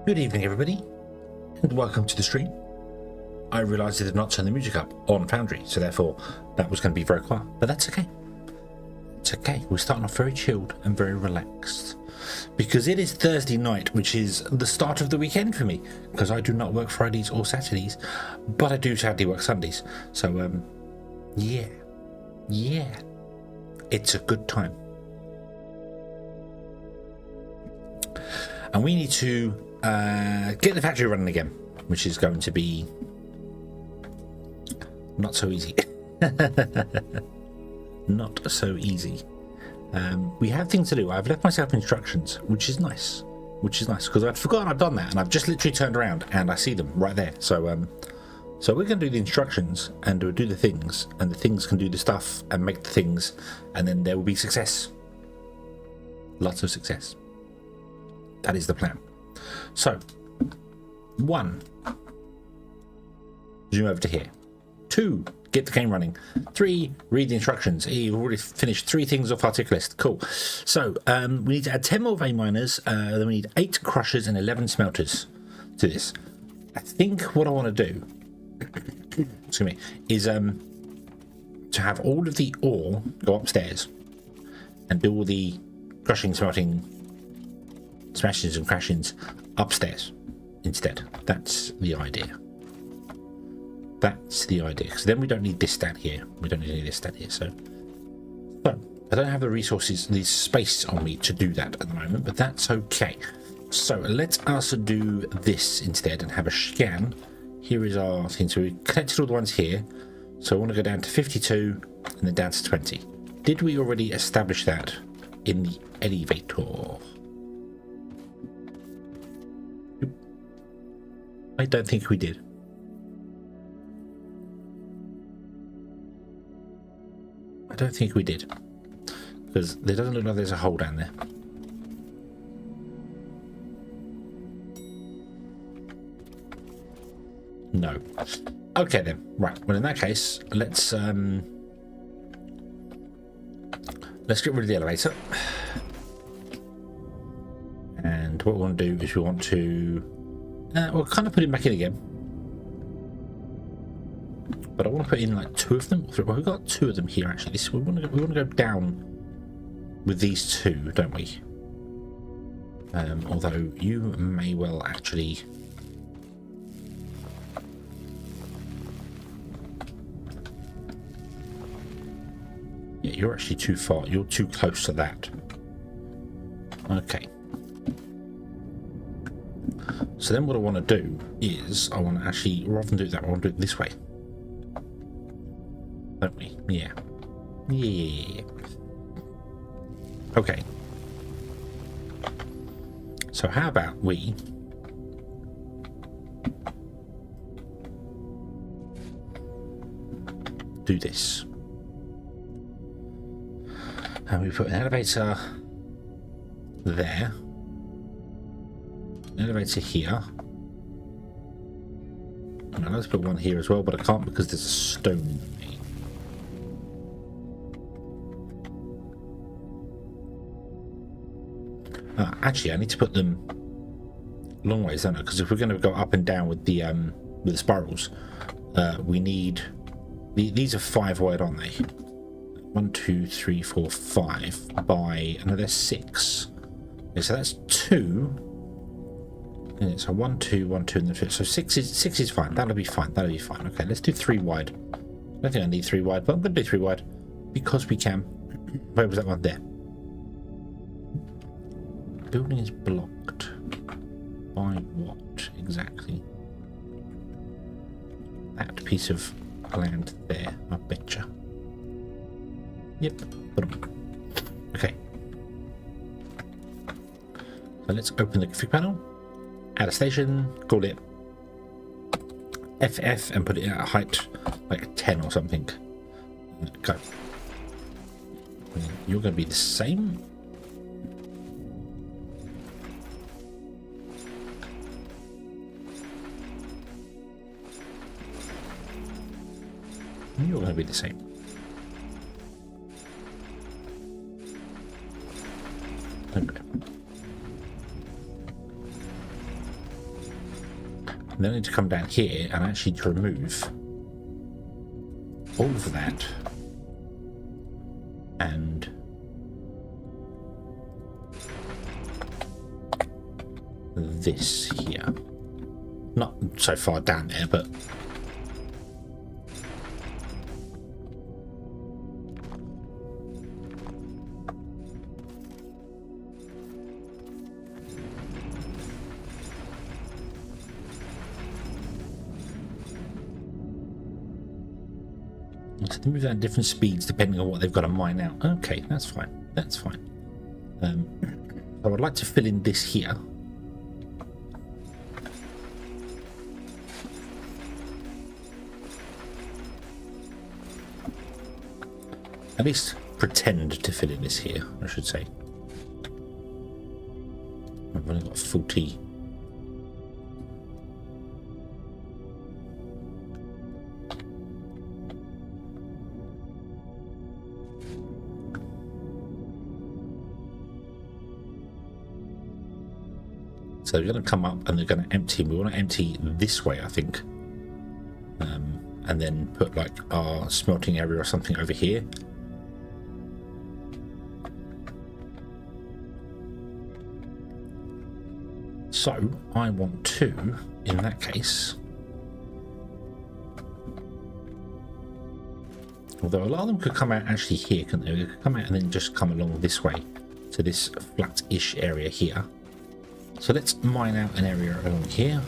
Good evening, everybody, and welcome to the stream. I realised I did not turn the music up on Foundry, so therefore that was going to be very quiet, but that's okay. It's okay. We're starting off very chilled and very relaxed because it is Thursday night, which is the start of the weekend for me, because I do not work Fridays or Saturdays, but I do sadly work Sundays. So, yeah, it's a good time. And we need to get the factory running again, which is going to be not so easy. Not so easy. We have things to do. I've left myself instructions, which is nice because I'd forgotten I'd done that, and I've just literally turned around and I see them right there. So so we're going to do the instructions and do the things, and the things can do the stuff and make the things, and then there will be success. Lots of success. That is the plan. So 1, zoom over to here. 2, get the game running. 3, read the instructions. You've already finished 3 things off our tick list. Cool. So we need to add 10 more vein miners. Then we need 8 crushers and 11 smelters to this. I think what I want to do excuse me, is to have all of the ore go upstairs and do all the crushing, smelting, smashings and crashings upstairs instead. That's the idea. That's the idea, because then we don't need this stat here. We don't need any of this stat here. So I don't have the resources, the space on me to do that at the moment, but that's okay. So let us do this instead and have a scan. Here is our thing. So we collected all the ones here. So I want to go down to 52 and then down to 20. Did we already establish that in the elevator? I don't think we did. I don't think we did, because there doesn't look like there's a hole down there. No. Okay then. Right. Well, in that case, let's get rid of the elevator. And what we want to do is we want to we'll kind of put him back in again. But I want to put in like 2 of them. Well, we've got 2 of them here actually. We want to go down with these 2, don't we? Although you may well actually. Yeah, you're actually too far. You're too close to that. Okay. So then what I want to do is I want to actually, rather than do that, I want to do it this way. Don't we? Yeah. Yeah. Okay. So how about we do this? And we put an elevator there. An elevator here. And let's put one here as well, but I can't because there's a stone. Actually, I need to put them long ways, don't I? Because if we're going to go up and down with the spirals, we need these are 5 wide, aren't they? 1, 2, 3, 4, 5 by another 6. Okay, so that's 2. And it's a 1, 2, 1, 2, and then 6. So 6 is fine. That'll be fine. That'll be fine. Okay, let's do 3 wide. I don't think I need 3 wide, but I'm going to do 3 wide because we can. Where was that one? There. Building is blocked by what exactly? That piece of land there, I betcha. Yep. Okay. So let's open the config panel, add a station, call it FF, and put it at a height like 10 or something. Go. You're going to be the same. You're going to be the same. Okay. And then I need to come down here and actually to remove all of that and this here. Not so far down there, but so they move at different speeds depending on what they've got to mine out. Okay, that's fine. That's fine. So I'd like to fill in this here. At least pretend to fill in this here, I should say. I've only got 40. So they're going to come up and they're going to empty. We want to empty this way, I think. And then put like our smelting area or something over here. So I want to, in that case, although a lot of them could come out actually here, couldn't they? They could come out and then just come along this way to this flat-ish area here. So let's mine out an area along here.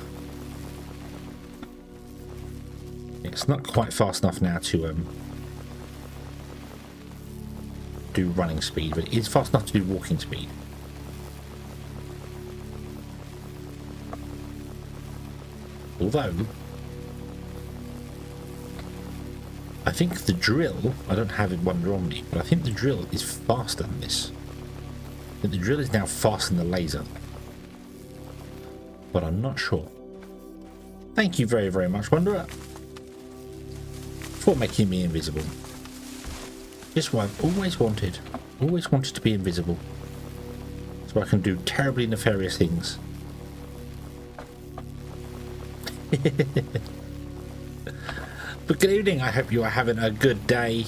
It's not quite fast enough now to do running speed, but it is fast enough to do walking speed. Although, I think the drill, I don't have it one on me, but I think the drill is faster than this. I think the drill is now faster than the laser. But I'm not sure. Thank you very, very much, Wanderer, for making me invisible. Just what I've always wanted. Always wanted to be invisible. So I can do terribly nefarious things. But good evening, I hope you are having a good day.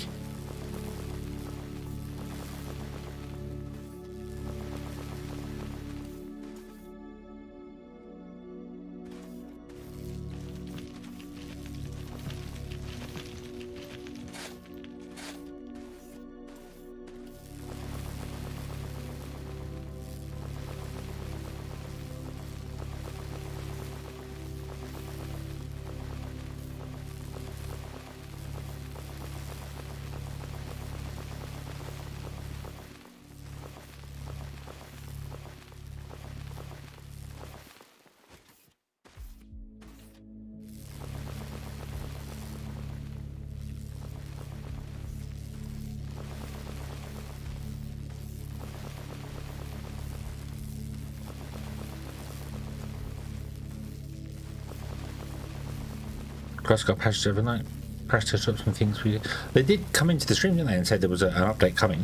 Cross got patched overnight. Crash test up some things we did. They did come into the stream, didn't they, and said there was an update coming.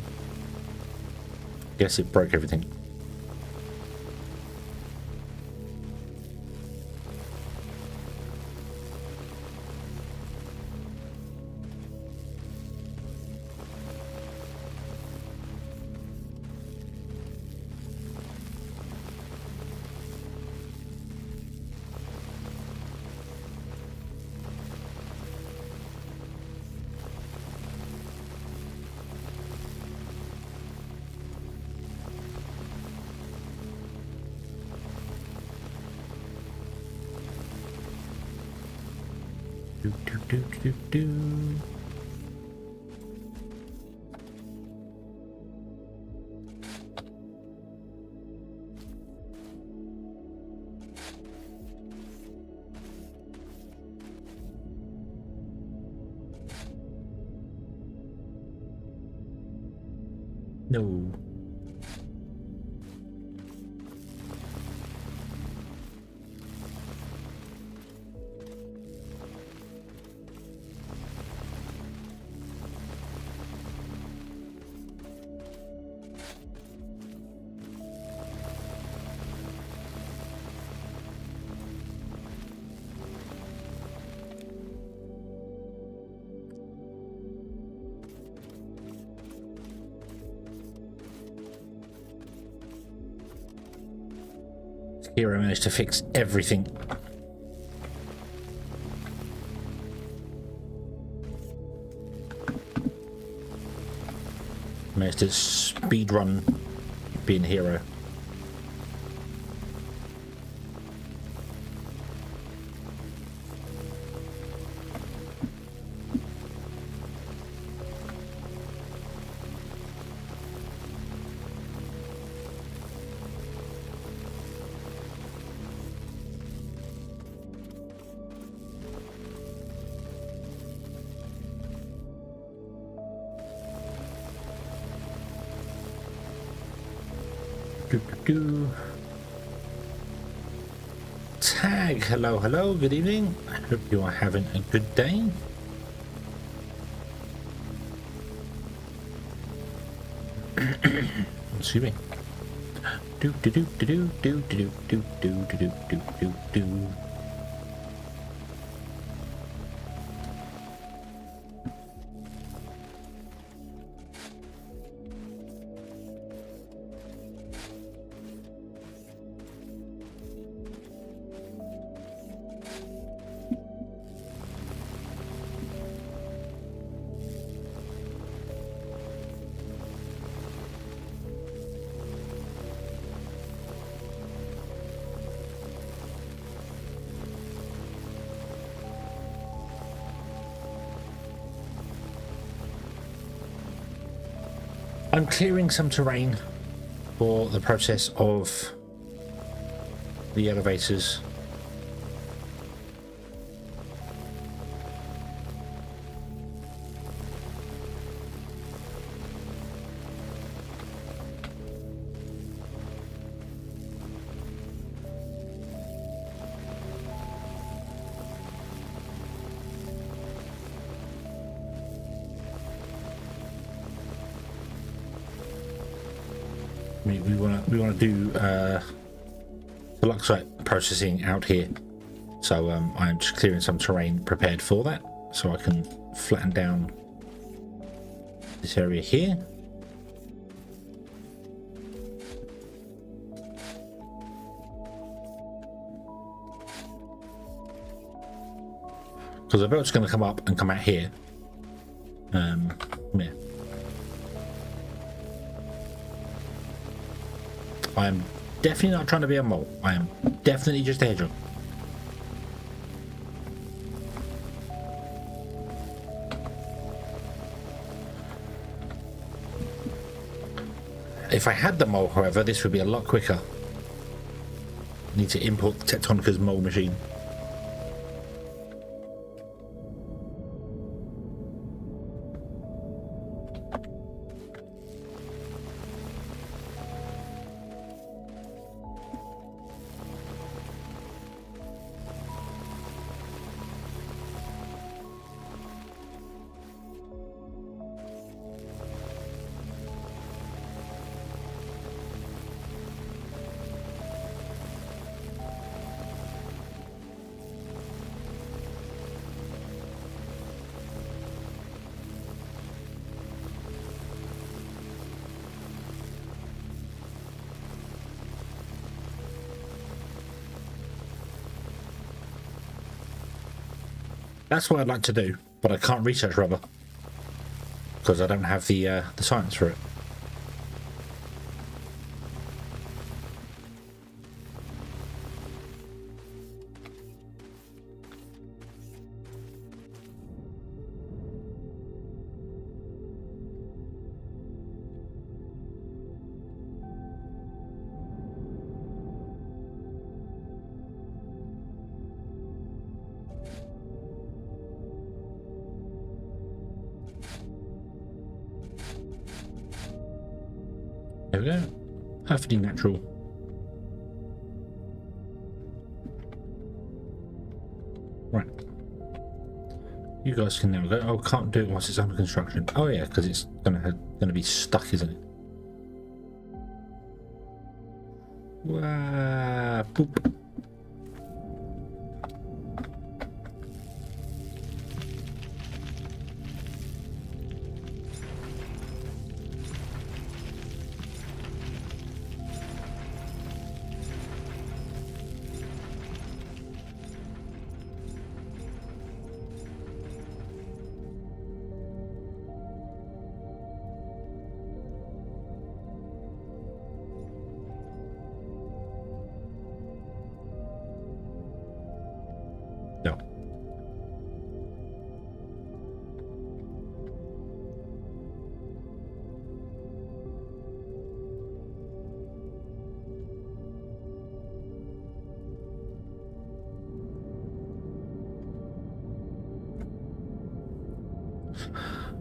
Guess it broke everything. Do. No. Hero managed to fix everything. Managed to speed run being hero. Tag, hello, hello, good evening. I hope you are having a good day. Excuse me. Do do do do do do do do do do do do do. I'm clearing some terrain for the process of the elevators. We want to do the Luxite processing out here, so I'm just clearing some terrain prepared for that, so I can flatten down this area here. Because the belt's going to come up and come out here. Yeah. I am definitely not trying to be a mole. I am definitely just a hedgehog. If I had the mole, however, this would be a lot quicker. I need to import Tectonica's mole machine. That's what I'd like to do, but I can't research rubber because I don't have the science for it. There we go. Perfectly natural. Right. You guys can now go. Oh, can't do it once it's under construction. Oh yeah, because it's gonna be stuck, isn't it? Wow. Boop.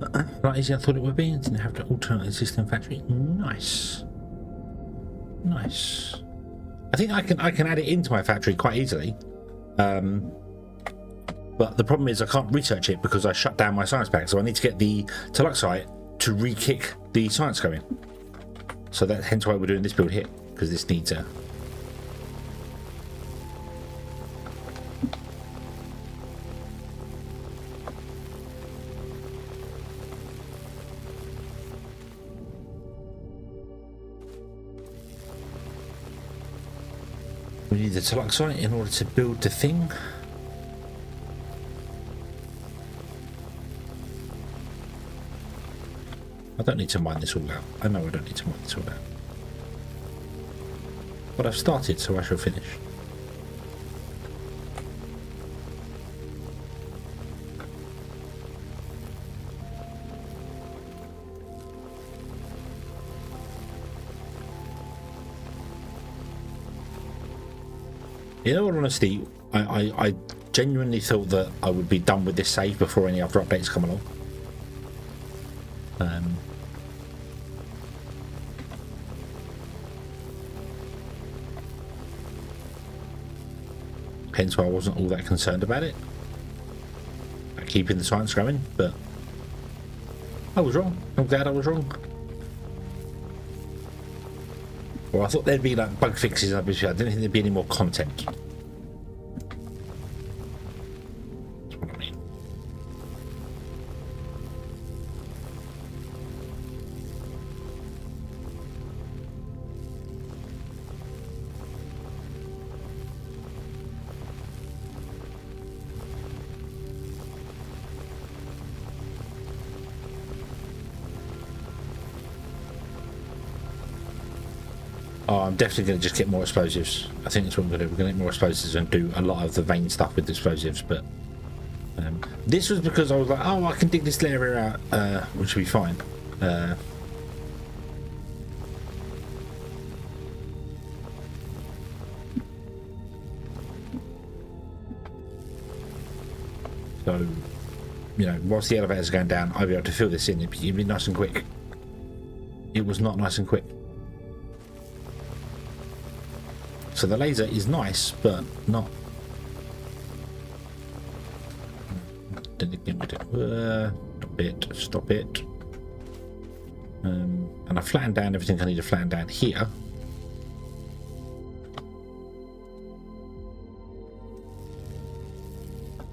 A lot easier than I thought it would be. Didn't have to alter an existing factory. Nice. Nice. I think I can add it into my factory quite easily. But the problem is I can't research it because I shut down my science pack. So I need to get the Toluxite to re-kick the science going. So that's hence why we're doing this build here, because this needs a... We need the Toluxite in order to build the thing. I don't need to mine this all out. I know I don't need to mine this all out. But I've started, so I shall finish. In all honesty, I genuinely thought that I would be done with this save before any other updates come along. Hence why I wasn't all that concerned about it, about keeping the science going, but I was wrong. I'm glad I was wrong. Well, I thought there'd be like bug fixes, I didn't think there'd be any more content. That's what I mean. Oh, I'm definitely going to just get more explosives. I think that's what we're going to do. We're going to get more explosives and do a lot of the vein stuff with the explosives. But this was because I was like, oh, I can dig this area out, which will be fine. So, you know, whilst the elevators are going down, I'll be able to fill this in. It'd be nice and quick. It was not nice and quick. So the laser is nice, but not. Stop it! Stop it! And I flattened down everything I need to flatten down here.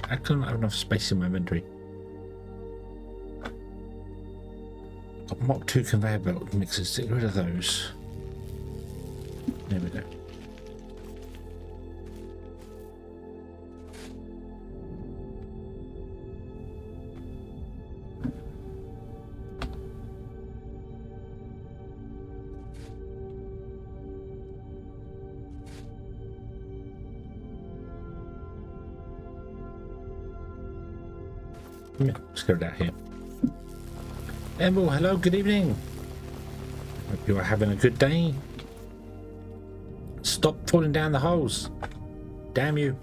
I couldn't have enough space in my inventory. Got Mach 2 conveyor belt mixers. Get rid of those. There we go. Yeah, let's go down here. Emerald, hello, good evening. Hope you are having a good day. Stop falling down the holes. Damn you.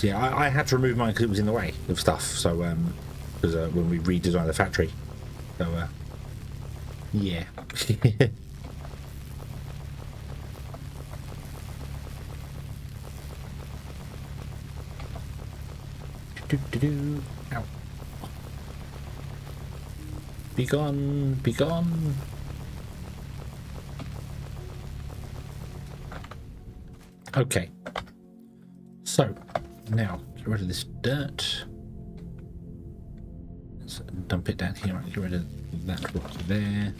Yeah, I had to remove mine because it was in the way of stuff. So, because when we redesigned the factory. So, yeah. Ow. Be gone, be gone. Okay. So, now, get rid of this dirt. Let's dump it down here. Get rid of that rock there.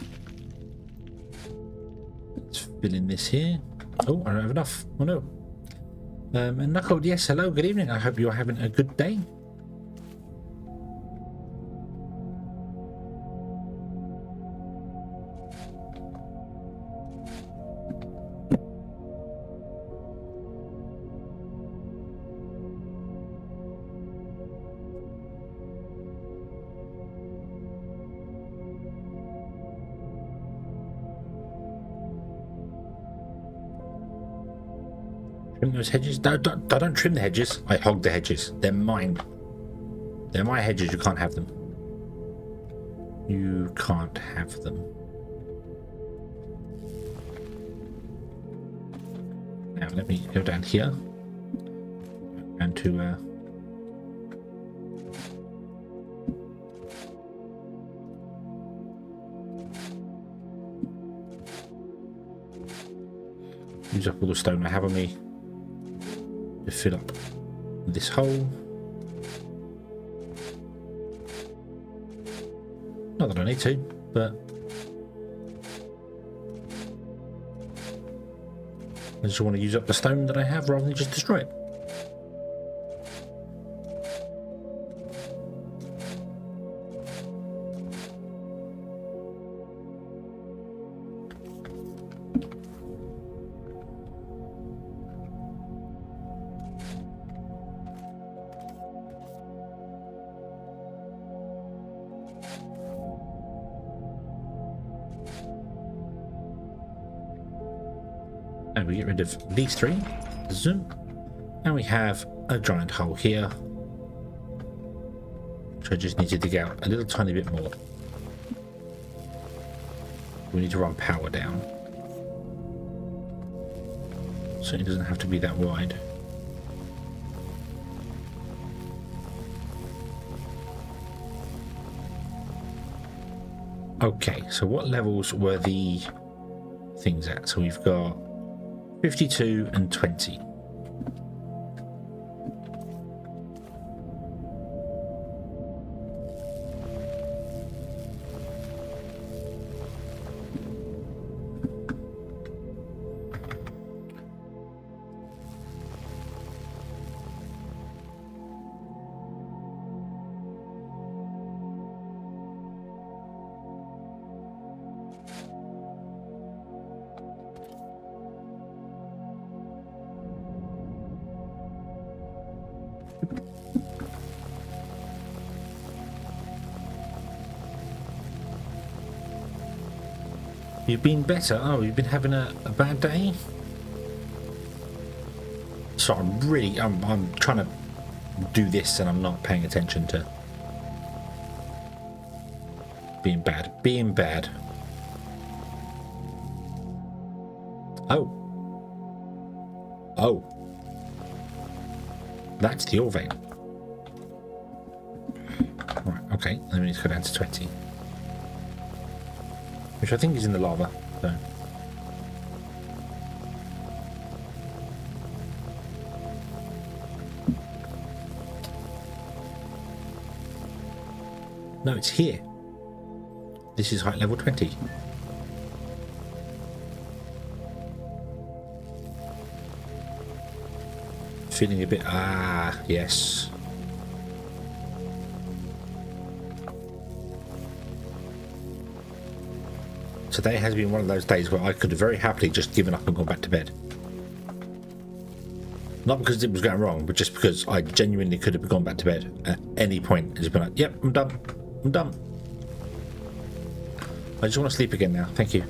Let's fill in this here. Oh, I don't have enough. Oh no. And Knuckles, yes, hello, good evening. I hope you're having a good day. Trim those hedges? I don't trim the hedges. I hog the hedges. They're mine. They're my hedges. You can't have them. You can't have them. Now let me go down here and to use up all the stone I have on me to fill up this hole. Not that I need to, but I just want to use up the stone that I have rather than just destroy it. And we get rid of these three. Zoom. And we have a giant hole here, which I just need to dig out a little tiny bit more. We need to run power down, so it doesn't have to be that wide. Okay, so what levels were the things at? So we've got 52 and 20. You've been better? Oh, you've been having a bad day? So I'm trying to do this and I'm not paying attention to being bad. Being bad. Oh. Oh. That's the ore vein. Right, okay. Then we need to go down to 20. Which I think is in the lava, so. No, it's here. This is height level 20. Feeling a bit, yes. Today has been one of those days where I could have very happily just given up and gone back to bed. Not because it was going wrong, but just because I genuinely could have gone back to bed at any point and just been like, yep, I'm done. I'm done. I just want to sleep again now. Thank you.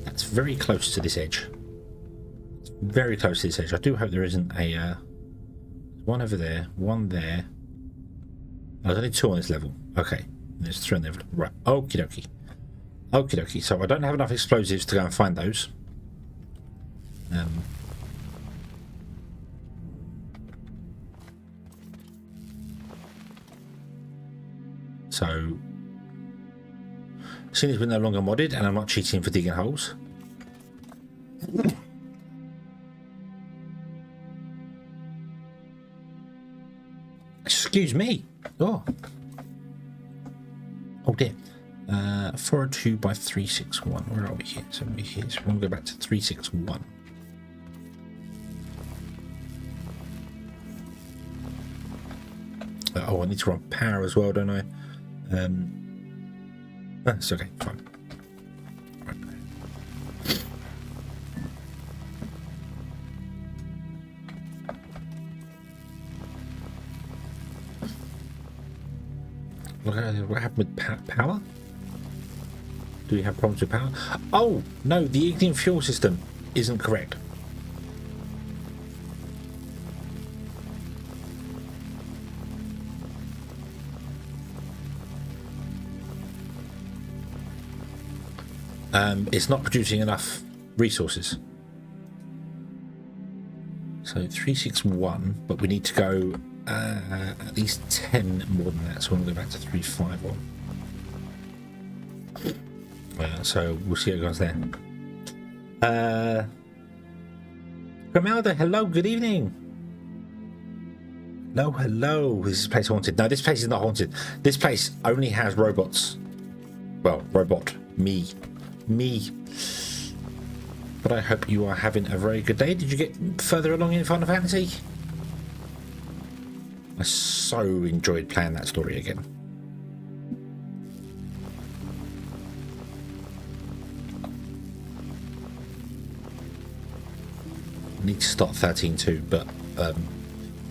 That's very close to this edge. It's very close to this edge. I do hope there isn't a one over there, one there. Oh, there's only two on this level. Okay. There's three on the level. Right. Okie dokie. Okie dokie. So I don't have enough explosives to go and find those. So, seeing as we're no longer modded and I'm not cheating for digging holes. Excuse me. Oh. Oh dear. 402 by 361. Where are we here? So we're here. So we're going to go back to 361. Oh, I need to run power as well, don't I? That's okay. Fine. Right. What happened with power? Do we have problems with power? Oh, no, the ignition fuel system isn't correct. It's not producing enough resources. So 361, but we need to go at least 10 more than that, so we'll go back to 351. So we'll see how it goes there. Grimalda, hello, good evening. Hello. Is this place haunted? No, this place is not haunted. This place only has robots. Well, robot. Me. But I hope you are having a very good day. Did you get further along in Final Fantasy? I so enjoyed playing that story again. I need to start 13.2, but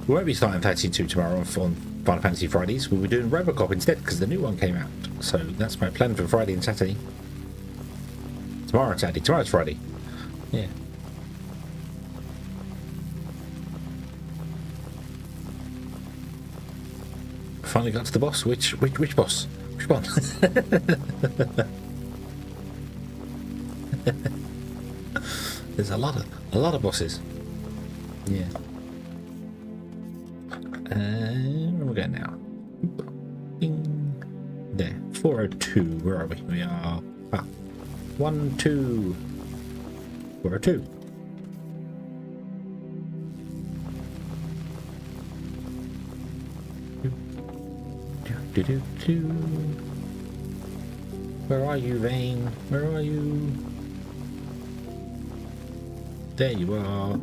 we won't be starting 13.2 tomorrow on Final Fantasy Fridays. We'll be doing Robocop instead because the new one came out. So that's my plan for Friday and Saturday. Tomorrow and Saturday. Tomorrow's Friday. Yeah. Finally got to the boss. Which boss? Which one? There's a lot of bosses. Yeah. Where are we going now? Bing. There. 402. Where are we? We are 1, 2. 402. Where are you, Vane? Where are you? There you are.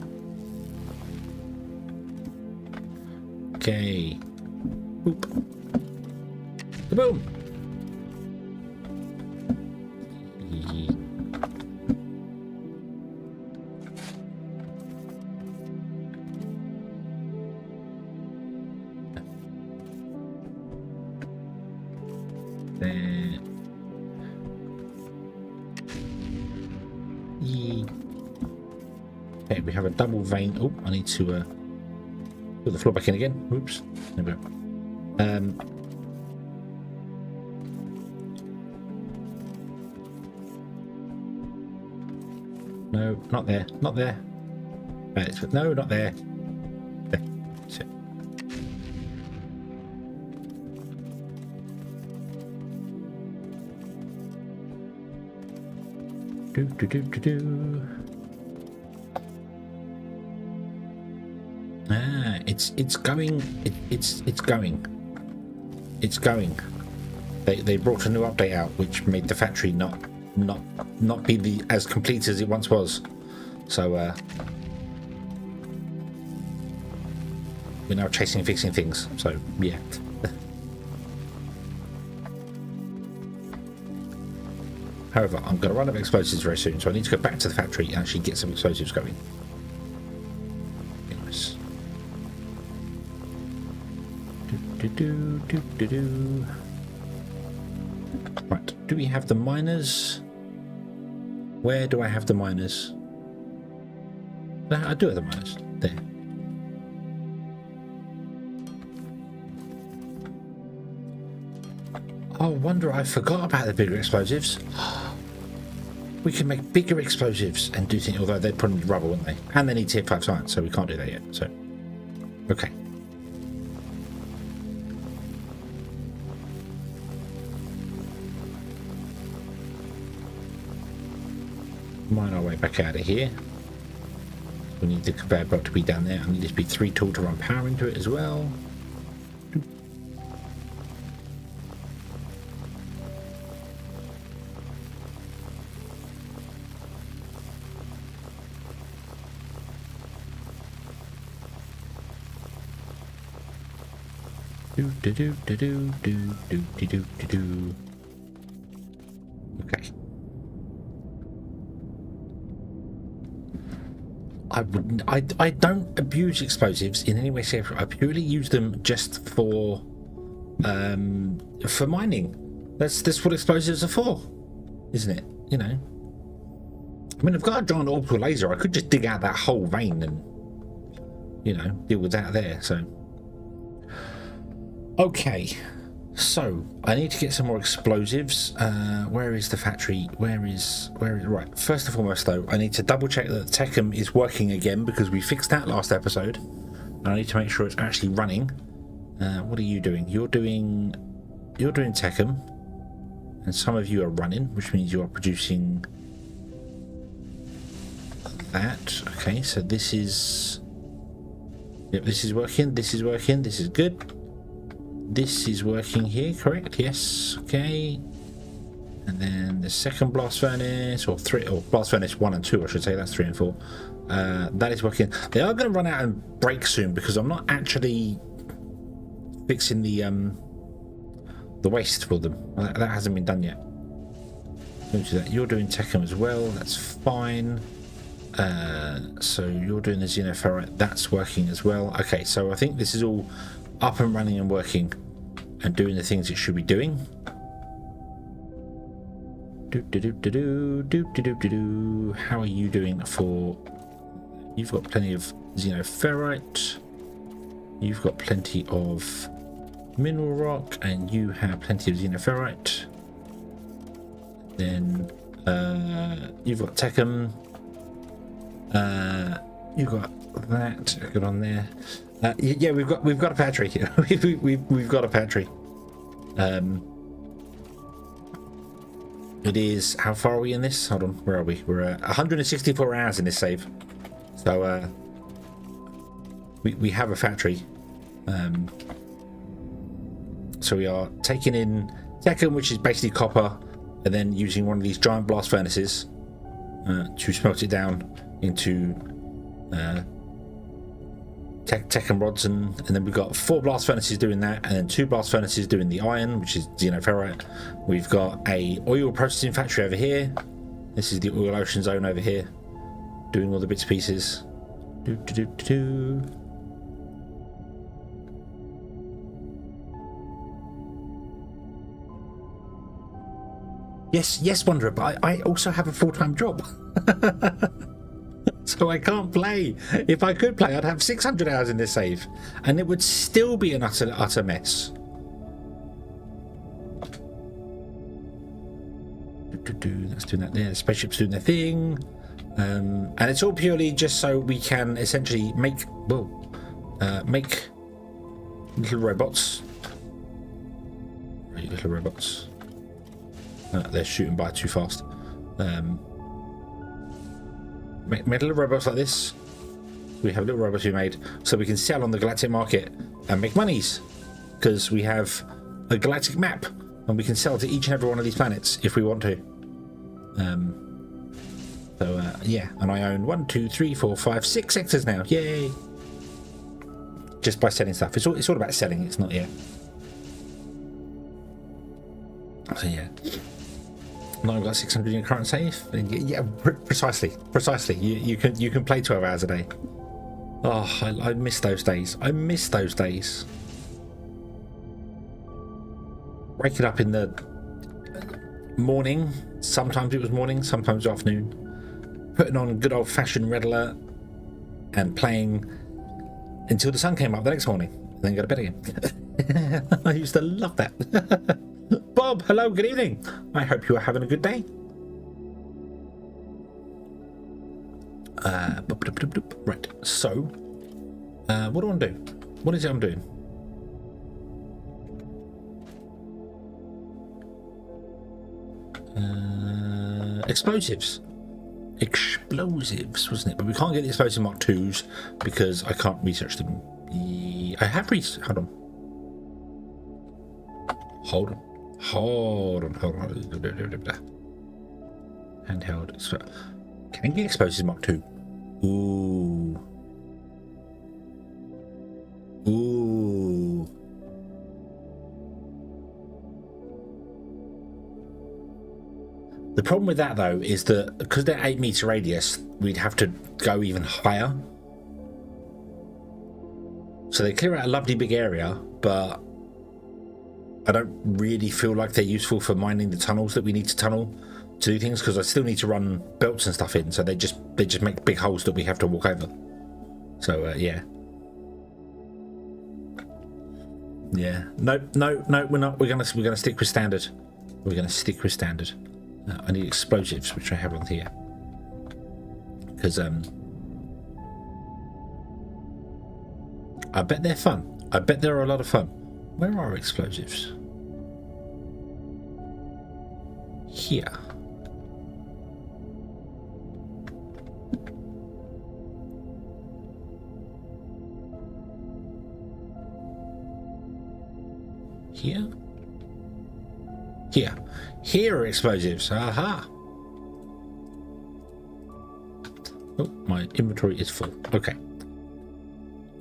Okay. Boop. Kaboom! Okay, we have a double vein. Oh, I need to put the floor back in again. Oops. There we go. No, not there. Not there. No, not there. There. That's it. Ah, it's going. It's going. They brought a new update out, which made the factory not be as complete as it once was. So we're now fixing things. So yeah. However, I'm going to run out of explosives very soon, so I need to go back to the factory and actually get some explosives going. Nice. Right, do we have the miners? Where do I have the miners? I do have the miners. There. Oh, wonder I forgot about the bigger explosives. We can make bigger explosives and do things, although they'd probably need rubber, wouldn't they? And they need tier 5 science, so we can't do that yet. So, okay. Mine our way back out of here. We need the conveyor belt to be down there. I need this to be 3 tool to run power into it as well. Okay. I don't abuse explosives in any way, shape, or I purely use them just for mining. That's what explosives are for. isn't it? You know. I mean, I've got a giant orbital laser. I could just dig out that whole vein and, you know, deal with that there. So, okay. So I need to get some more explosives. Where is the factory? Where is right? First and foremost, though, I need to double check that Techem is working again because we fixed that last episode. And I need to make sure it's actually running. What are you doing? You're doing Techem, and some of you are running, which means you are producing that. Okay, so this is, yep, this is working. This is working. This is good. This is working here, correct? Yes. Okay. And then the second blast furnace, or blast furnace 1 and 2, I should say. That's 3 and 4. That is working. They are going to run out and break soon because I'm not actually fixing the waste for them. That hasn't been done yet. Don't do that. You're doing Techem as well. That's fine. So you're doing the xenoferrite. That's working as well. Okay, so I think this is all up and running and working and doing the things it should be doing. How are you doing for... You've got plenty of xenoferrite. You've got plenty of mineral rock, and you have plenty of xenoferrite. Then you've got Techem. You've got that. Good on there. Yeah, we've got a factory. we've got a factory. It is, how far are we in this? Hold on, where are we? We're 164 hours in this save. So we have a factory. So we are taking in Techem, which is basically copper, and then using one of these giant blast furnaces to smelt it down into Techem rods, and then we've got 4 blast furnaces doing that, and then 2 blast furnaces doing the iron, which is xenoferrite. We've got a oil processing factory over here. This is the oil ocean zone over here, doing all the bits and pieces. Yes, Wanderer, but I also have a full-time job. So I can't play. If I could play, I'd have 600 hours in this save, and it would still be an utter mess. That's doing that there. The spaceship's doing their thing. And it's all purely just so we can essentially make little robots. Little robots. They're shooting by too fast. Make little robots like this. We have little robots we made so we can sell on the galactic market and make monies, because we have a galactic map and we can sell to each and every one of these planets if we want to. Yeah, and I own 1, 2, 3, 4, 5, 6 sectors now. Yay! Just by selling stuff. It's all about selling. It's not, yeah. So yeah. Now I've got 600 in your current save. Yeah, precisely. You can play 12 hours a day. Oh, I miss those days. Waking up in the morning. Sometimes it was morning, sometimes afternoon. Putting on good old-fashioned red alert and playing until the sun came up the next morning, and then go to bed again. I used to love that. Bob, hello, good evening. I hope you are having a good day. Right, so what do I want to do? What is it I'm doing? Explosives, wasn't it? But we can't get the explosive Mark 2s because I can't research them. I have hold on. Handheld. So, can get explosives Mark 2. Ooh. The problem with that, though, is that because they're 8-meter radius, we'd have to go even higher. So they clear out a lovely big area, but I don't really feel like they're useful for mining the tunnels that we need to tunnel. to do things because I still need to run belts and stuff in, so they just make big holes that we have to walk over. So yeah. Yeah. No, we're not. We're gonna stick with standard. We're gonna stick with standard. I need explosives, which I have on here, because I bet they're fun. I bet they're a lot of fun. Where are explosives? Here. Here? Here. Here are explosives. Aha! Oh, my inventory is full. Okay.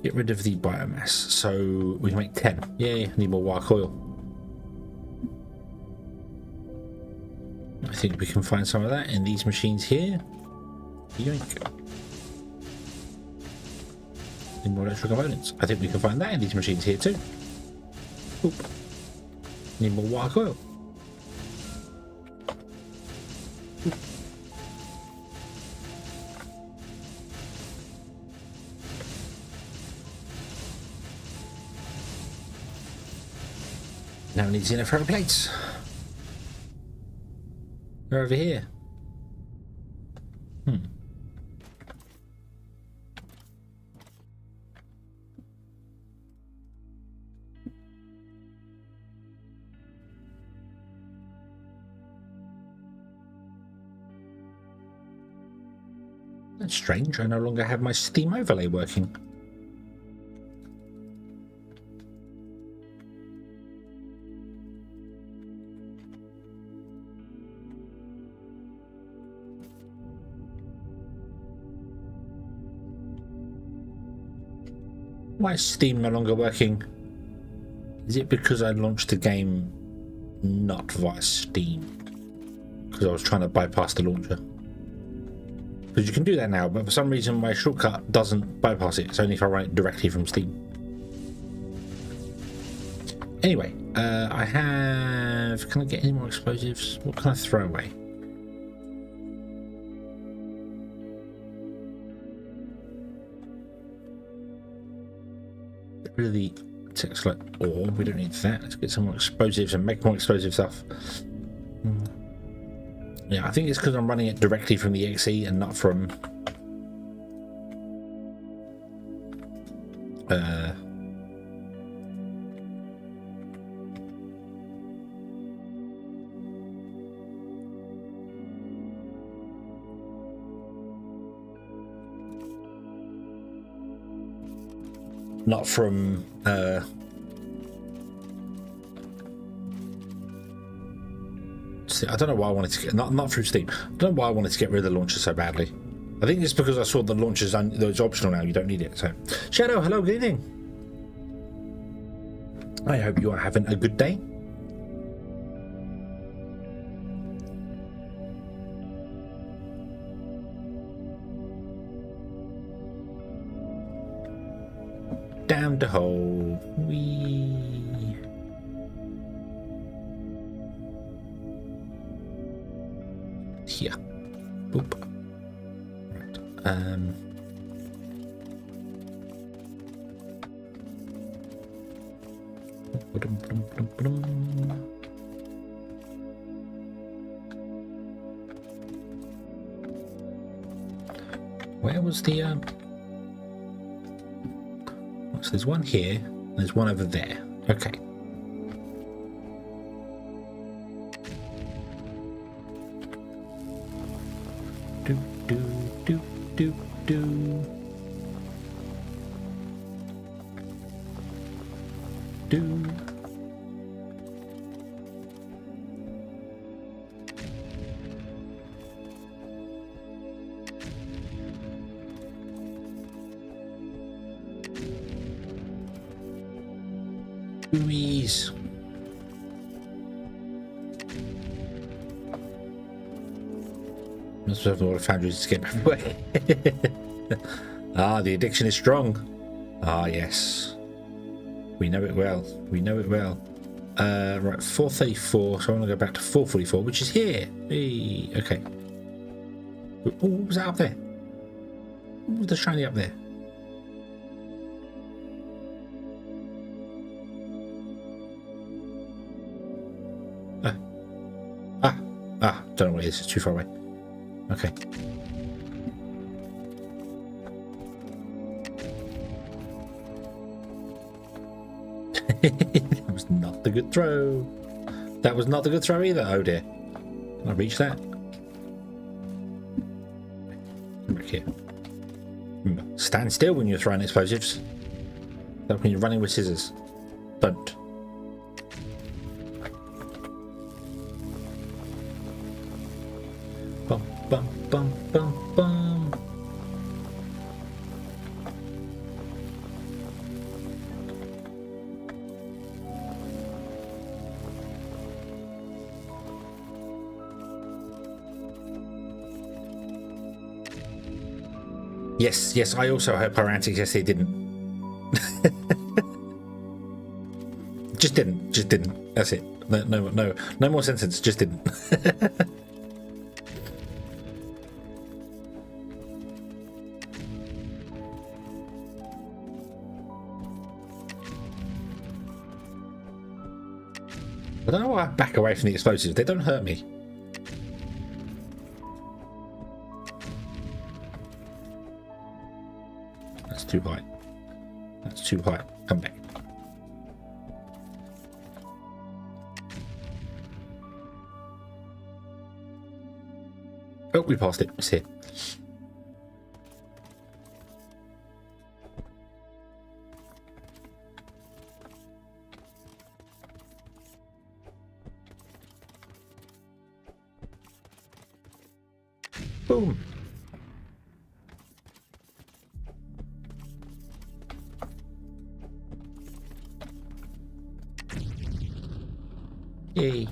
Get rid of the biomass. So we can make 10. Yay, need more wire coil. I think we can find some of that in these machines here. Yoink. Need more electrical components. I think we can find that in these machines here too. Oop. Need more wire coil. Oop. Now we need xenoferro plates. They're over here. That's strange. I no longer have my Steam overlay working. Why is Steam no longer working? Is it because I launched the game not via Steam? Because I was trying to bypass the launcher. Because you can do that now, but for some reason my shortcut doesn't bypass it. It's only if I run it directly from Steam. Anyway, I have... Can I get any more explosives? What can I throw away? Really text like ore. We don't need that. Let's get some more explosives and make more explosive stuff. Yeah, I think it's because I'm running it directly from the exe and not from I don't know why I wanted to get not through Steam. I don't know why I wanted to get rid of the launcher so badly. I think it's because I saw the launcher's it's optional now. You don't need it. So, Shadow, hello, good evening. I hope you are having a good day. Down the hole. Wee. Here. Boop. Right. Where was the so there's one here, and there's one over there. Okay. Do do do do do do. Louise. Must have a lot of foundries to get everywhere. Ah, the addiction is strong. Ah, yes. We know it well. We know it well. Right, 434. So I want to go back to 444, which is here. Hey, okay. Oh, what was that up there? What was the shiny up there? Don't know what it is. It's too far away. Okay. That was not the good throw. That was not the good throw either. Oh dear. Can I reach that? Back here. Remember, stand still when you're throwing explosives. That's when you're running with scissors. Don't. Bum, bum, bum, bum, bum. Yes, I also heard Pyrantics. Yes, they didn't. Just didn't. That's it. No more sentence. Just didn't. I don't know why I back away from the explosives. They don't hurt me. That's too high. That's too high. Come back. Oh, we passed it. It's here. Boom. Yay.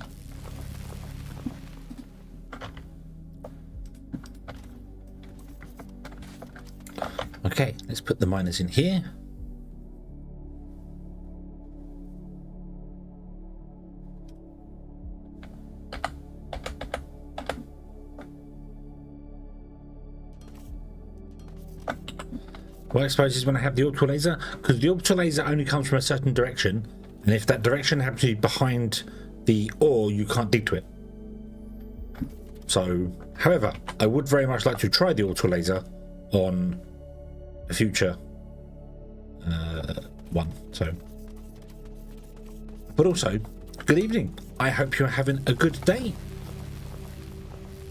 Okay, let's put the miners in here. What explosives when I have the orbital laser? Because the orbital laser only comes from a certain direction, and if that direction happens to be behind the ore, you can't dig to it. So, however, I would very much like to try the orbital laser on a future one. So, but also, good evening. I hope you're having a good day,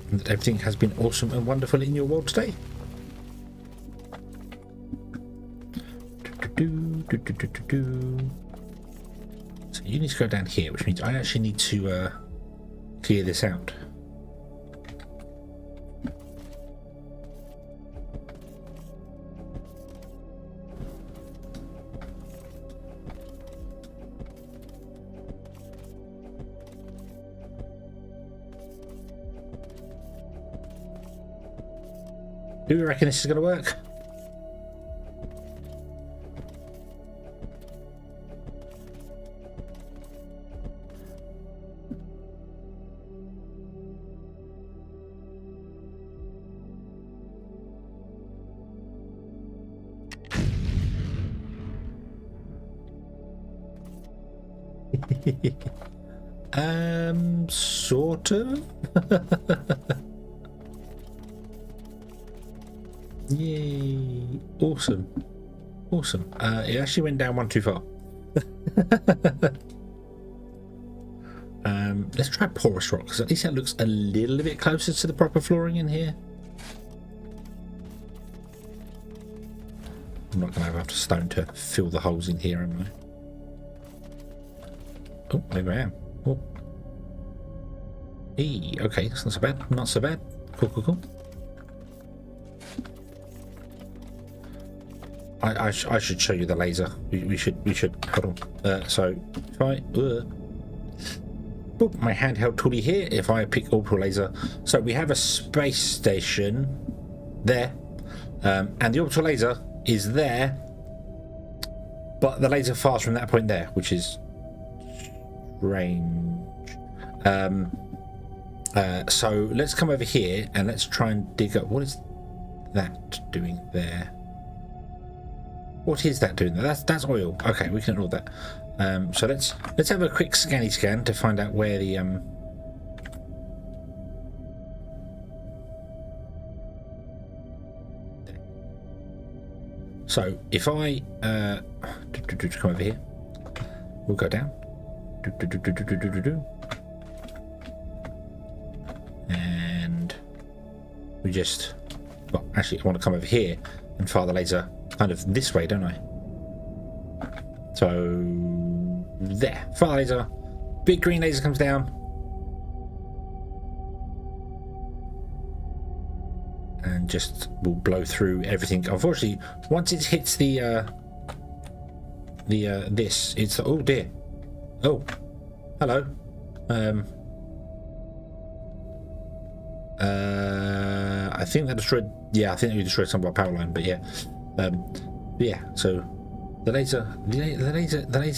and that everything has been awesome and wonderful in your world today. So you need to go down here, which means I actually need to clear this out. Do we reckon this is going to work? Sort of. Yay! Awesome. It actually went down one too far. Let's try porous rock, because at least that looks a little bit closer to the proper flooring in here. I'm not going to have enough stone to fill the holes in here, am I? Oh, maybe I am. Oh. Hey, okay, that's not so bad. Not so bad. Cool. I should show you the laser. We should. Hold on. So if I boop, my handheld toolie here. If I pick orbital laser, so we have a space station there, and the orbital laser is there, but the laser fires from that point there, which is range. So let's come over here and let's try and dig up. What is that doing there? What is that doing there? That's oil. Okay, we can ignore that. So let's have a quick scanny scan to find out where the So if I come over here, we'll go down. And we just, well, actually I want to come over here and fire the laser kind of this way, don't I? So there, fire the laser, big green laser comes down. And just will blow through everything. Unfortunately, once it hits the this, it's, oh dear, oh, hello. I think that destroyed. Yeah, I think we destroyed some of our power line. But yeah, yeah. So the laser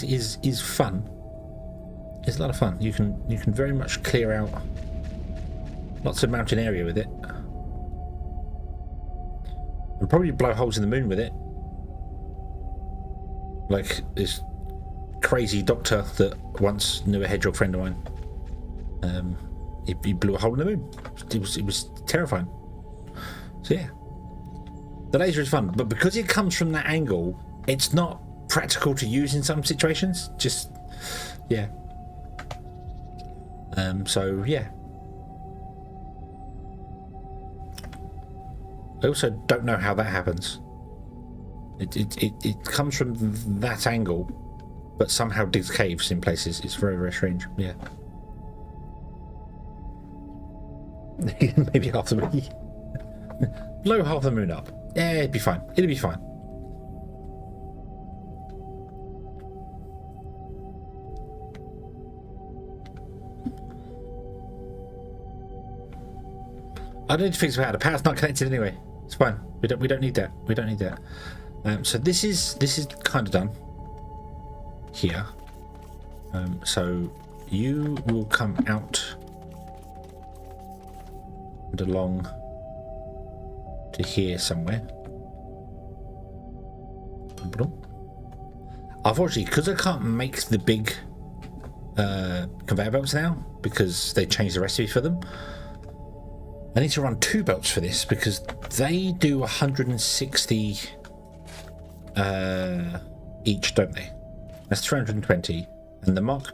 is fun. It's a lot of fun. You can very much clear out lots of mountain area with it. And probably blow holes in the moon with it. Like this crazy doctor that once knew a hedgehog friend of mine. He blew a hole in the moon. It was terrifying. So yeah, the laser is fun, but because it comes from that angle, it's not practical to use in some situations. Just yeah. So yeah. I also don't know how that happens. It comes from that angle, but somehow digs caves in places. It's very, very strange. Yeah. Maybe half the moon. Blow half the moon up. Yeah, it'd be fine. It'll be fine. I don't need to fix the power. The power's not connected anyway. It's fine. We don't need that. We don't need that. So this is kind of done here. So you will come out and along to here somewhere. Unfortunately, because I can't make the big conveyor belts now because they changed the recipe for them, I need to run 2 belts for this because they do 160 each, don't they? That's 320, and the Mark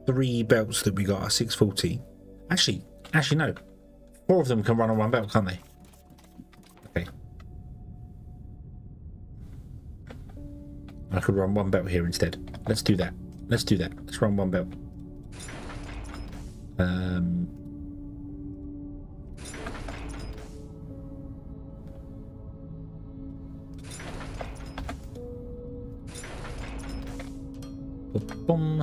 3 belts that we got are 640. Actually no, 4 of them can run on 1 belt, can't they? Okay, I could run 1 belt here instead. Let's do that. Let's run 1 belt. Boom.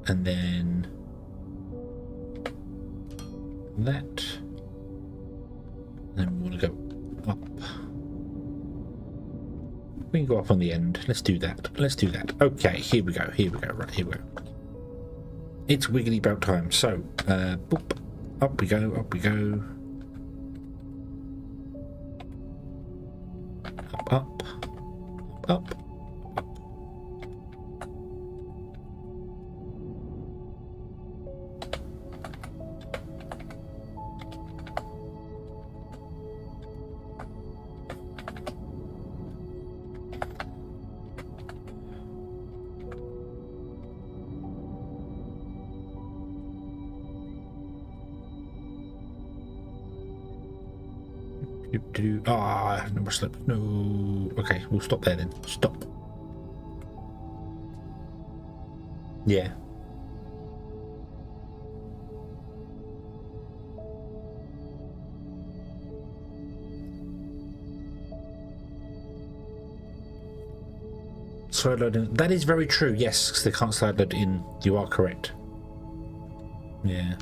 And then that. And then we want to go up. We can go up on the end. Let's do that. Okay, here we go. Right, here we go. It's wiggly belt time. So, boop. Up we go. Up. No more slip. No. Okay, we'll stop there then. Stop. Yeah. Slide load in. That is very true. Yes, because they can't slide load in. You are correct. Yeah.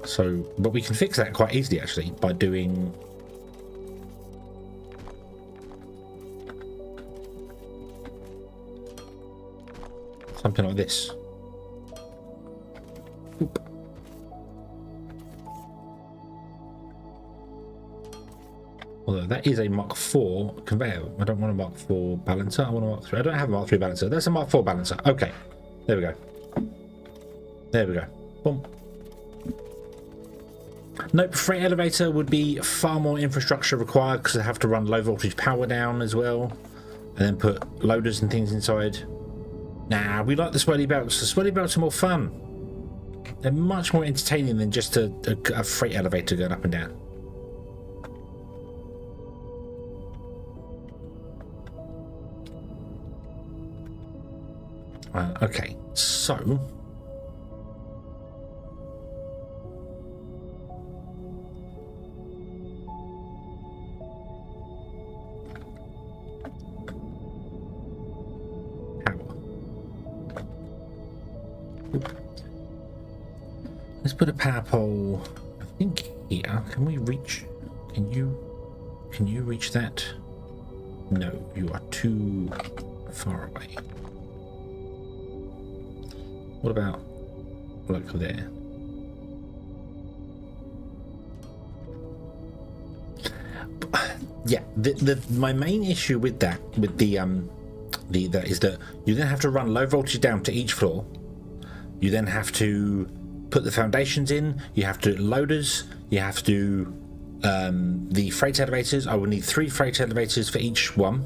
So, but we can fix that quite easily actually by doing Something like this. Oop. Although that is a Mark IV conveyor. I don't want a Mark IV balancer. I want a Mark III. I don't have a Mark III balancer. That's a Mark IV balancer. Okay. There we go. There we go. Boom. Nope, freight elevator would be far more infrastructure required because I have to run low voltage power down as well. And then put loaders and things inside. Nah, we like the swirly belts. The swirly belts are more fun. They're much more entertaining than just a freight elevator going up and down. Okay, so power. Let's put a power pole, I think here. Can we reach? Can you reach that? No, you are too far away. What about like there? Yeah, my main issue with that, with that is that you then have to run low voltage down to each floor. You then have to put the foundations in. You have to loaders. You have to the freight elevators. I will need 3 freight elevators for each one.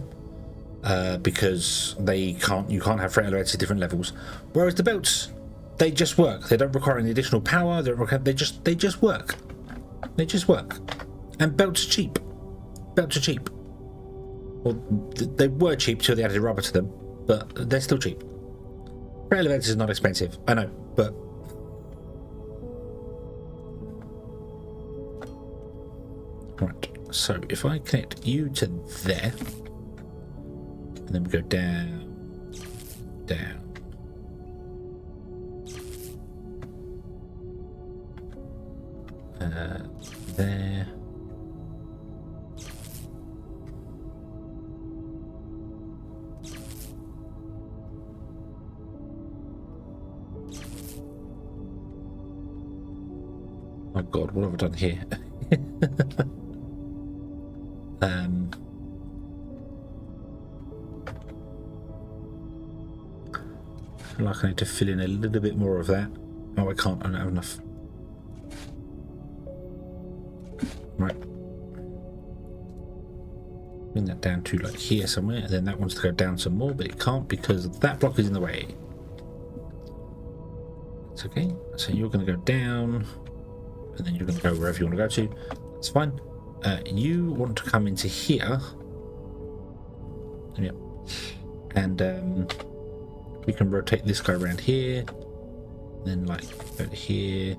Because you can't have freight elevators at different levels. Whereas the belts, they just work. They don't require any additional power. They just work. They just work. And belts are cheap. Belts are cheap. Well, they were cheap till they added rubber to them, but they're still cheap. Freight elevators is not expensive, I know, but right. So if I connect you to there. And then we go down, down. There. Oh God, what have I done here? Like I need to fill in a little bit more of that. Oh, I can't. I don't have enough. Right. Bring that down to like here somewhere, and then that wants to go down some more, but it can't because that block is in the way. It's okay. So you're going to go down, and then you're going to go wherever you want to go to. That's fine. You want to come into here. Yep. And we can rotate this guy around here, then like go to here.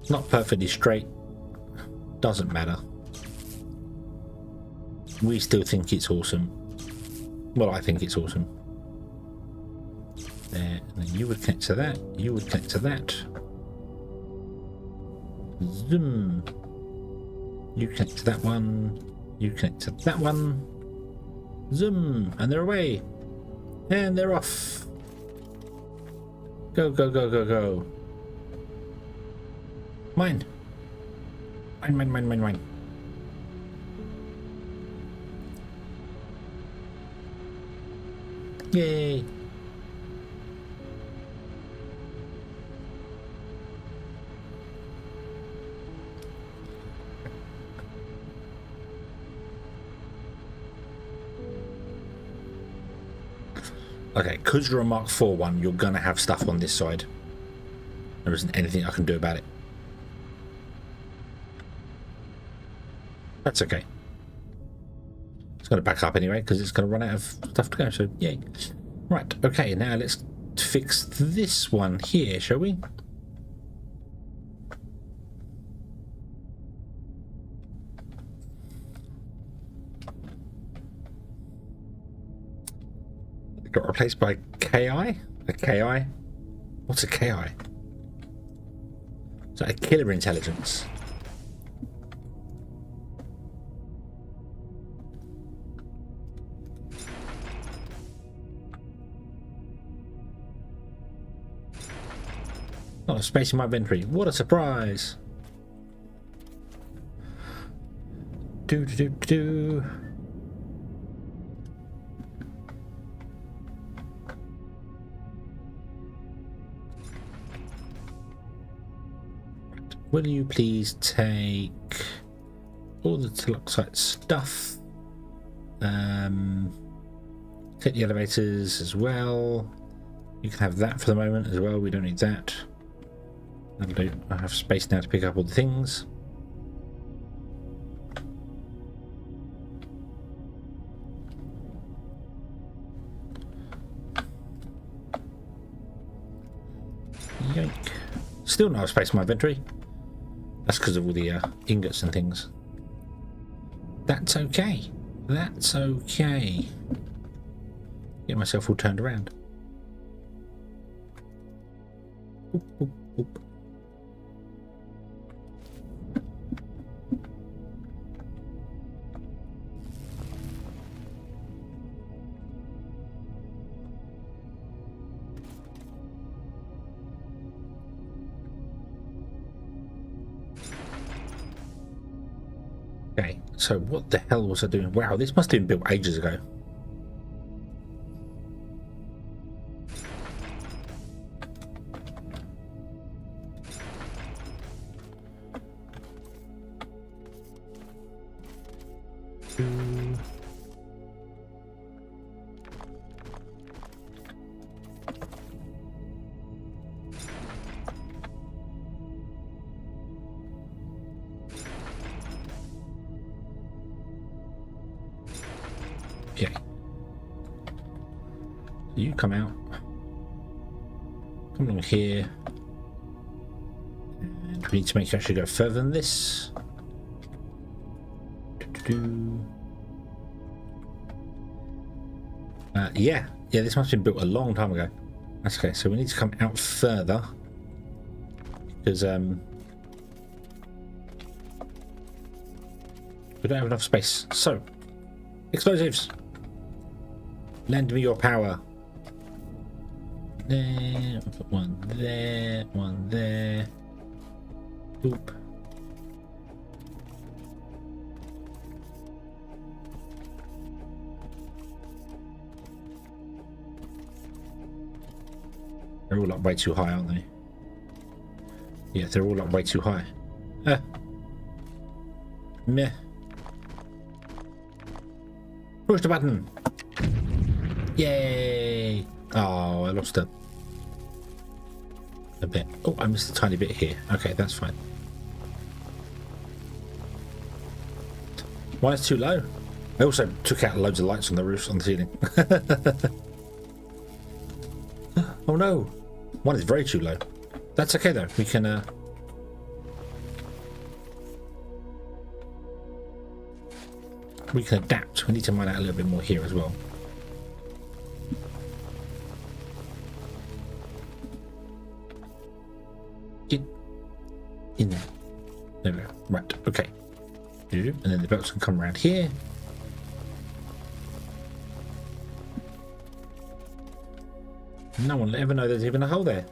Not perfectly straight, doesn't matter. We still think it's awesome. Well, I think it's awesome. There, and then you would connect to that, you would connect to that. Zoom. You connect to that one, you connect to that one. Zoom, and they're away. And they're off. Go, go, go, go, go. Mine. Mine, mine, mine, mine, mine. Yay! Okay, because you're a Mark IV one, you're gonna have stuff on this side. There isn't anything I can do about it. That's okay. It's going to back up anyway because it's going to run out of stuff to go, so yay. Right, okay, now let's fix this one here, shall we? Got replaced by KI? A KI? What's a KI? Is that a killer intelligence? Not a space in my inventory. What a surprise! Do do do do. Will you please take all the Teloxite stuff? Take the elevators as well. You can have that for the moment as well. We don't need that. That'll do. I have space now to pick up all the things. Yank. Still not enough space in my inventory. That's because of all the ingots and things. That's okay. That's okay. Get myself all turned around. Oop, oop, oop. Okay, so what the hell was I doing? Wow, this must have been built ages ago. Okay. You come out. Come along here. And we need to make you actually go further than this. Yeah, this must have been built a long time ago. That's okay, so we need to come out further. Because, we don't have enough space. So, explosives! Lend me your power. There, I'll put one there, one there. Oop. They're all up way too high, aren't they? Yeah, they're all up way too high. Meh. Push the button. Yay! Oh, I lost a bit. Oh, I missed a tiny bit here. Okay, that's fine. Why it's too low? I also took out loads of lights on the roofs on the ceiling. Oh no! One is very too low. That's okay though. We can we can adapt. We need to mine out a little bit more here as well. Get in there. There we go. Right. Okay. And then the belts can come around here. No one will ever know there's even a hole there.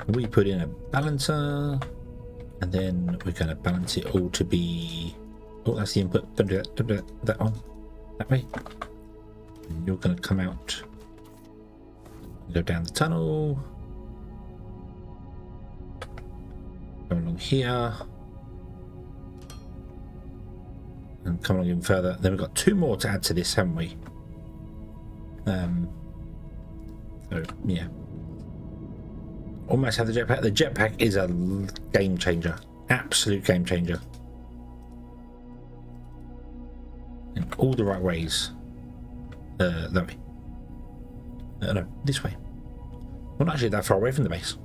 We put in a balancer, and then we're going to balance it all to be. Oh, that's the input. Don't do that. Don't do that. That one. That way. And you're going to come out. Go down the tunnel. Go along here. And come along even further. Then we've got two more to add to this, haven't we? So, yeah. Almost have the jetpack. The jetpack is a game changer. Absolute game changer. in all the right ways. That way. No, this way. We're not actually that far away from the base.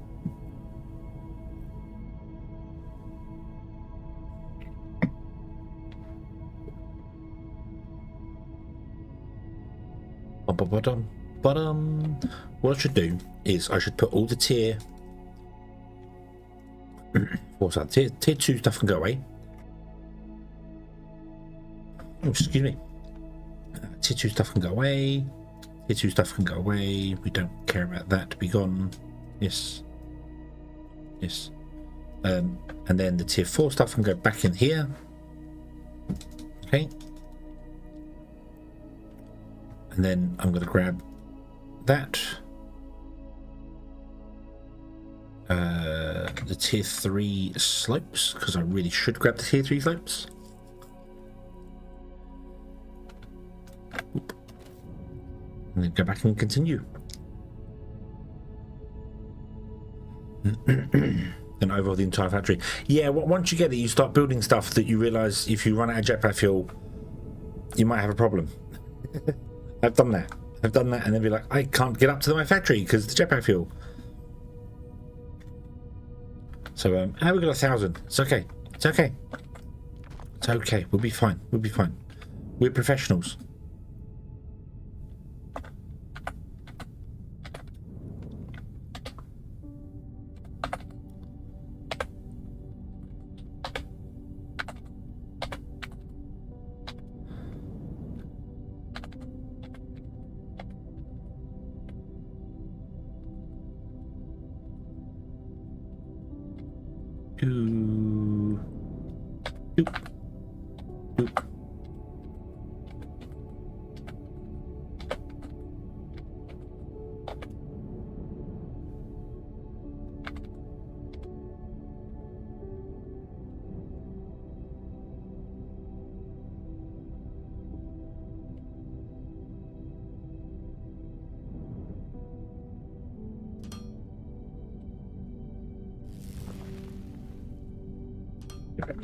Bottom. What I should do is I should put all the tier. What's that? Tier 2 stuff can go away. Oh, excuse me. Tier 2 stuff can go away. Tier 2 stuff can go away. We don't care about that to be gone. Yes. Yes. And then the tier 4 stuff can go back in here. Okay. And then I'm going to grab that. The tier 3 slopes, because I really should grab the tier 3 slopes. Oop. And then go back and continue. And overhaul the entire factory. Yeah, once you get it, you start building stuff that you realise if you run out of jetpack fuel, you might have a problem. I've done that, and then be like, I can't get up to my factory because of the jetpack fuel. So, we got 1,000. It's okay. It's okay. It's okay. We'll be fine. We'll be fine. We're professionals.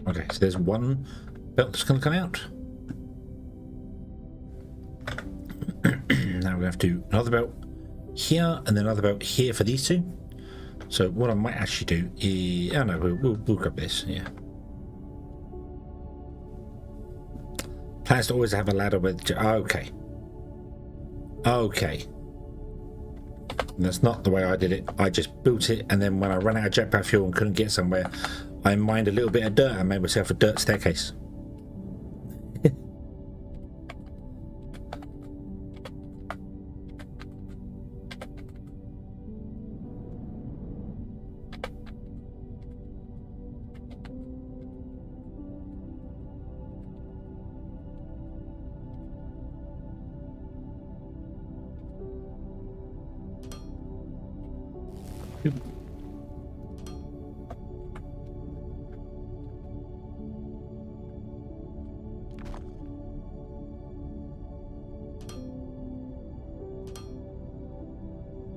Okay, so there's one belt that's going to come out. Now we have to do another belt here and then another belt here for these two. So what I might actually do is, oh no, we'll grab this. Yeah. Plans to always have a ladder with. Okay. Okay. That's not the way I did it. I just built it, and then when I ran out of jetpack fuel and couldn't get somewhere, I mined a little bit of dirt and made myself a dirt staircase.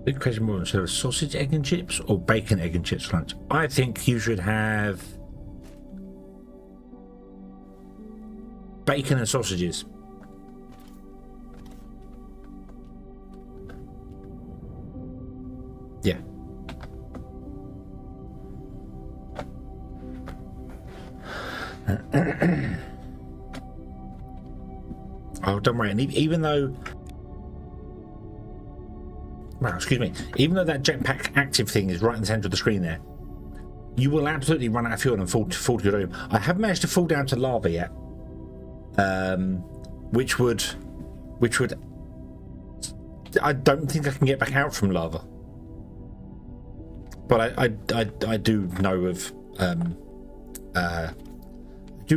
Big question more instead of sausage, egg and chips or bacon, egg and chips lunch. I think you should have bacon and sausages. Yeah. Oh, don't worry. And even though, well, excuse me, even though that jetpack active thing is right in the center of the screen there, you will absolutely run out of fuel and fall to your doom. I haven't managed to fall down to lava yet, which would, I don't think I can get back out from lava. But I do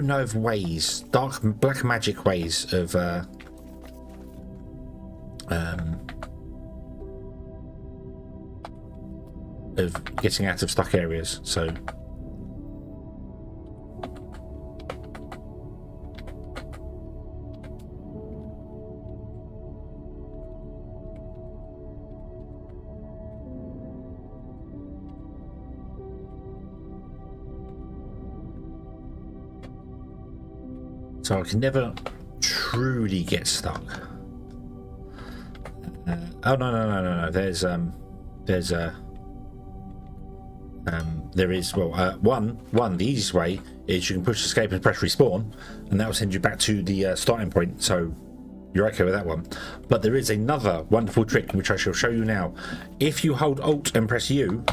know of ways, black magic ways of getting out of stuck areas. So I can never truly get stuck. Oh no. There is one. The easiest way is you can push escape and press respawn, and that will send you back to the starting point. So you're okay with that one. But there is another wonderful trick which I shall show you now. If you hold Alt and press U,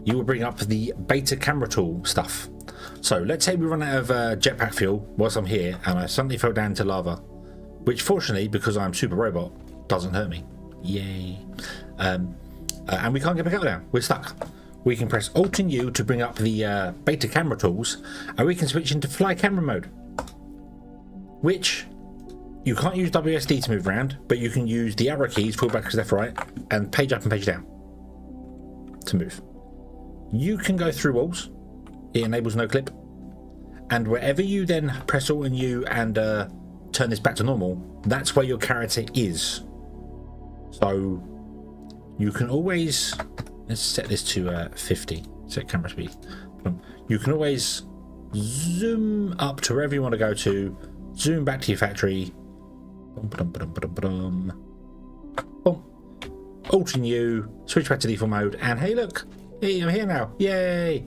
you will bring up the beta camera tool stuff. So let's say we run out of jetpack fuel whilst I'm here, and I suddenly fell down into lava, which fortunately, because I'm super robot, doesn't hurt me. Yay. And we can't get back up now. We're stuck. We can press Alt and U to bring up the beta camera tools, and we can switch into fly camera mode, which you can't use WSD to move around, but you can use the arrow keys, forward, back, left, right, and page up and page down to move. You can go through walls. It enables no clip, and wherever you then press Alt and U and turn this back to normal, that's where your character is. So you can always, let's set this to 50, set camera speed. You can always zoom up to wherever you want to go to, zoom back to your factory, Alt and U, switch back to default mode, and hey look, hey, I'm here now, yay!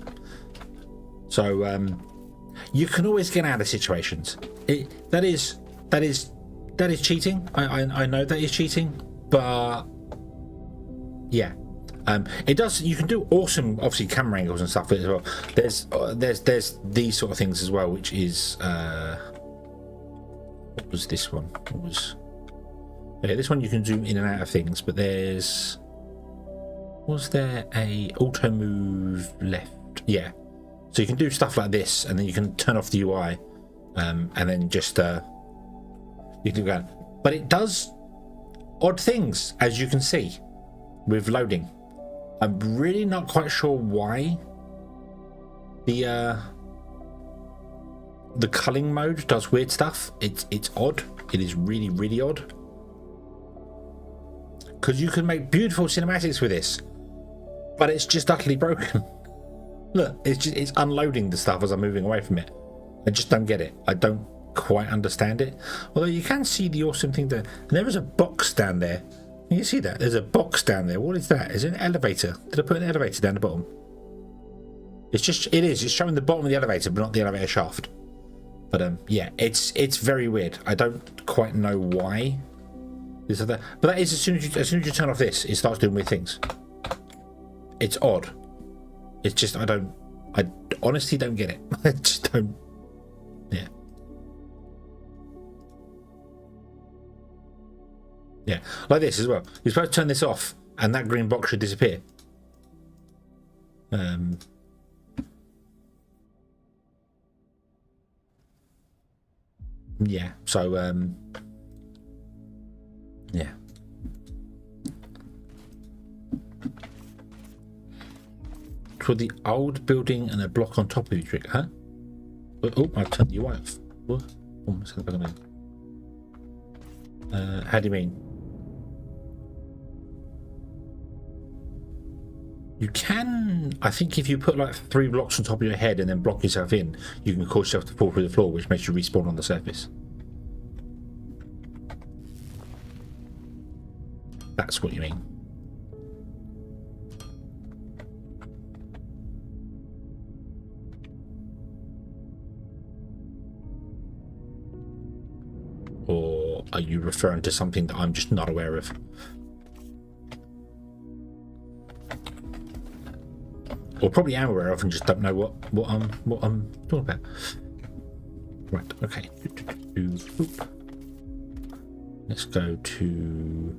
So you can always get out of situations. That is cheating. I know that is cheating, but yeah, it does. You can do awesome, obviously, camera angles and stuff as well. There's these sort of things as well, which is what was this one? What was this one? You can zoom in and out of things, but was there a auto move left? Yeah. So you can do stuff like this, and then you can turn off the UI, and then just you can go. But it does odd things, as you can see, with loading. I'm really not quite sure why the culling mode does weird stuff. It's odd. It is really odd. Because you can make beautiful cinematics with this, but it's just utterly broken. Look, it's unloading the stuff as I'm moving away from it. I just don't get it. I don't quite understand it. Although you can see the awesome thing there. And there is a box down there. Can you see that? There's a box down there. What is that? Is it an elevator? Did I put an elevator down the bottom? It's showing the bottom of the elevator, but not the elevator shaft. But yeah, it's very weird. I don't quite know why. This or that. But that is as soon as you turn off this, it starts doing weird things. It's odd. It's just I honestly don't get it. I just don't. Yeah. Yeah, like this as well. You're supposed to turn this off, and that green box should disappear. Yeah. So yeah. For the old building and a block on top of you trick, huh? Oh, I've turned the UI off. What? How do you mean? You can, I think, if you put like 3 blocks on top of your head and then block yourself in, you can cause yourself to fall through the floor, which makes you respawn on the surface. That's what you mean. Or are you referring to something that I'm just not aware of? Or probably am aware of and just don't know what I'm talking about. Right, okay. Let's go to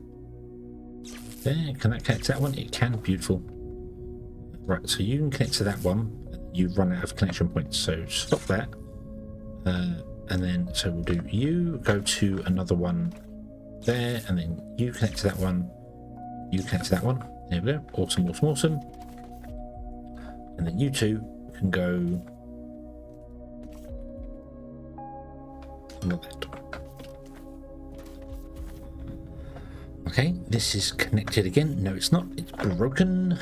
there. Can that connect to that one? It can, beautiful. Right, so you can connect to that one. You've run out of connection points, so stop that. And then, so we'll do you go to another one there, and then you connect to that one, you connect to that one. There we go. Awesome, awesome, awesome. And then you two can go like that. Okay, this is connected again. No, it's not. It's broken.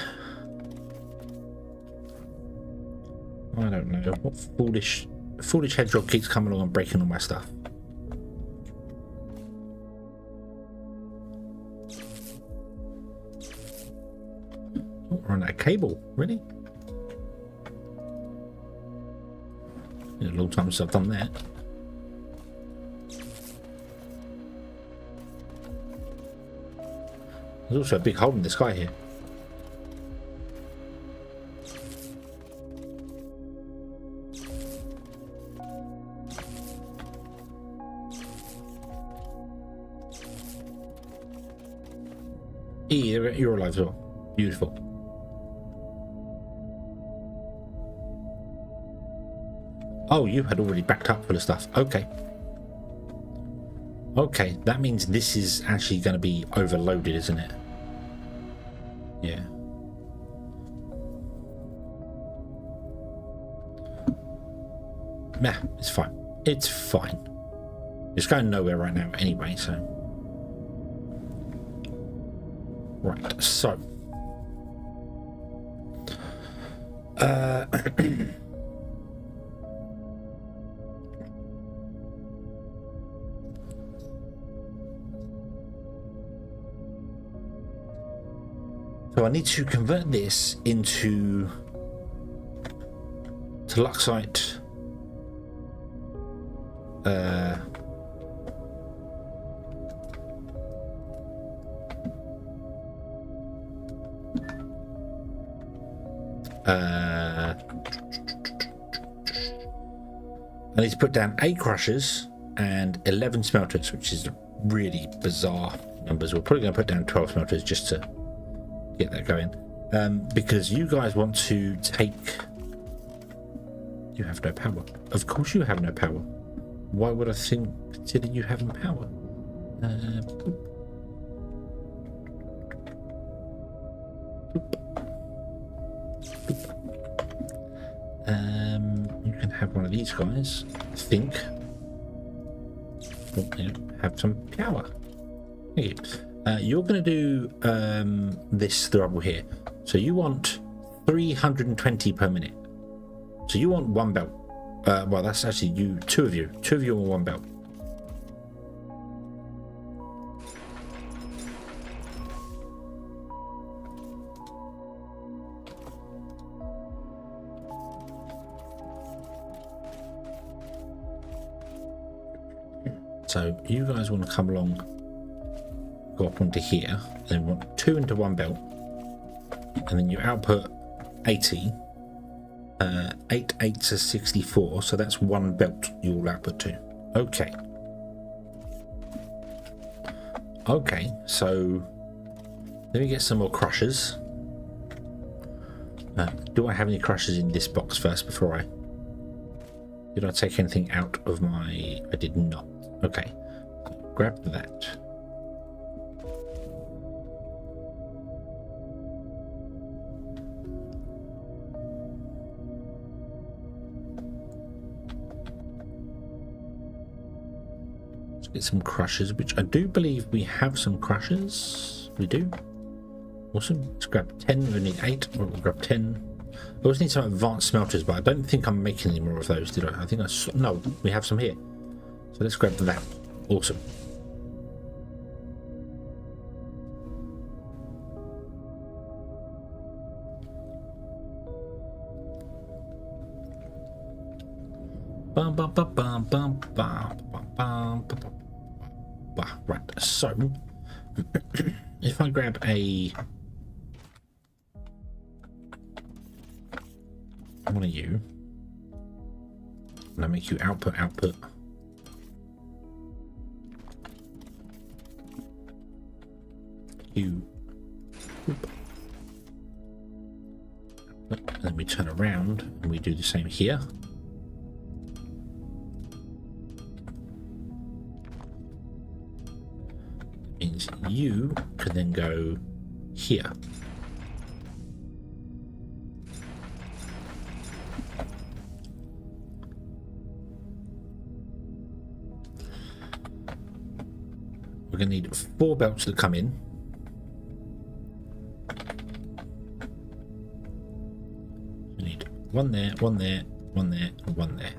I don't know. What foolish hedgehog keeps coming along and breaking all my stuff. run out of cable. Really? Been a long time since I've done that. There's also a big hole in the sky here. You're alive as well. Beautiful. Oh, you had already backed up full of stuff. Okay. Okay, that means this is actually going to be overloaded, isn't it? Yeah. Nah, it's fine. It's fine. It's going nowhere right now anyway, so... Right, so... So I need to convert this into Luxite I need to put down 8 crushers and 11 smelters, which is really bizarre numbers. We're probably going to put down 12 smelters just to get that going, because you guys want to take... You have no power. Of course you have no power. Why would I consider you having power? Boop. Boop. You can have one of these guys, I think. Oh, yeah, have some power. Thank you. You're going to do this throttle here. So you want 320 per minute. So you want 1 belt. Well, that's actually you, 2 of you. 2 of you on 1 belt. So you guys want to come along, go up onto here, and then want 2 into 1 belt, and then you output 80. 8 8s are 64, so that's 1 belt you'll output to. Okay. Okay, so let me get some more crushers. Do I have any crushers in this box first before I... Did I take anything out of my... I did not. Okay, grab that. Let's get some crushers, which I do believe we have some crushers. We do. Awesome. Let's grab 10. We need 8. We'll grab 10. I also need some advanced smelters, but I don't think I'm making any more of those, did I? I think I saw... No, we have some here. So let's grab that. Awesome. Bum, bum, bum, bum, bum, bum, bum, bum, bum. Right, so if I grab one of you, and I make you output. You, and then we turn around and we do the same here. Means you can then go here. We're going to need 4 belts to come in. We need 1 there, 1 there, 1 there, and 1 there.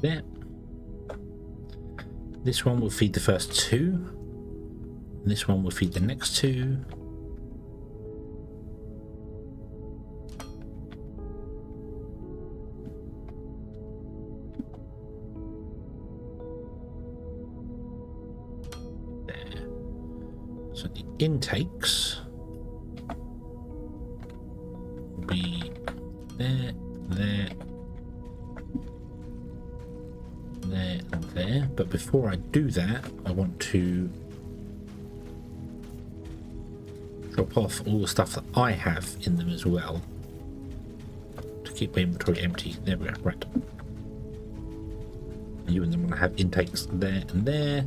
there. This one will feed the first two. This one will feed the next two. There. So the intakes will be there, there, there, and there. But before I do that, I want to drop off all the stuff that I have in them as well to keep my inventory empty. There we go. Right. You and them want to have intakes there and there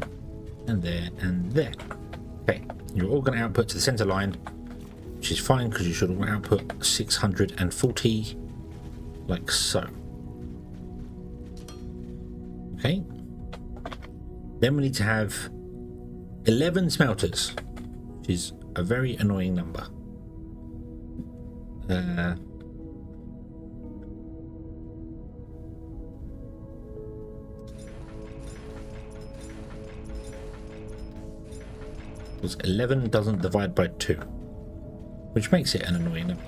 and there and there. Okay. You're all going to output to the center line, which is fine because you should all output 640 like so. Okay. Then we need to have 11 smelters, which is a very annoying number. Because 11 doesn't divide by 2, which makes it an annoying number.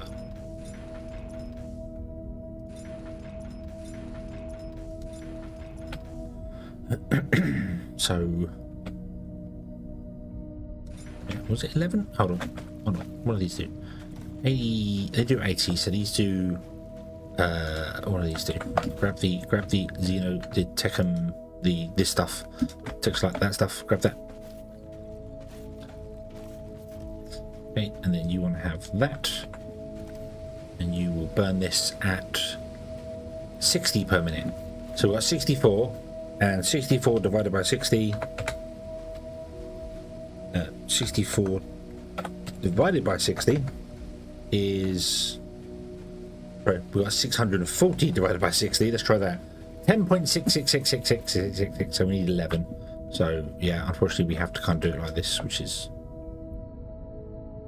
So, was it 11? Hold on. What do these do? 80. They do 80. So these do. What do these do? Grab the Xeno, the Techum, this stuff. Text like that stuff. Grab that. Okay, and then you want to have that, and you will burn this at 60 per minute. So we've got 64, and 64 divided by 60. 64 divided by 60 is, right, we've got 640 divided by 60. Let's try that. 10.66666666. So we need 11. So yeah, unfortunately we have to kind of do it like this, which is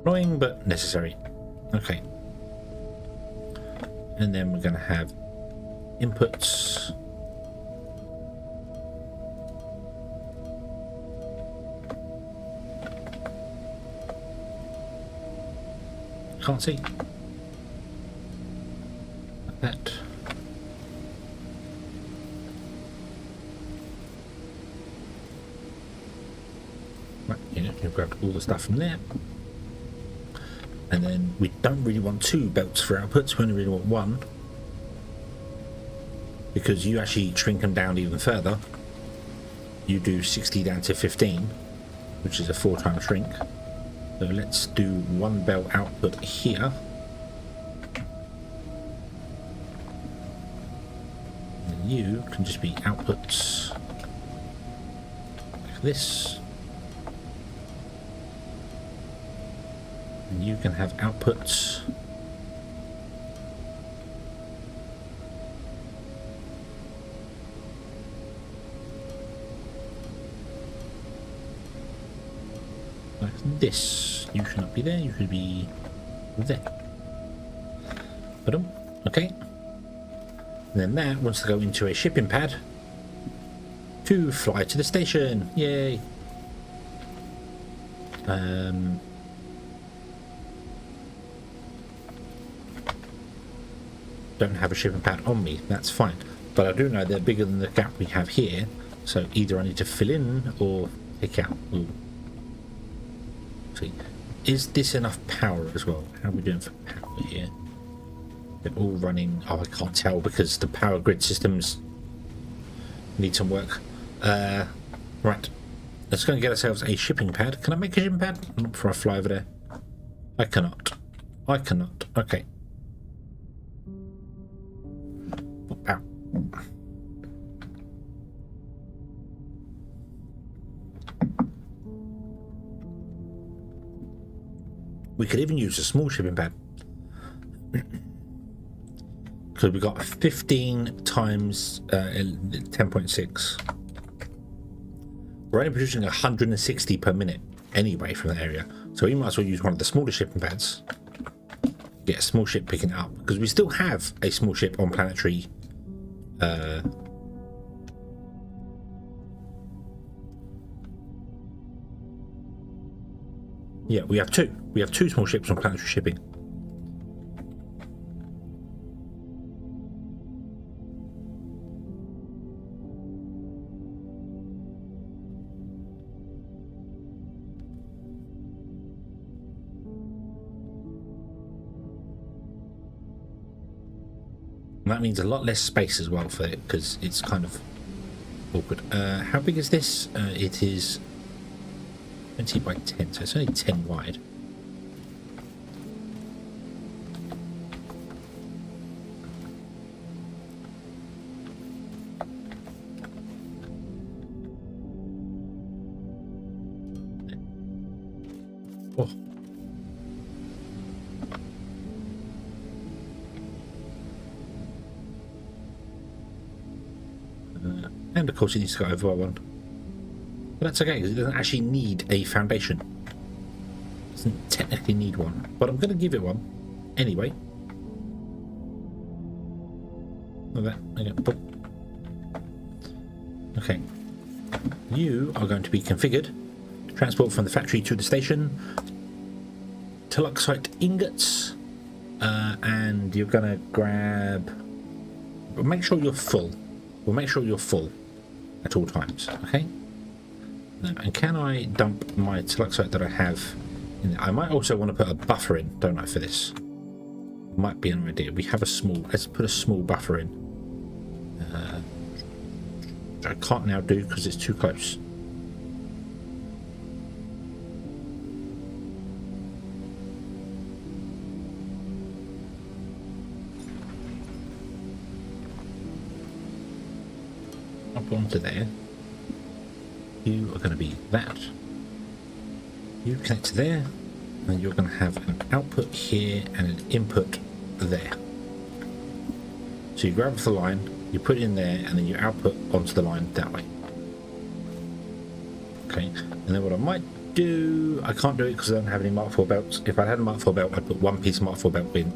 annoying but necessary. Okay. And then we're going to have inputs. Can't see. Like that. Right, you've grabbed all the stuff from there. And then we don't really want 2 belts for outputs, we only really want 1. Because you actually shrink them down even further. You do 60 down to 15, which is a 4-time shrink. So let's do 1 belt output here. And you can just be outputs like this. And you can have outputs like this. You should not be there, you should be there. Boom. Okay. And then that wants to go into a shipping pad to fly to the station. Yay. Don't have a shipping pad on me, that's fine. But I do know they're bigger than the gap we have here, so either I need to fill in or take out. Ooh. See, is this enough power as well? How are we doing for power here? They're all running. Oh, I can't tell because the power grid systems need some work. Right, let's go and get ourselves a shipping pad. Can I make a shipping pad? Not before I fly over there. I cannot. I cannot. Okay. Ow. We could even use a small shipping pad. Because we got 15 times 10.6. We're only producing 160 per minute anyway from that area. So we might as well use one of the smaller shipping pads. Get a small ship picking it up. Because we still have a small ship on planetary Yeah, we have two. We have two small ships on planetary shipping. And that means a lot less space as well for it, because it's kind of awkward. How big is this? It is 20 by 10, so it's only 10 wide. Oh. And of course it needs to go over by one. But that's okay, because it doesn't actually need a foundation. It doesn't technically need one. But I'm going to give it one anyway. Like that. Okay. You are going to be configured. Transport from the factory to the station. Tuluxite ingots. And you're going to grab... Make sure you're full. We'll make sure you're full at all times, okay? And can I dump my tuluxite that I have in there? I might also want to put a buffer in, don't I, for this? Might be an idea. We have a small... Let's put a small buffer in. I can't now do because it's too close. Up onto there. You are going to be that. You connect to there, and you're going to have an output here and an input there. So you grab the line, you put it in there, and then you output onto the line that way. Okay, and then what I might do, I can't do it because I don't have any Mark IV belts. If I had a Mark IV belt, I'd put one piece of Mark IV belt in,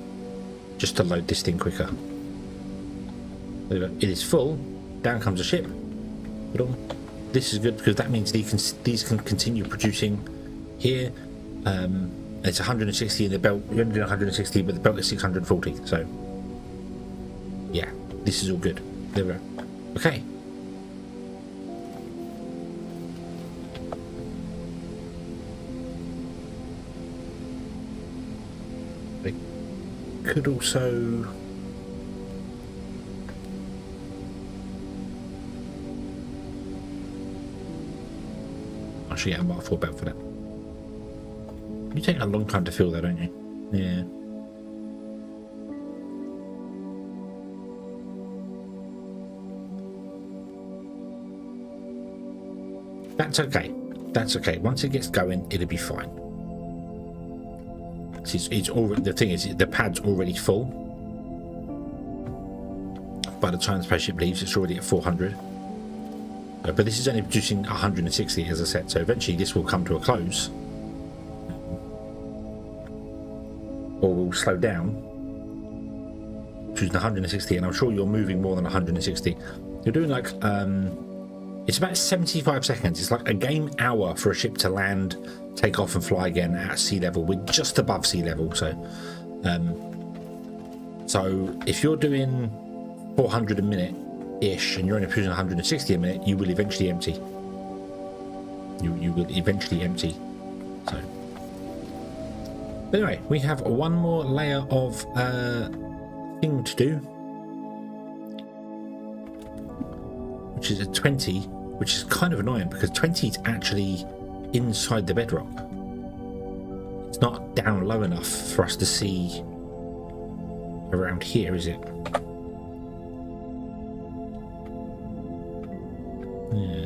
just to load this thing quicker. There you go. It is full. Down comes the ship. This is good because that means these can continue producing here. It's 160 in the belt. You're only doing 160, but the belt is 640. So yeah, this is all good. There we go. Okay. They could also... Actually, yeah, I might fall back for that. You take a long time to fill that, don't you? Yeah. That's okay. That's okay. Once it gets going, it'll be fine. It's already, the thing is, the pad's already full. By the time the spaceship leaves, it's already at 400. But this is only producing 160, as I said, so eventually this will come to a close. Or will slow down. Choosing 160, and I'm sure you're moving more than 160. You're doing like, it's about 75 seconds. It's like a game hour for a ship to land, take off and fly again at sea level. We're just above sea level, so... so if you're doing 400 a minute, ish, and you're only producing 160 a minute, you will eventually empty. You will eventually empty. So, but anyway, we have one more layer of thing to do, which is a 20, which is kind of annoying because 20 is actually inside the bedrock. It's not down low enough for us to see around here, is it? Yeah.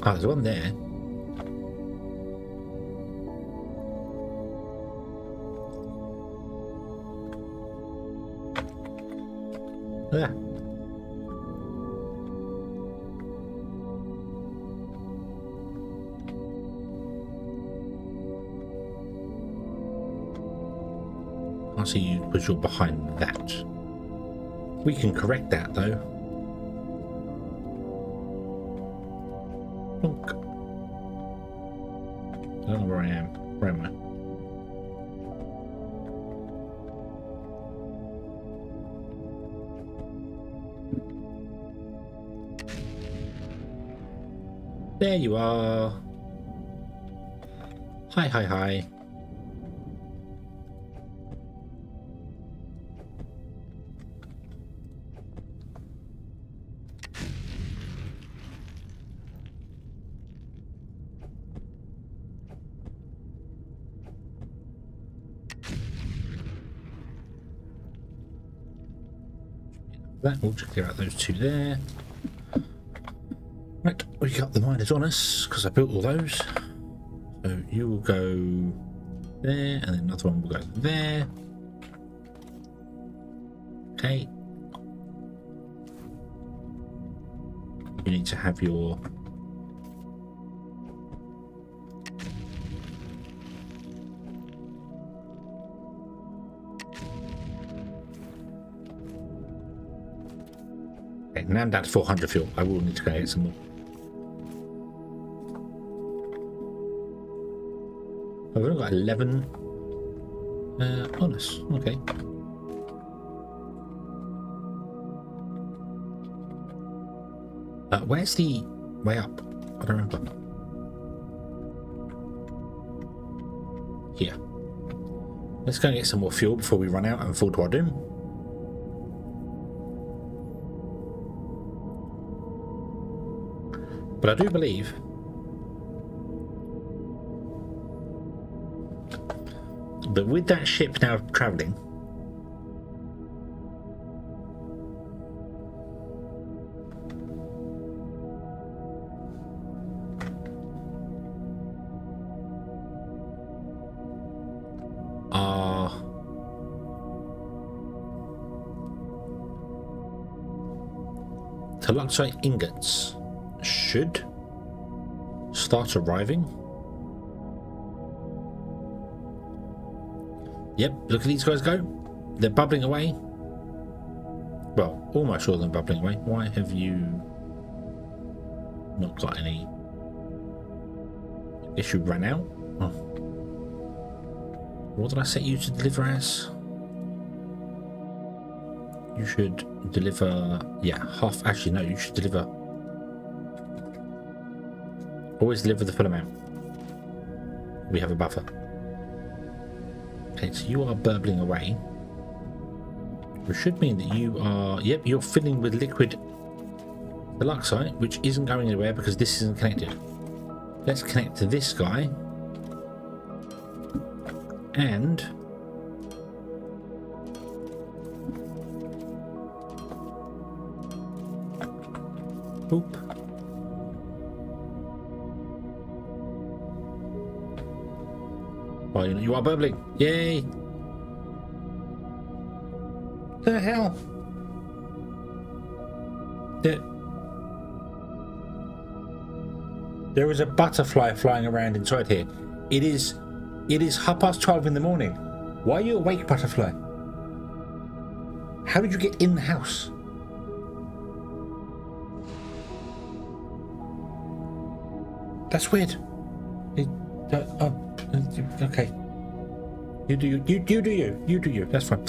Oh, there's one there. Yeah. I see you because you're behind that. We can correct that though. Plonk. I don't know where I am. Where am I? There you are. Hi, hi, hi. That will just clear out those two there. Right, we got the miners on us because I built all those. So you will go there, and then another one will go there. Okay. You need to have your okay, now I'm down to 400 fuel. I will need to go get some more. I've only got 11 on us. Okay. Where's the way up? I don't remember. Here. Let's go and get some more fuel before we run out and fall to our doom. But I do believe that with that ship now travelling, our Toluxite ingots should start arriving. Yep, look at these guys go. They're bubbling away. Well, almost all of them bubbling away. Why have you not got any? Guess you ran out. Oh. What did I set you to deliver as? You should deliver, yeah, half. Actually, no, you should deliver. Always deliver the full amount. We have a buffer. Okay, so you are burbling away, which should mean that you are, yep, you're filling with liquid Toluxite, which isn't going anywhere because this isn't connected. Let's connect to this guy. And boop. Oh, you are bubbling. Yay. The hell? There is a butterfly flying around inside here. It is 12:30 in the morning. Why are you awake, butterfly? How did you get in the house? That's weird. Okay. You do you. That's fine.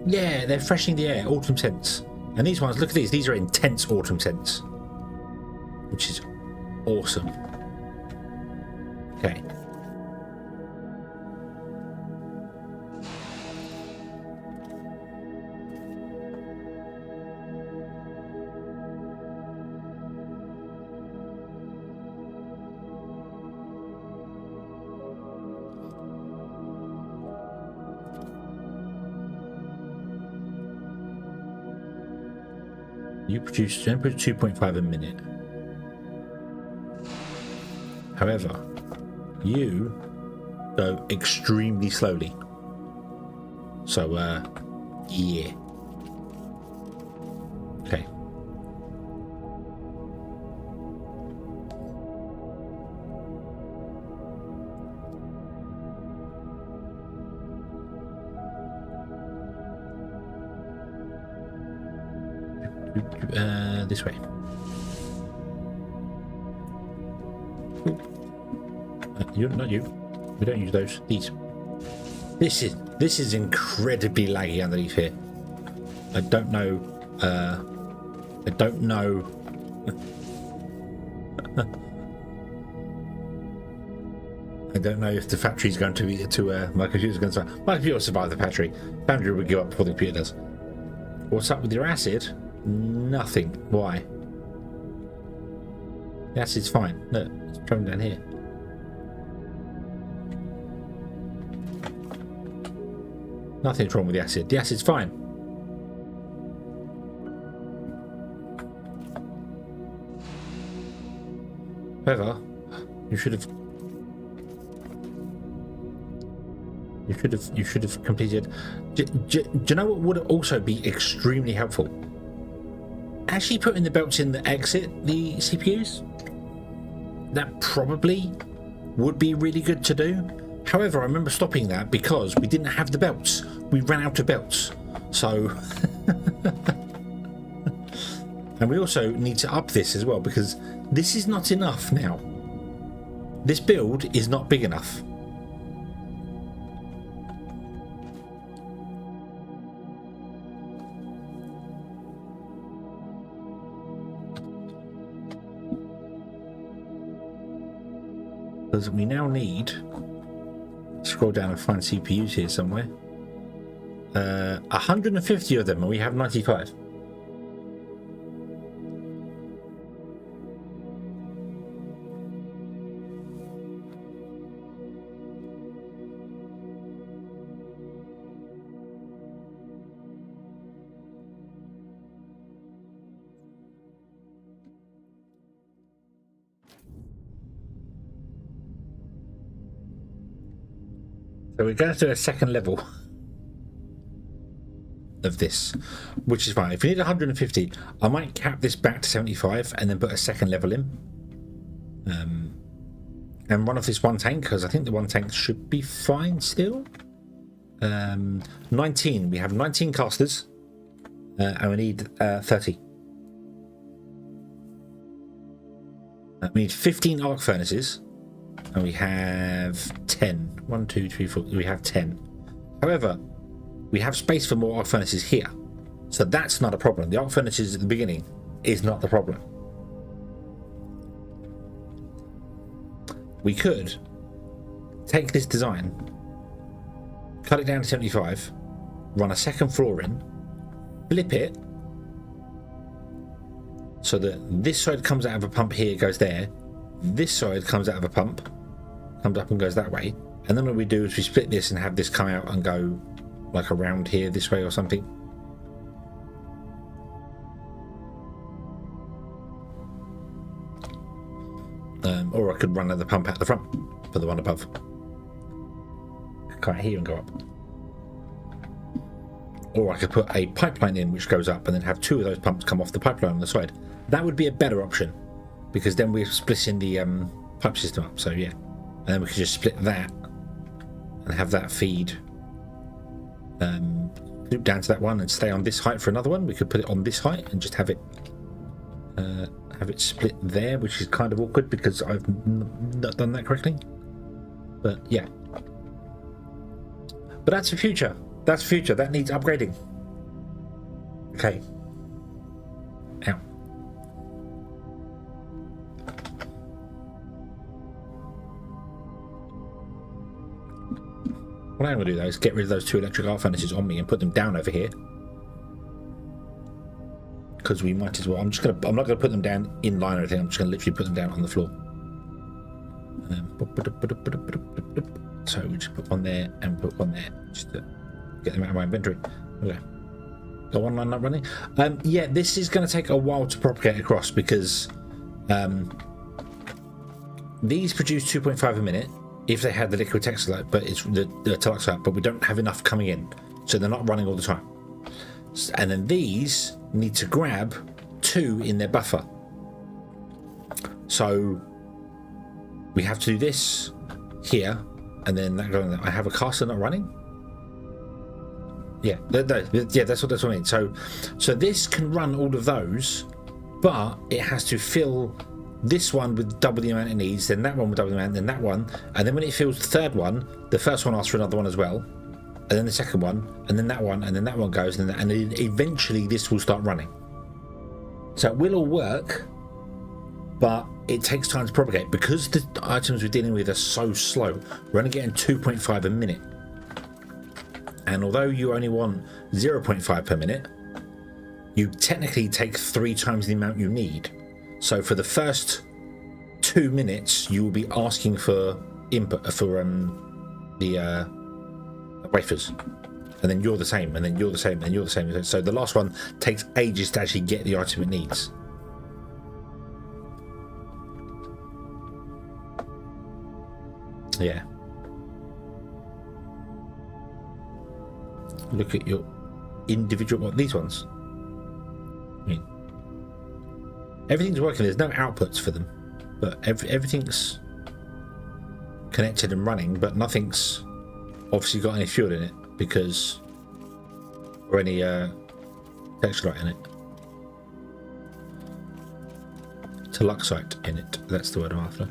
Yeah, they're freshening the air. Autumn scents. And these ones, look at these. These are intense autumn scents, which is awesome. Okay. You produce 2.5 a minute. However, you go extremely slowly. So, yeah. Okay. This way. You, not you. We don't use those. These. This is incredibly laggy underneath here. I don't know. I don't know. I don't know if the factory's going to be my computer's going to survive. My computer will survive the factory. Foundry will give up before the computer does. What's up with your acid? Nothing. Why? The acid's fine. Look, it's thrown down here. Nothing's wrong with the acid. The acid's fine. However, you should have completed. Do you know what would also be extremely helpful? Actually putting the belts in that exit the CPUs. That probably would be really good to do. However, I remember stopping that because we didn't have the belts. We ran out of belts. So and we also need to up this as well, because this is not enough now. This build is not big enough. Because we now need, scroll down and find CPUs here somewhere. 150 of them, and we have 95. So we're going to do a second level of this, which is fine. If we need 150, I might cap this back to 75 and then put a second level in. And run off this one tank, because I think the one tank should be fine still. 19. We have 19 casters, and we need 30. We need 15 arc furnaces. And we have 10. 1, 2, 3, 4. We have 10. However, we have space for more arc furnaces here. So that's not a problem. The arc furnaces at the beginning is not the problem. We could take this design, cut it down to 75, run a second floor in, flip it, so that this side comes out of a pump here, goes there. This side comes out of a pump, comes up and goes that way, and then what we do is we split this and have this come out and go like around here this way or something. Or I could run the pump out the front for the one above. Come out here and go up. Or I could put a pipeline in which goes up and then have two of those pumps come off the pipeline on the side. That would be a better option, because then we're splitting the pipe system up. So yeah, and then we could just split that and have that feed loop down to that one and stay on this height for another one. We could put it on this height and just have it split there, which is kind of awkward because I've not done that correctly. But yeah, but that's the future. That's future. That needs upgrading. Okay. Ow. What I'm going to do though is get rid of those two electric arc furnaces on me and put them down over here, because we might as well. I'm not going to put them down in line or anything. I'm just going to literally put them down on the floor. So we just put one there and put one there, just to get them out of my inventory. Okay. Got one line not running. Yeah, this is going to take a while to propagate across, because these produce 2.5 a minute if they had the liquid textile, but it's the teluxite, but we don't have enough coming in, so they're not running all the time. And then these need to grab 2 in their buffer. So we have to do this here, and then that going. I have a caster not running. Yeah, yeah, that's what I mean. So this can run all of those, but it has to fill this one with double the amount it needs, then that one with double the amount, then that one, and then when it fills the third one, the first one asks for another one as well, and then the second one, and then that one, and then that one goes, and then eventually this will start running. So it will all work, but it takes time to propagate because the items we're dealing with are so slow. We're only getting 2.5 a minute, and although you only want 0.5 per minute, you technically take 3 times the amount you need. So for the first 2 minutes, you will be asking for input for the wafers, and then you're the same, and then you're the same, and you're the same. So the last one takes ages to actually get the item it needs. Yeah. Look at your individual. What, these ones? I mean, everything's working. There's no outputs for them, but everything's connected and running, but nothing's obviously got any fuel in it because, or any texture light in it. Teluxite in it. That's the word I'm after.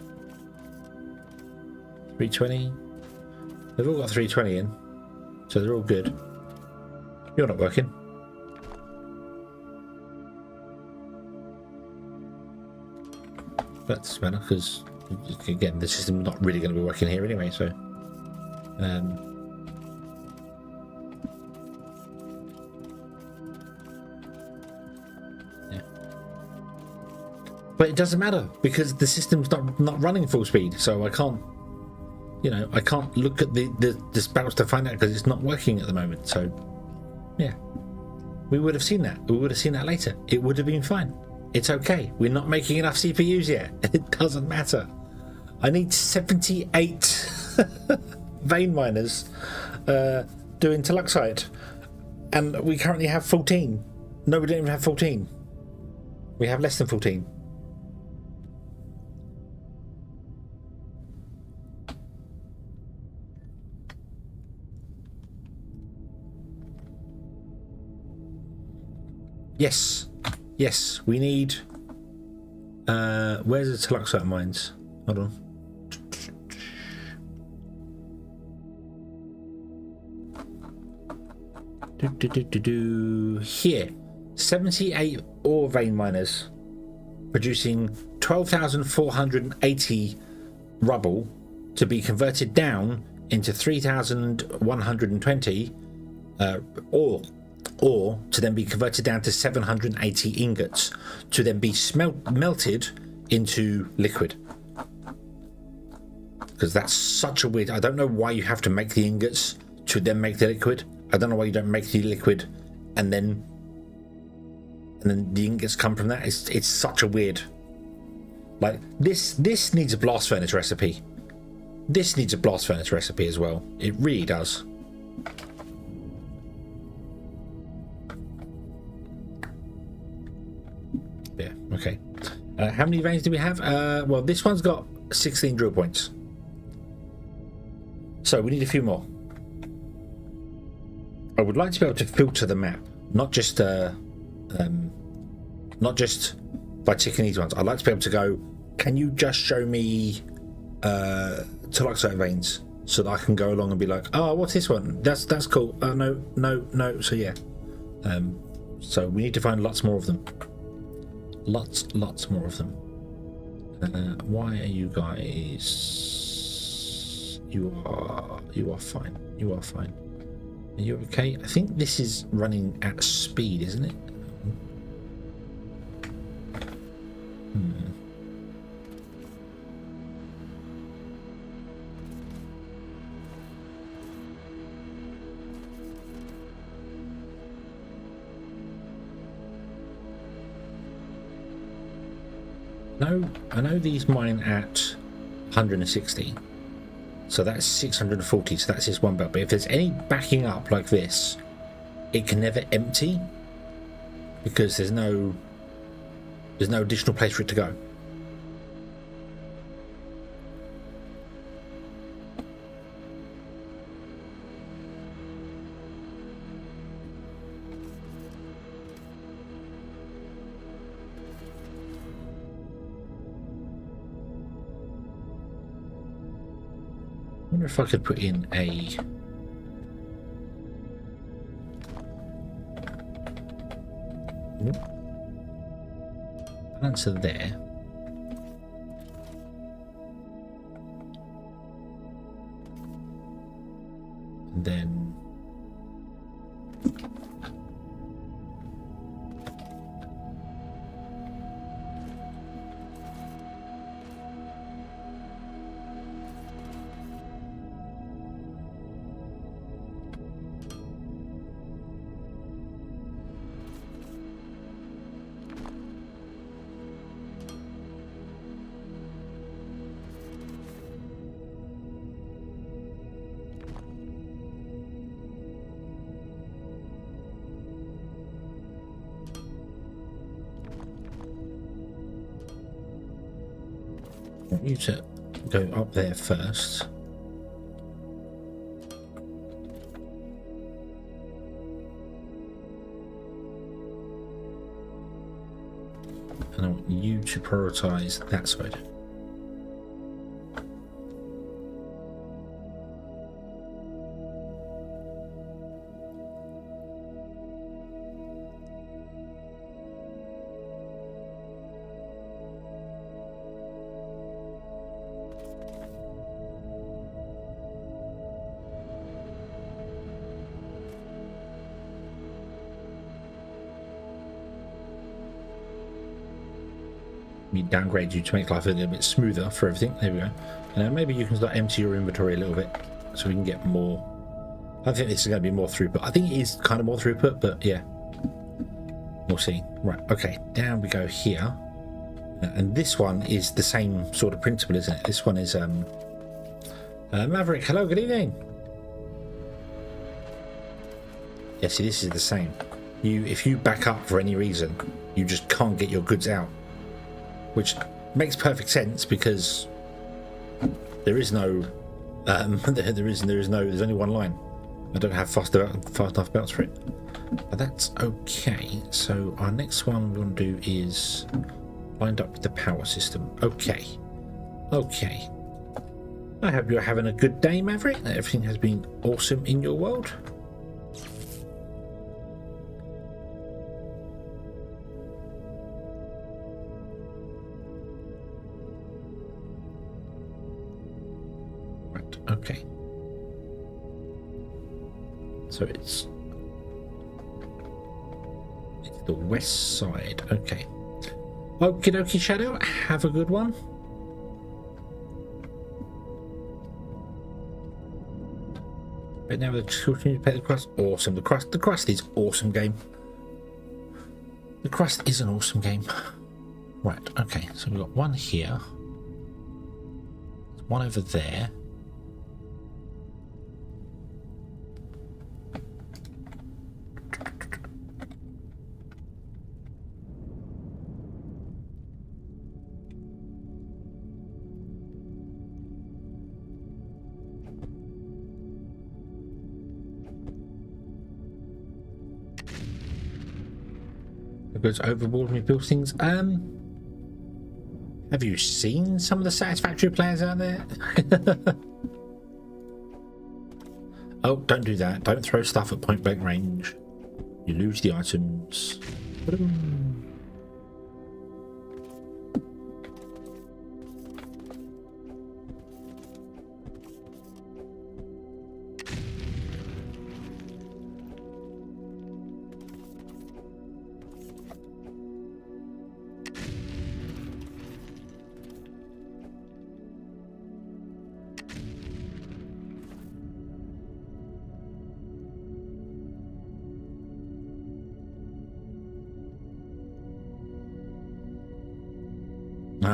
320. They've all got 320 in, so they're all good. You're not working. That's better because, again, the system's not really going to be working here anyway. So, yeah. But it doesn't matter because the system's not running full speed, so I can't. You know, I can't look at the spouts to find out because it's not working at the moment. So, yeah, we would have seen that. We would have seen that later. It would have been fine. It's okay. We're not making enough CPUs yet. It doesn't matter. I need 78 vein miners doing teluxite, and we currently have 14. No, we don't even have 14. We have less than 14. Yes, we need. Where's the teluxite mines? Hold on. Here, 78 ore vein miners producing 12,480 rubble to be converted down into 3,120 ore. Or to then be converted down to 780 ingots to then be melted into liquid. Because that's such a weird. I don't know why you have to make the ingots to then make the liquid. I don't know why you don't make the liquid and then the ingots come from that. It's such a weird. Like this needs a blast furnace recipe. This needs a blast furnace recipe as well. It really does. Yeah, okay. How many veins do we have? Well, this one's got 16 drill points. So we need a few more. I would like to be able to filter the map, not just by ticking these ones. I'd like to be able to go, can you just show me teluxite veins so that I can go along and be like, oh, what's this one? That's cool. No. So yeah. So we need to find lots more of them. Lots more of them. Why are you guys? You are fine. You are fine. Are you okay? I think this is running at speed, isn't it? No, I know these mine at 160, so that's 640, so that's just one belt. But if there's any backing up like this, it can never empty because there's no additional place for it to go. wonder if I could put in a balancer there. And then I want you to go up there first. And I want you to prioritize that side. We downgrade you to make life a little bit smoother for everything. There we go. And maybe you can start empty your inventory a little bit so we can get more. I think this is going to be more throughput. I think it is kind of more throughput, but yeah, we'll see. Right, okay, down we go here. And this one is the same sort of principle, isn't it? This one is Maverick. Hello, good evening. Yeah, see, this is the same. If you back up for any reason, you just can't get your goods out. Which makes perfect sense because there is no, there's only one line. I don't have fast enough belts for it, but that's okay. So our next one we want to do is lined up with the power system. Okay. I hope you're having a good day, Maverick. That everything has been awesome in your world. Okay, so it's the west side. Okay, okie dokie, Shadow, have a good one. But now the children to pay the crust. Awesome. The crust is awesome game. The crust is an awesome game. Right, okay, so we've got one here, one over there. Goes overboard when we build things. Have you seen some of the satisfactory players out there? Oh, don't do that. Don't throw stuff at point blank range. You lose the items.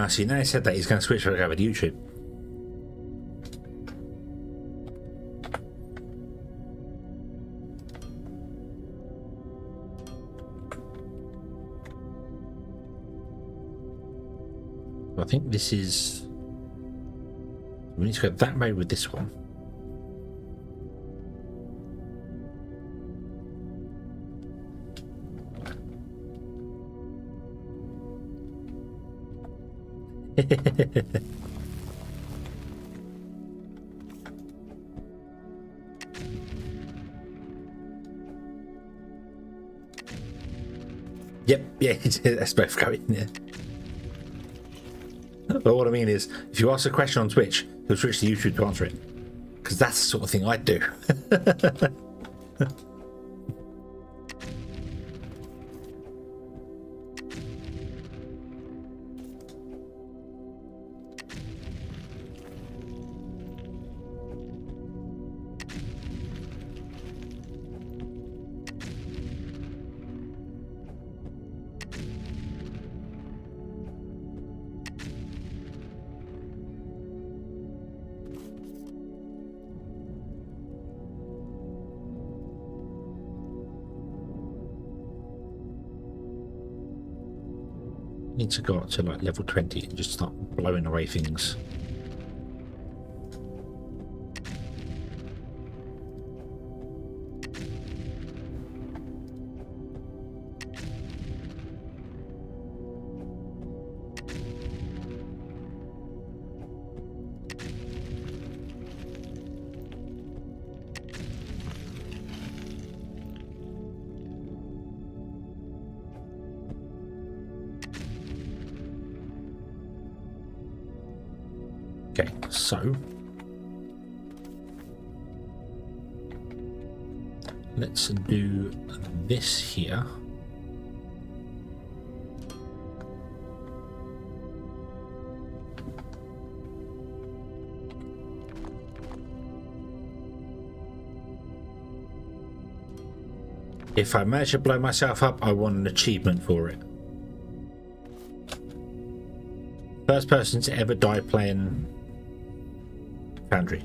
See, now he said that he's going to switch over to YouTube. I think this is... We need to go that way with this one. Yep, yeah, that's both going, yeah. But what I mean is, if you ask a question on Twitch, he'll switch to YouTube to answer it. Because that's the sort of thing I'd do. Need to go up to like level 20 and just start blowing away things. Okay, so let's do this here. If I manage to blow myself up, I want an achievement for it. First person to ever die playing Foundry.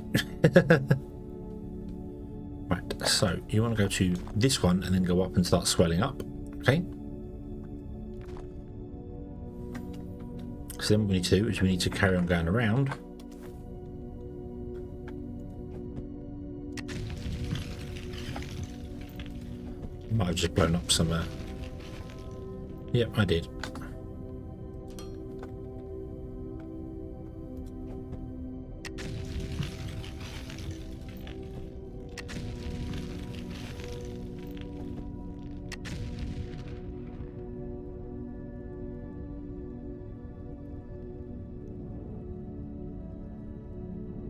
Right, so you want to go to this one and then go up and start swelling up. Okay. So then what we need to do is we need to carry on going around. Might have just blown up some. Yep, I did.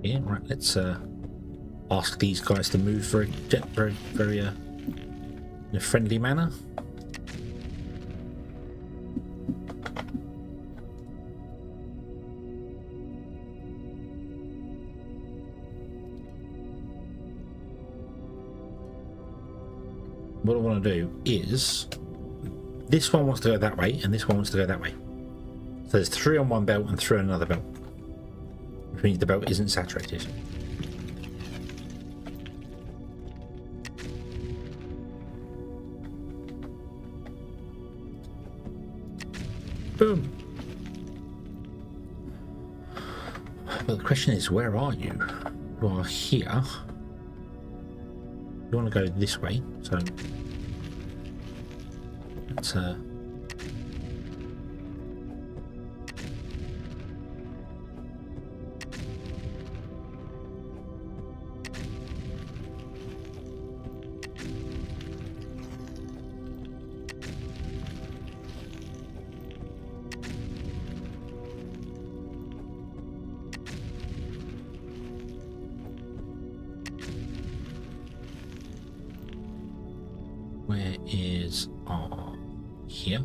Yeah, right. Let's ask these guys to move very, in a friendly manner. What I want to do is, this one wants to go that way, and this one wants to go that way. So there's 3 on one belt and 3 on another belt, which means the belt isn't saturated. Boom. But the question is, where are you? You are here. You want to go this way, so let's where is our here?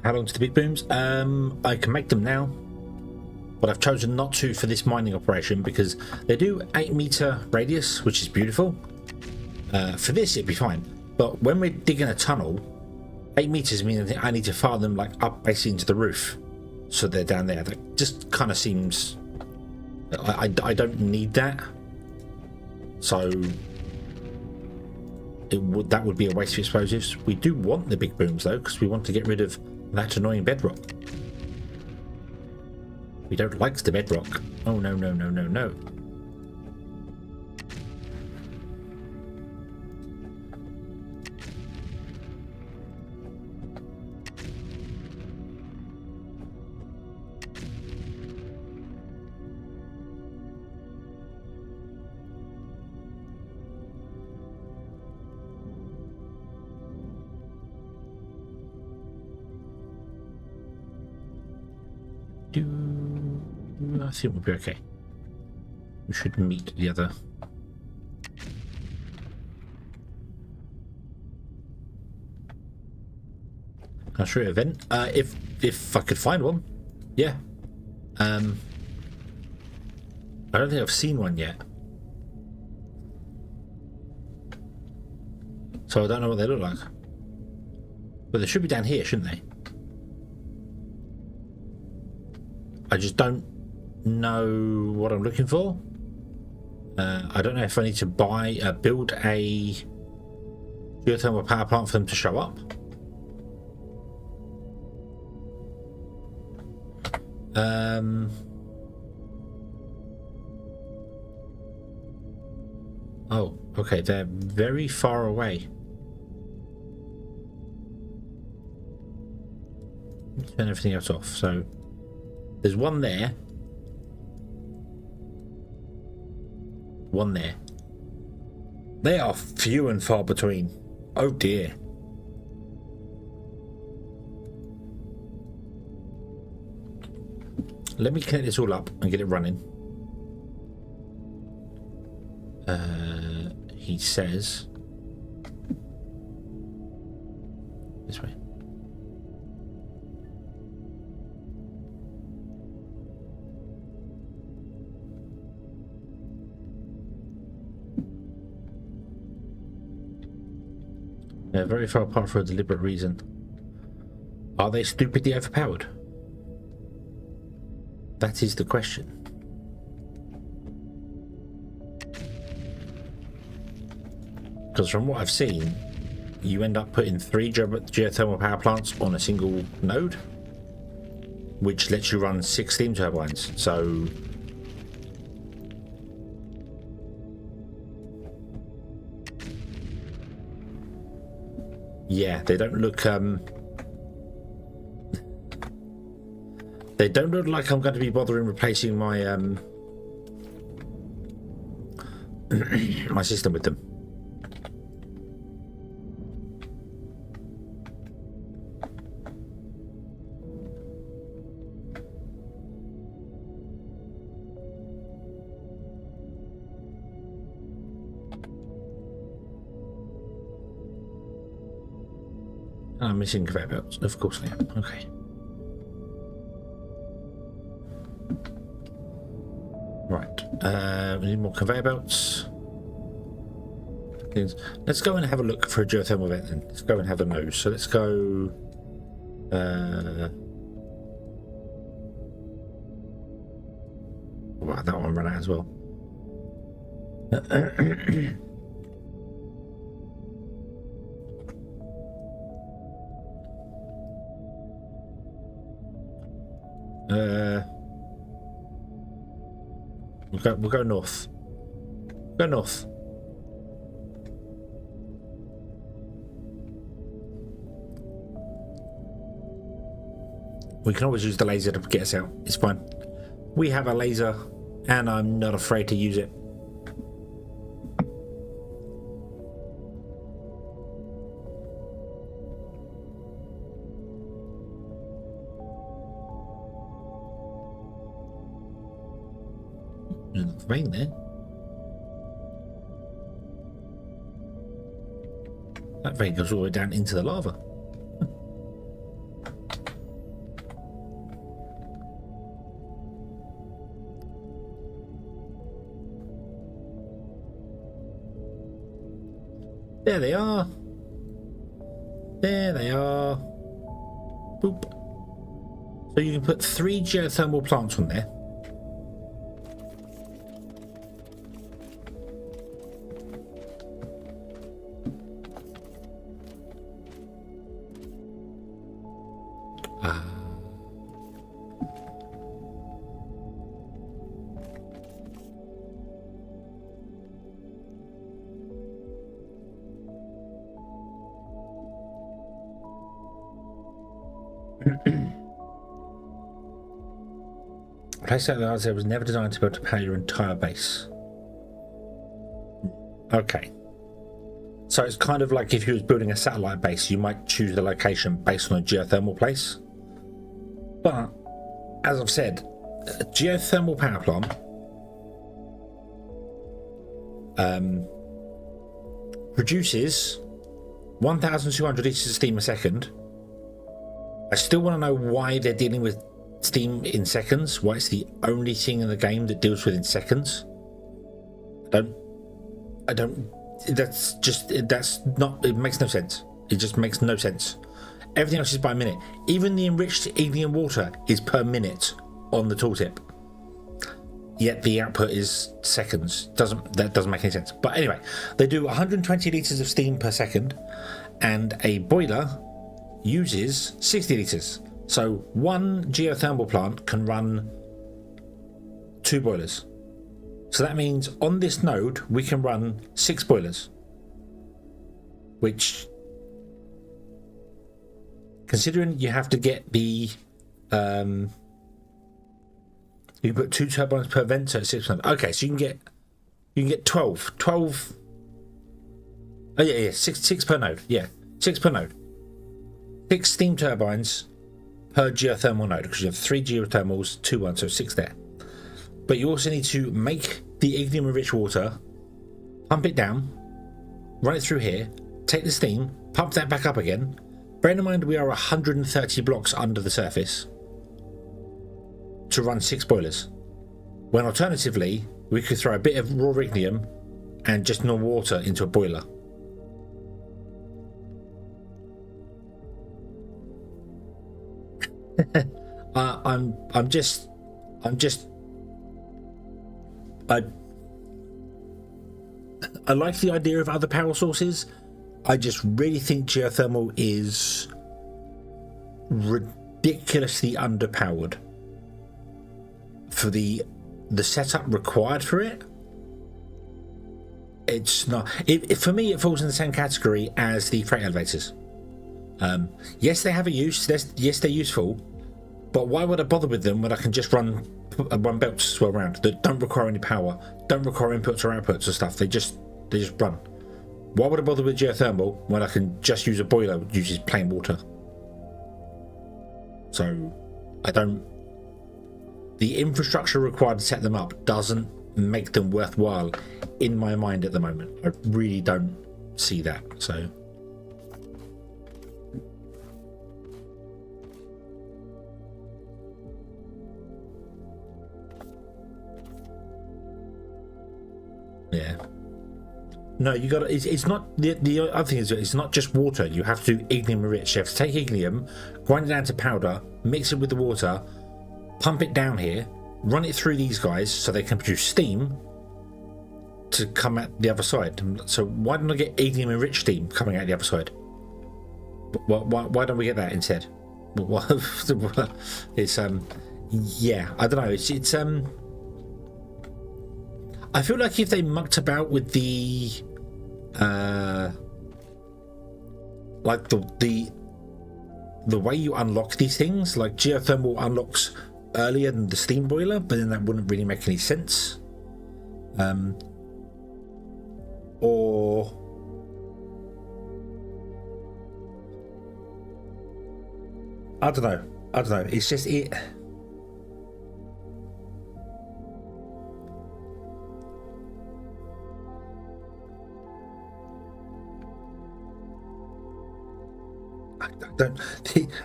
How long to the big booms? I can make them now, but I've chosen not to for this mining operation because they do 8-meter radius, which is beautiful. For this it'd be fine, but when we're digging a tunnel, 8 meters means I need to file them like up basically into the roof, so they're down there. That just kind of seems I don't need that. So that would be a waste of explosives. We do want the big booms though, because we want to get rid of that annoying bedrock. We don't like the bedrock. Oh no, no, no, no, no. think we'll be okay. We should meet the other. I'll show you a vent. If I could find one, yeah. I don't think I've seen one yet, so I don't know what they look like. But they should be down here, shouldn't they? I just don't know what I'm looking for. I don't know if I need to build a geothermal power plant for them to show up. Oh, okay, they're very far away. Turn everything else off. So there's one there. One there. They are few and far between. Oh dear. Let me connect this all up and get it running. He says this way. They're very far apart for a deliberate reason. Are they stupidly overpowered? That is the question. Because from what I've seen, you end up putting 3 geothermal power plants on a single node, which lets you run 6 steam turbines. So yeah, they don't look they don't look like I'm going to be bothering replacing my my system with them. I'm missing conveyor belts. Of course I am. Okay. Right. We need more conveyor belts. Let's go and have a look for a geothermal vent then. Let's go and have a nose. So let's go. Wow, that one ran out as well. We'll go north. Go north. We can always use the laser to get us out. It's fine. We have a laser, and I'm not afraid to use it. There's enough rain there. That vein goes all the way down into the lava. There they are. There they are. Boop. So you can put 3 geothermal plants on there. Place that laser was never designed to be able to power your entire base. Okay. So it's kind of like if you was building a satellite base, you might choose the location based on a geothermal place. But, as I've said, geothermal power plant produces 1,200 litres of steam a second. I still want to know why they're dealing with steam in seconds, why it's the only thing in the game that deals with in seconds. I don't, that's not, it makes no sense. It just makes no sense. Everything else is by minute. Even the enriched helium water is per minute on the tooltip. Yet the output is seconds. That doesn't make any sense. But anyway, they do 120 litres of steam per second, and a boiler uses 60 litres. So one geothermal plant can run 2 boilers. So that means on this node we can run 6 boilers, which, considering you have to get the you put 2 turbines per vent, so it's 6%. Okay, so you can get 12. Oh yeah, 6 per node. Yeah, 6 per node. 6 steam turbines per geothermal node, because you have 3 geothermals, 2 1, so 6 there. But you also need to make the ignium enriched water, pump it down, run it through here, take the steam, pump that back up again. Bear in mind we are 130 blocks under the surface to run 6 boilers, when alternatively we could throw a bit of raw ignium and just normal water into a boiler. I like the idea of other power sources. I just really think geothermal is ridiculously underpowered for the setup required for it. It's not. For me, it falls in the same category as the freight elevators. Yes, they have a use. Yes, they're useful. But why would I bother with them when I can just run belts swirl around that don't require any power, don't require inputs or outputs or stuff? They just run. Why would I bother with geothermal when I can just use a boiler that uses plain water? So the infrastructure required to set them up doesn't make them worthwhile in my mind at the moment. I really don't see that. So yeah. No, you got to. It's not the other thing is it's not just water. You have to ignium enrich. You have to take ignium, grind it down to powder, mix it with the water, pump it down here, run it through these guys so they can produce steam to come out the other side. So why don't I get ignium enriched steam coming out the other side? Why don't we get that instead? It's yeah, I don't know. It's I feel like if they mucked about with the like the way you unlock these things, like geothermal unlocks earlier than the steam boiler, but then that wouldn't really make any sense. Or I don't know. It's just it.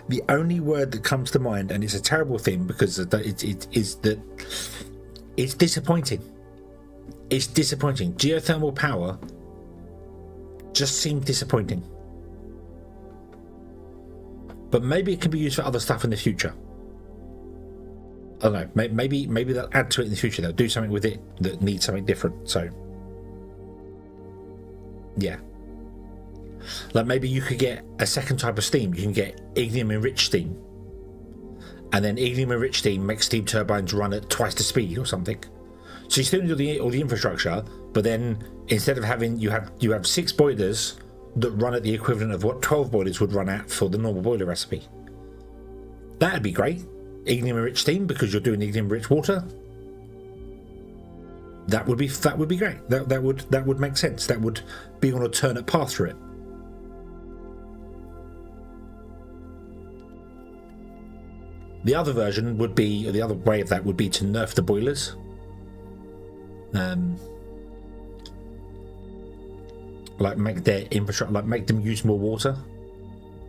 The only word that comes to mind, and it's a terrible thing because it is that it's disappointing. It's disappointing. Geothermal power just seems disappointing. But maybe it can be used for other stuff in the future. I don't know. Maybe they'll add to it in the future. They'll do something with it that needs something different. So yeah. Like maybe you could get a second type of steam. You can get ignium enriched steam, and then ignium enriched steam makes steam turbines run at twice the speed or something. So you still need all the infrastructure, but then instead of having you have 6 boilers that run at the equivalent of what 12 boilers would run at for the normal boiler recipe. That'd be great. Ignium enriched steam, because you're doing ignium enriched water. That would be great. That would make sense. That would be an alternate path for it. The other version would be, or the other way of that would be to nerf the boilers. Like make their infrastructure, like make them use more water.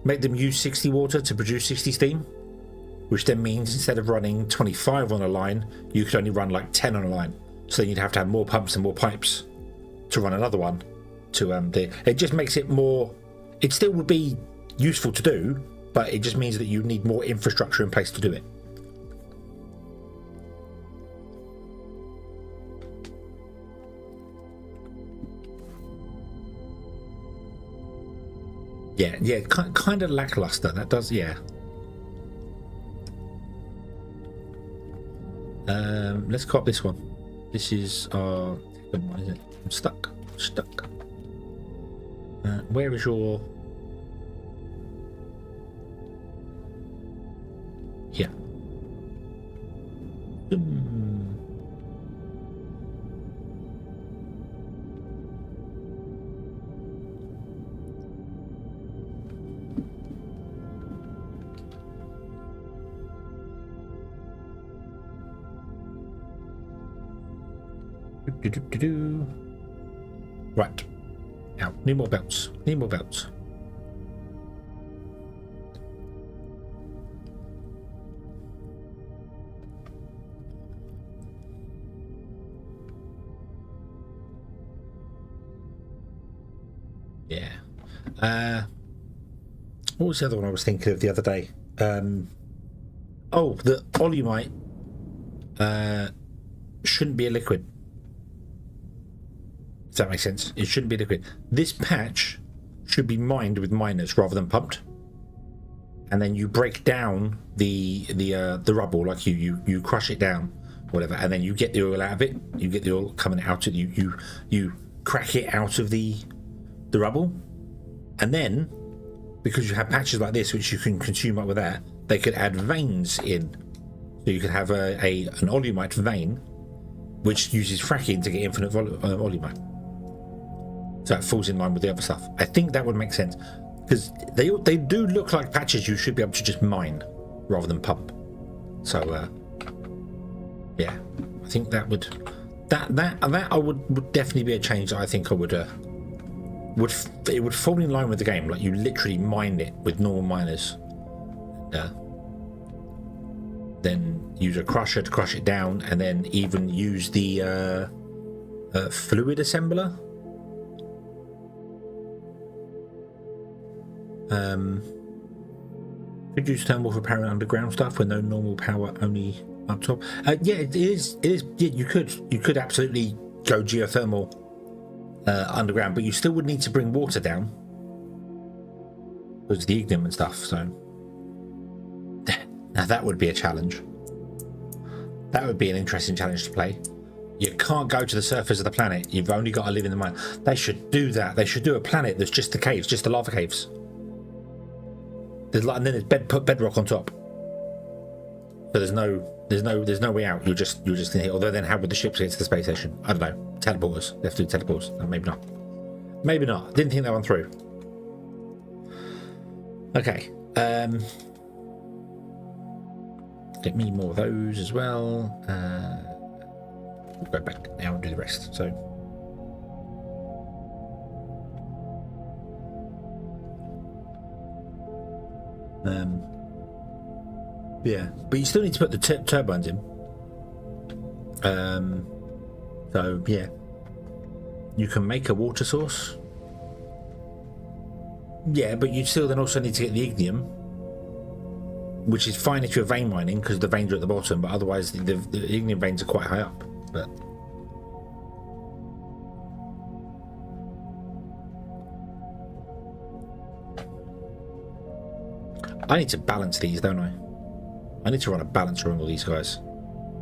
Make them use 60 water to produce 60 steam, which then means instead of running 25 on a line, you could only run like 10 on a line. So then you'd have to have more pumps and more pipes to run another one. It just makes it more. It still would be useful to do, but it just means that you need more infrastructure in place to do it. Yeah, kind of lackluster. That does, yeah. Let's cop this one. This is our. What is it? I'm stuck. Where is your? Here. Right. Now, need more belts. Yeah. What was the other one I was thinking of the other day? Oh, the Olimite shouldn't be a liquid. If that makes sense. It shouldn't be liquid. This patch should be mined with miners rather than pumped. And then you break down the rubble, like you crush it down, whatever, and then you get the oil out of it. You get the oil coming out of you crack it out of the rubble, and then because you have patches like this which you can consume up with that, they could add veins in. So you could have an Olimite vein which uses fracking to get infinite Olimite. So it falls in line with the other stuff. I think that would make sense because they do look like patches you should be able to just mine rather than pump. So yeah, I think that would would definitely be a change that I think I would it would fall in line with the game. Like you literally mine it with normal miners. Then use a crusher to crush it down, and then even use the fluid assembler. Could use thermal for powering underground stuff with no normal power, only up top. Yeah, it is. Yeah, you could absolutely go geothermal underground, but you still would need to bring water down because the ignium and stuff. So now that would be a challenge. That would be an interesting challenge to play. You can't go to the surface of the planet. You've only got to live in the mine. They should do that. They should do a planet that's just the caves, just the lava caves. And then there's bedrock on top. So there's no way out. You're just in here. Although then how would the ships get to the space station? I don't know. Teleporters. They have to do teleporters. No, maybe not. Maybe not. Didn't think that one through. Okay. Get me more of those as well. We'll go back now and do the rest. So yeah, but you still need to put the turbines in. So yeah, you can make a water source. Yeah, but you still then also need to get the ignium, which is fine if you're vein mining because the veins are at the bottom, but otherwise the ignium veins are quite high up. But I need to balance these, don't I? I need to run a balancer on all these guys,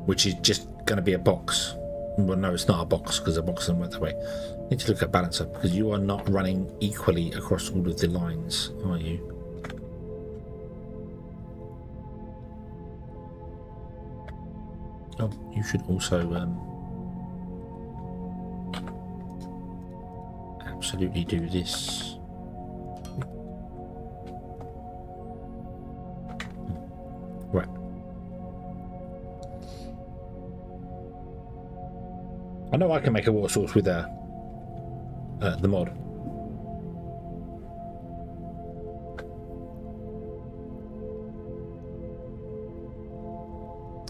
which is just going to be a box. Well, no, it's not a box because a box doesn't work that way. I need to look at balancer because you are not running equally across all of the lines, are you? Oh, you should also absolutely do this. Right. I know I can make a water source with the mod.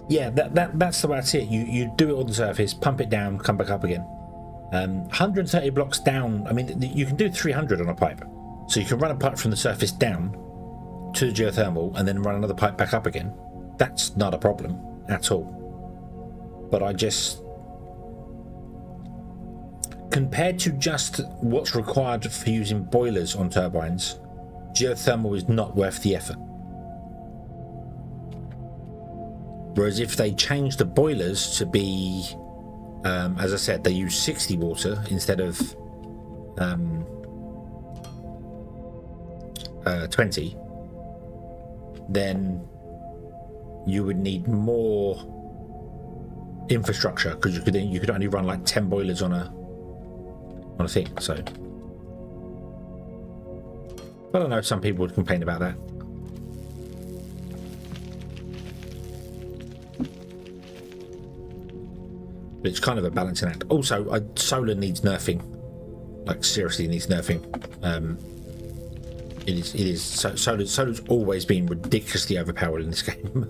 Yeah, that's the way I see it. You do it on the surface, pump it down, come back up again. 130 blocks down. I mean, you can do 300 on a pipe, so you can run a pipe from the surface down to the geothermal and then run another pipe back up again. That's not a problem at all. But I just, compared to just what's required for using boilers on turbines, geothermal is not worth the effort. Whereas if they change the boilers to be, as I said, they use 60 water instead of 20, then you would need more infrastructure, because you could only run like 10 boilers on a thing. So I don't know, some people would complain about that. But it's kind of a balancing act. Also, solar needs nerfing, like seriously needs nerfing. It is solar's always been ridiculously overpowered in this game.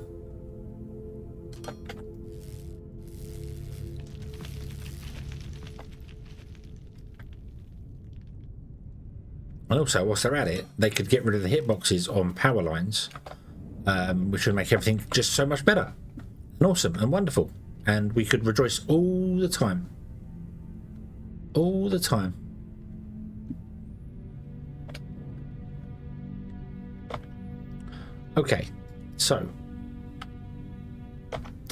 And also, whilst they're at it, they could get rid of the hitboxes on power lines, which would make everything just so much better and awesome and wonderful. And we could rejoice all the time. All the time. Okay, so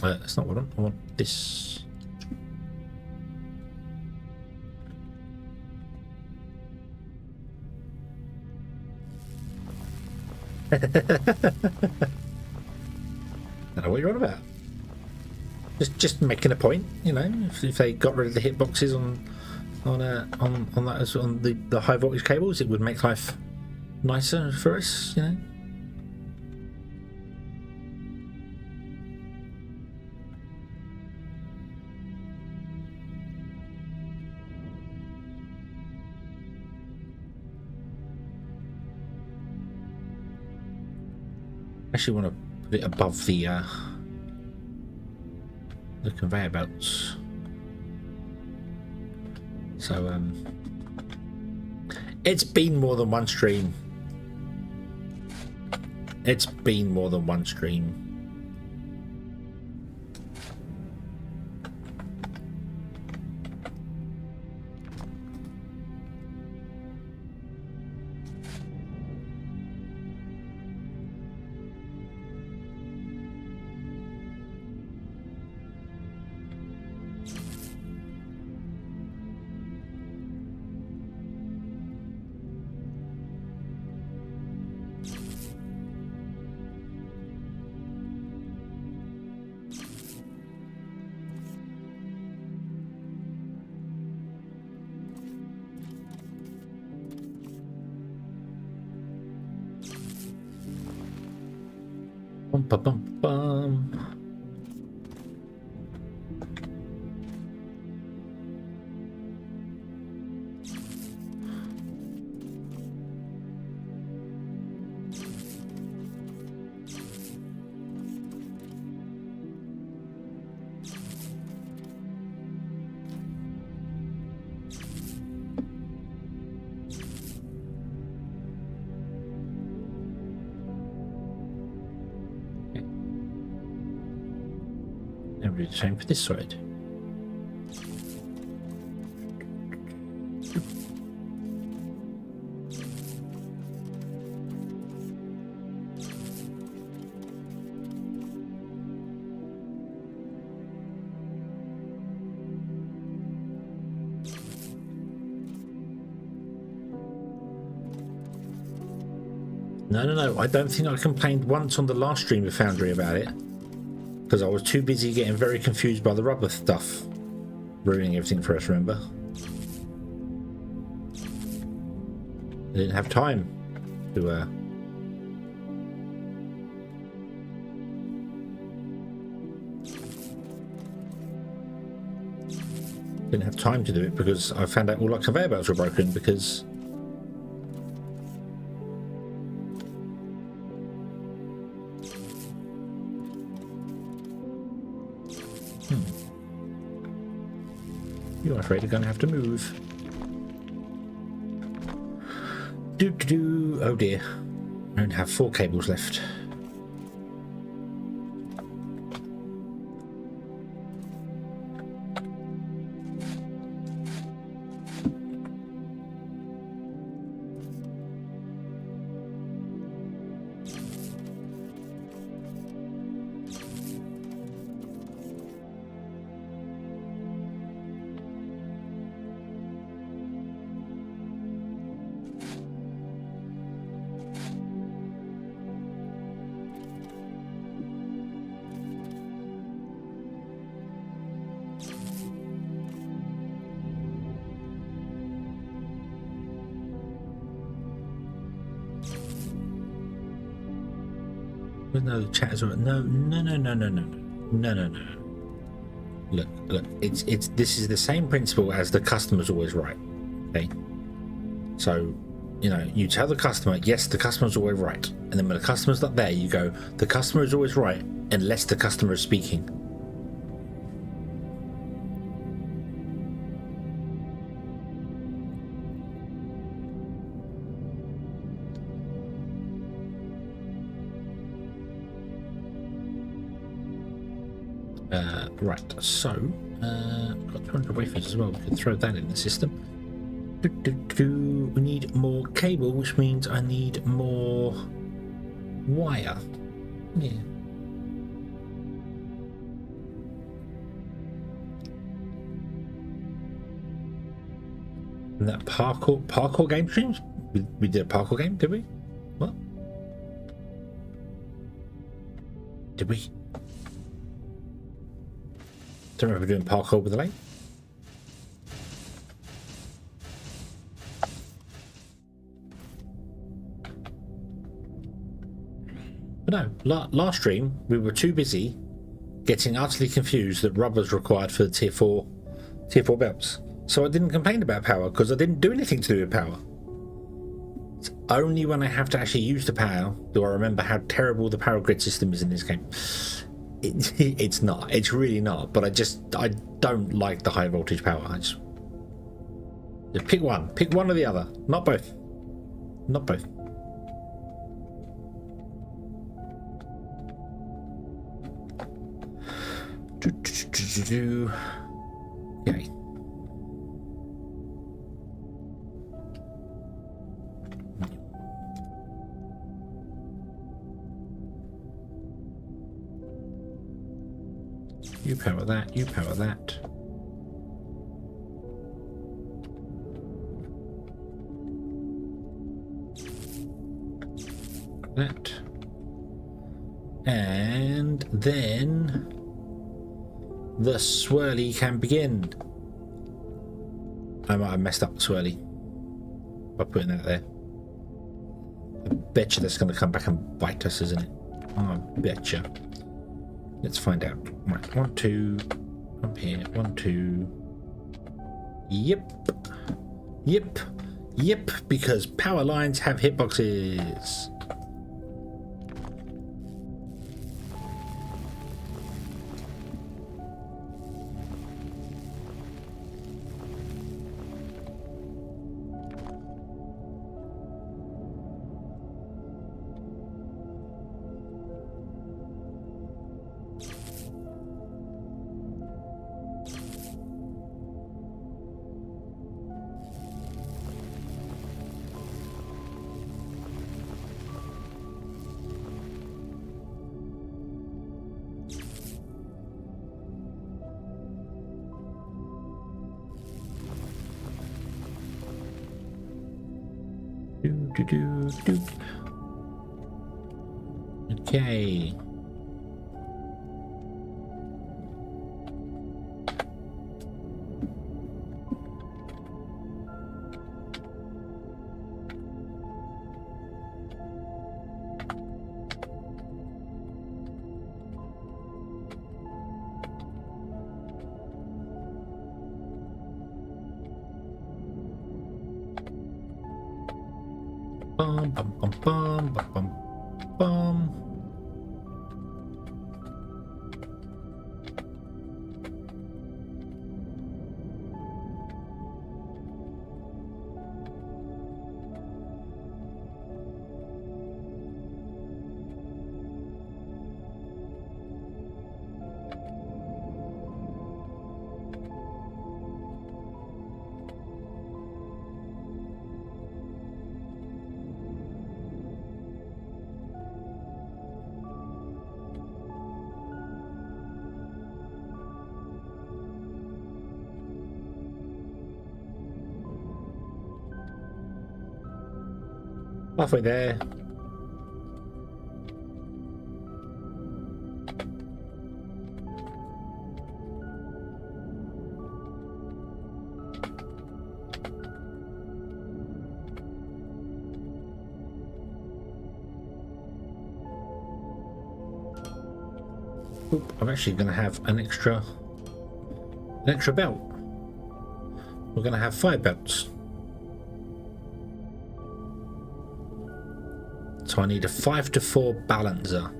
that's not what I want this. I don't know what you're on about. Just making a point, you know. If they got rid of the hitboxes on that on the high voltage cables, it would make life nicer for us, you know. I actually want to put it above the conveyor belts. So it's been more than one stream. It's been more than one stream. Bum, bum, bum, bum. And do the same for this side. No, I don't think I complained once on the last stream of Foundry about it, because I was too busy getting very confused by the rubber stuff ruining everything for us, remember? I didn't have time to Didn't have time to do it because I found out all our conveyor belts were broken because... You're afraid you're going to have to move. Oh dear. I only have 4 cables left. No, the chat is all right. No. Look. It's this is the same principle as the customer's always right. Okay. So, you know, you tell the customer, yes, the customer's always right, and then when the customer's not there, you go, the customer is always right unless the customer is speaking. Right, so got 200 wafers as well. We can throw that in the system. We need more cable, which means I need more wire. Yeah. And that parkour game streams? We did a parkour game, did we? What? Did we? Don't remember doing parkour with the lake. But no, last stream we were too busy getting utterly confused that rubber's required for the tier 4 belts. So I didn't complain about power because I didn't do anything to do with power. It's only when I have to actually use the power do I remember how terrible the power grid system is in this game. It's not. It's really not. But I don't like the high voltage power. Just pick one. Pick one or the other. Not both. Not both. Okay. You power that, you power that. That. And then the swirly can begin. I might have messed up the swirly by putting that there. I bet you that's going to come back and bite us, isn't it? I bet you. Let's find out. Right, 1, 2, up here, 1, 2. Yep, because power lines have hitboxes. Okay. Bum, bum, bum, bum, bum, bum, bum. Halfway there. Oop, I'm actually going to have an extra belt. We're going to have 5 belts. So I need a 5 to 4 balancer.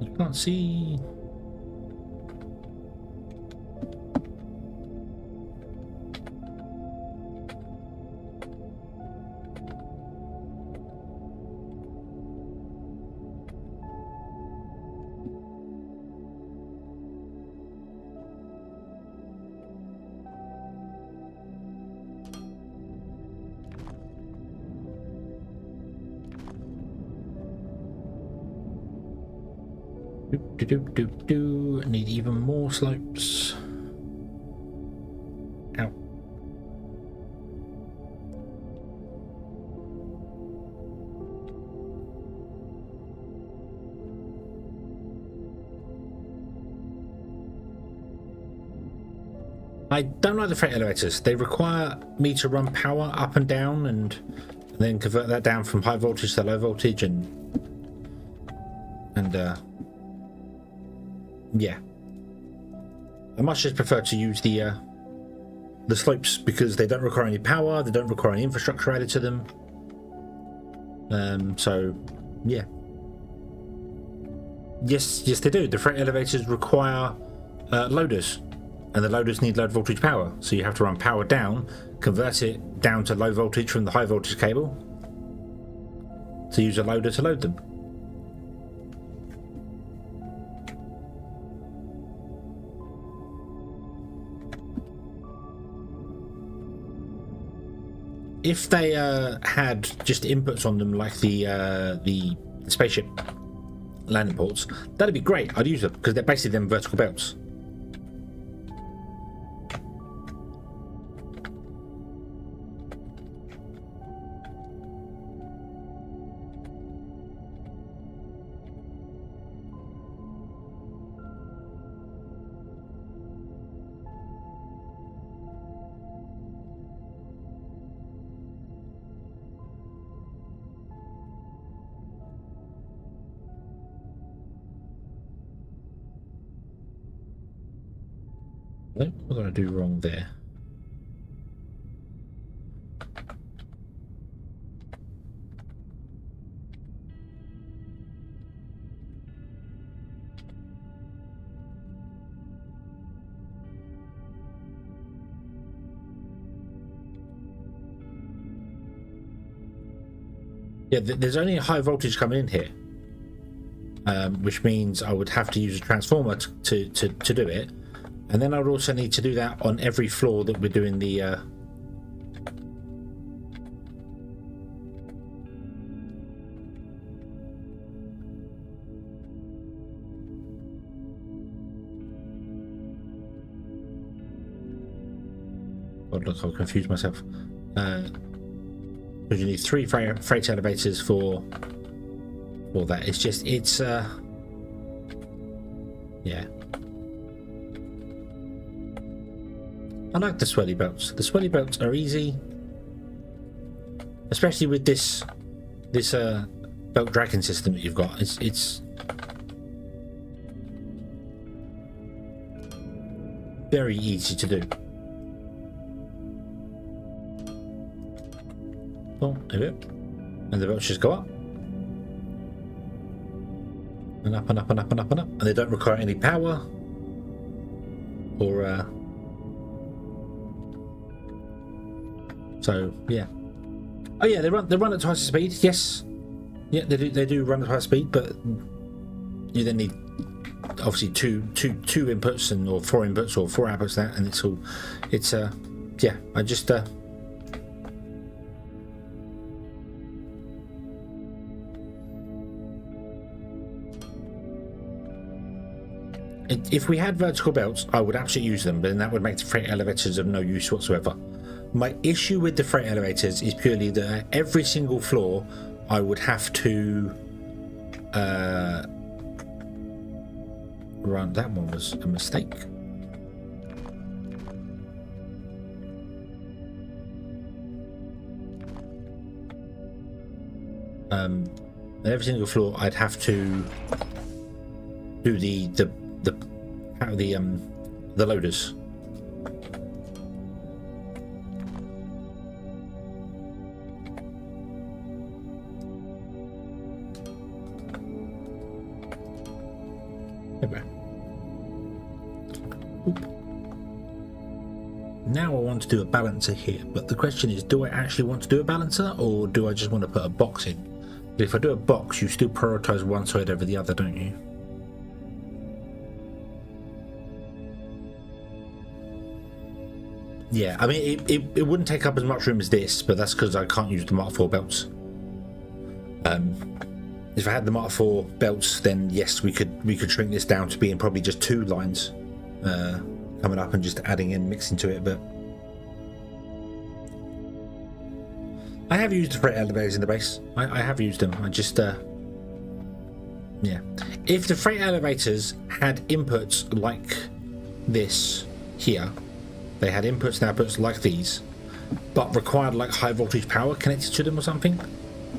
I can't see. Need even more slopes. Ow. I don't like the freight elevators. They require me to run power up and down and then convert that down from high voltage to low voltage and yeah. I much just prefer to use the slopes because they don't require any power, they don't require any infrastructure added to them. So yeah. Yes, they do. The freight elevators require loaders, and the loaders need low voltage power. So you have to run power down, convert it down to low voltage from the high voltage cable to use a loader to load them. If they had just inputs on them like the spaceship landing ports, that'd be great. I'd use them because they're basically them vertical belts. What did I do wrong there? Yeah, there's only a high voltage coming in here, which means I would have to use a transformer to do it. And then I would also need to do that on every floor that we're doing the God, look, I've confused myself. Because you need 3 freight elevators for that. It's Yeah. I like the swelly belts. The swelly belts are easy, especially with this belt dragging system that you've got. It's very easy to do. Oh, there we go. And the belts just go up. And up and up and up and up and up. And they don't require any power. Or, so, yeah. Oh yeah, they run at twice the speed, yes. Yeah, they do run at twice speed, but you then need obviously two inputs or 4 inputs or 4 outputs that, and it's yeah, I just if we had vertical belts, I would absolutely use them, but then that would make the freight elevators of no use whatsoever. My issue with the freight elevators is purely that every single floor I would have to run. That one was a mistake. Every single floor I'd have to do the loaders. Okay. Now I want to do a balancer here, but the question is, do I actually want to do a balancer, or do I just want to put a box in? But if I do a box, you still prioritize one side over the other, don't you? Yeah, I mean, it wouldn't take up as much room as this, but that's because I can't use the Mark IV belts. If I had the Mark IV belts, then yes, we could shrink this down to being probably just 2 lines coming up and just adding in, mixing to it. But I have used the freight elevators in the base. I have used them. I just yeah. If the freight elevators had inputs like this here, they had inputs and outputs like these, but required like high voltage power connected to them or something,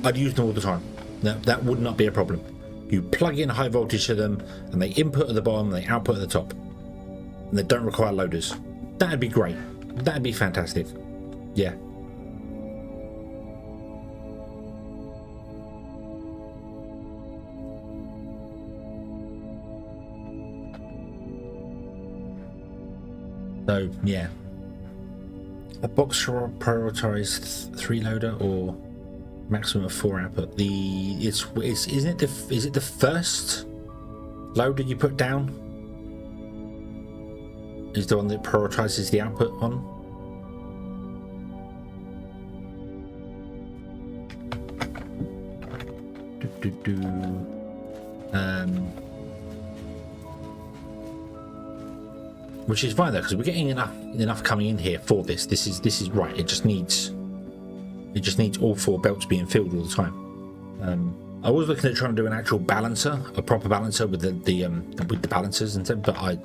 I'd use them all the time. That would not be a problem. You plug in high voltage to them, and they input at the bottom, and they output at the top, and they don't require loaders. That'd be great. That'd be fantastic. Yeah. So yeah, a box prioritized 3 loader or maximum of 4 output. Is it the first loader you put down is the one that prioritizes the output on? Which is fine though, because we're getting enough coming in here for this. This is right. It just needs all 4 belts being filled all the time. I was looking at trying to do an actual balancer, a proper balancer with the balancers and stuff, but I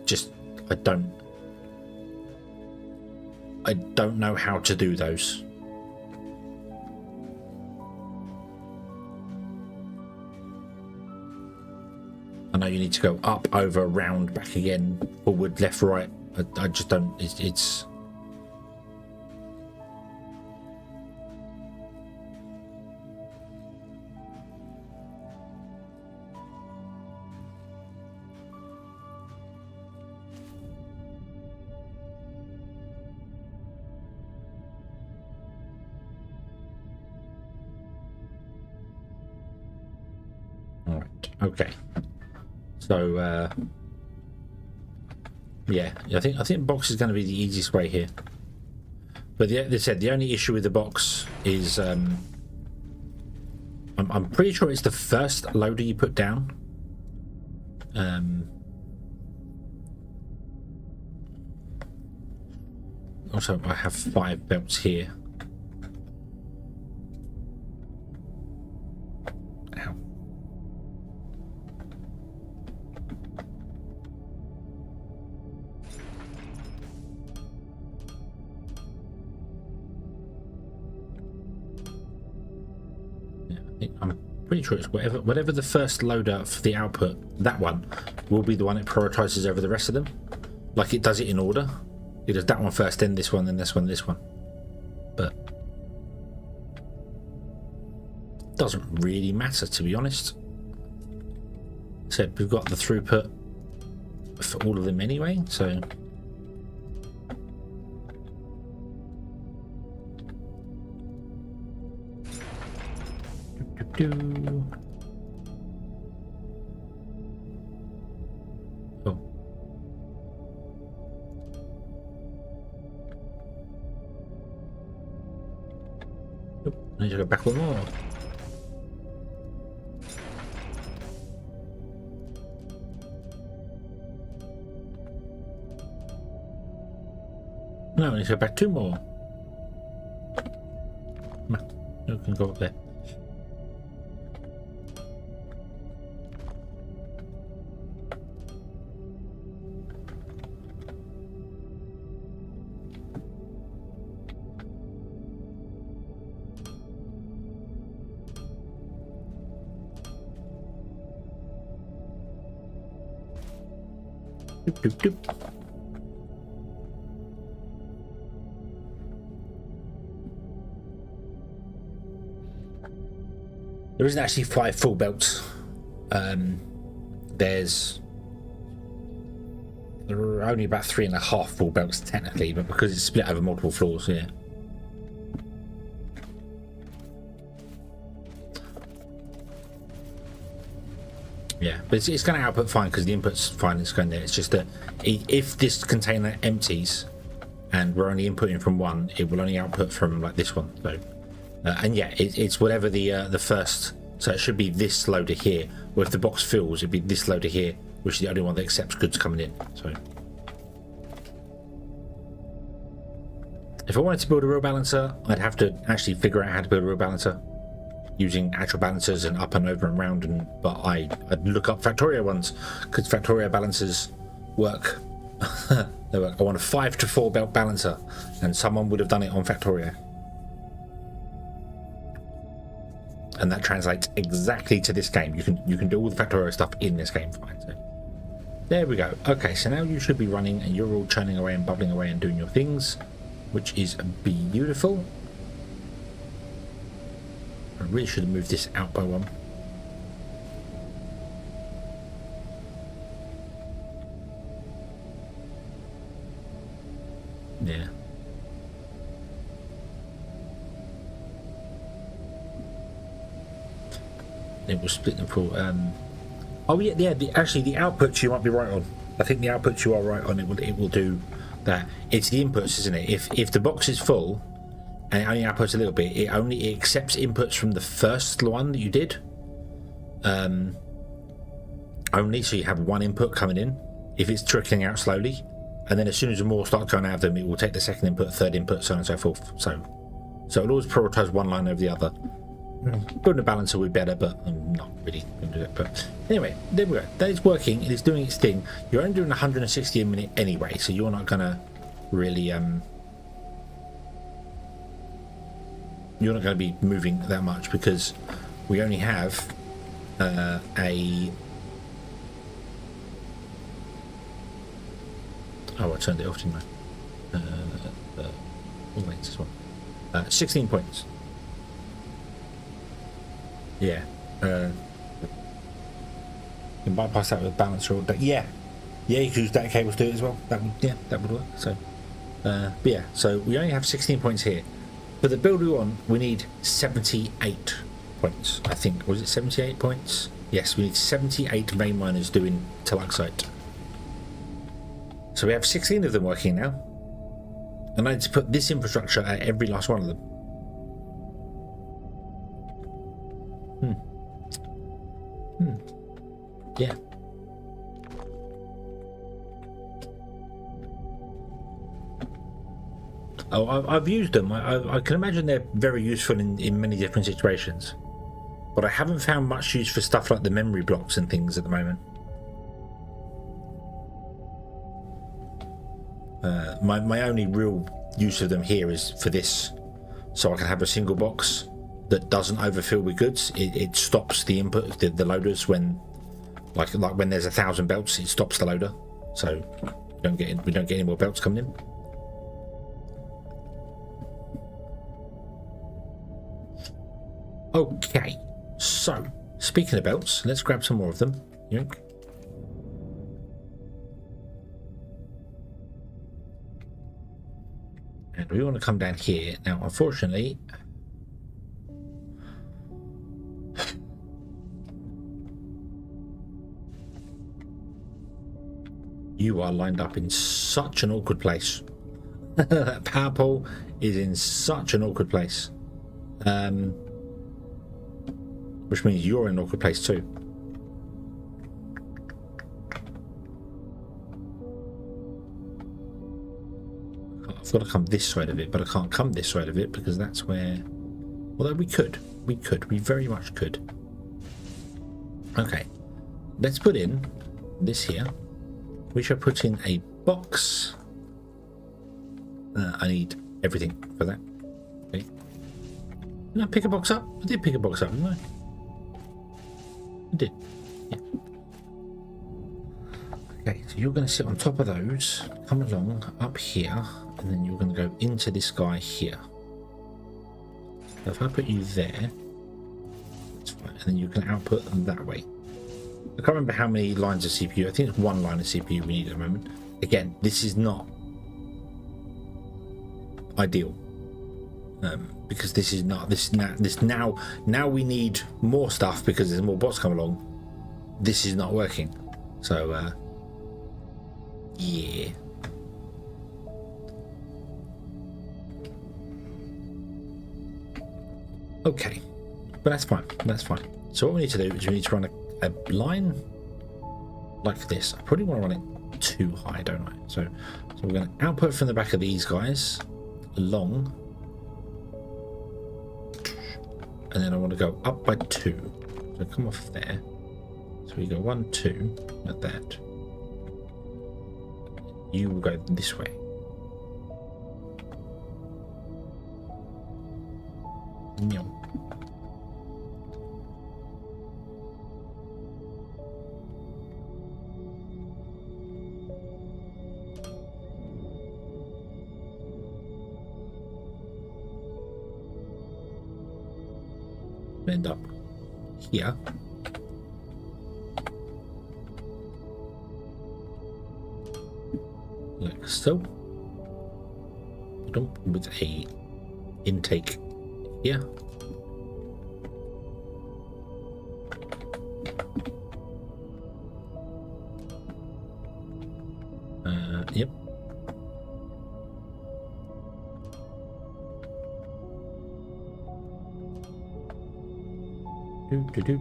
don't know how to do those. I know you need to go up, over, round, back again, forward, left, right. I just don't. It's all right. Okay. So yeah, I think box is going to be the easiest way here. But they said the only issue with the box is I'm pretty sure it's the first loader you put down. Also, I have 5 belts here. I'm pretty sure it's whatever the first loader for the output, that one will be the one it prioritizes over the rest of them. Like it does it in order. It does that one first, then this one, then this one, this one. But doesn't really matter, to be honest. So we've got the throughput for all of them anyway, so oh. I need to go back one more. No, I need to go back two more. No, you can go up there. Doop, doop, doop. There isn't actually 5 full belts. There are only about 3.5 full belts technically, but because it's split over multiple floors, yeah. Yeah, but it's going to output fine because the input's fine. It's going there. It's just that if this container empties and we're only inputting from one, it will only output from like this one. So, and yeah, it's whatever the first. So it should be this loader here. Or if the box fills, it'd be this loader here, which is the only one that accepts goods coming in. So, if I wanted to build a real balancer, I'd have to actually figure out how to build a real balancer using actual balancers and up and over and round, but I'd look up Factorio ones because Factorio balancers work. They work. I want a 5 to 4 belt balancer, and someone would have done it on Factorio, and that translates exactly to this game. You can do all the Factorio stuff in this game fine. So there we go. Okay, so now you should be running, and you're all churning away and bubbling away and doing your things, which is beautiful. I really should have moved this out by one. Yeah. It will split them for. Oh yeah, actually the outputs you might be right on. I think the outputs you are right on. It will do that. It's the inputs, isn't it? If the box is full and it only outputs a little bit, it accepts inputs from the first one that you did. Only so you have one input coming in. If it's trickling out slowly, and then as soon as more start going out of them, it will take the second input, third input, so on and so forth. So it'll always prioritize one line over the other. Building a balancer would be better, but I'm not really going to do it. But anyway, there we go. That is working. It is doing its thing. You're only doing 160 a minute anyway, so you're not going to really you're not going to be moving that much because we only have oh, I turned it off, didn't I? Wait, this one. 16 points. Yeah. You can bypass that with balancer or yeah, you could use data cables to do it as well. That would work. So, but yeah, so we only have 16 points here. For the build we want, we need 78 points. I think was it 78 points? Yes, we need 78 vein miners doing Teluxite. So we have 16 of them working now, and I need to put this infrastructure at every last one of them. Yeah. Oh, I've used them. I can imagine they're very useful in many different situations, but I haven't found much use for stuff like the memory blocks and things at the moment. My only real use of them here is for this, so I can have a single box that doesn't overfill with goods. It stops the input, the loaders when, like when there's 1,000 belts, it stops the loader. So we don't get any more belts coming in. Okay, so speaking of belts, let's grab some more of them. Yoink. And we want to come down here. Now, unfortunately, you are lined up in such an awkward place. That power pole is in such an awkward place. Which means you're in an awkward place too. I've got to come this side of it, but I can't come this side of it because that's where... Although we very much could. Okay, let's put in this here. We shall put in a box. I need everything for that. Okay. Did I pick a box up? I did pick a box up, didn't I? I did. Yeah. Okay, so you're going to sit on top of those, come along up here, and then you're going to go into this guy here. So if I put you there, that's fine, and then you can output them that way. I can't remember how many lines of CPU. I think it's one line of CPU we need at the moment. Again, this is not ideal. Because this is not now we need more stuff because there's more bots come along. This is not working, so yeah. Okay, but that's fine. So what we need to do is we need to run a line like this. I probably want to run it too high, don't I? So we're going to output from the back of these guys along. And then I want to go up by 2. So come off there. So we go 1, 2, like that. You will go this way. No. End up here. Like so. With a intake here. Yep. Do.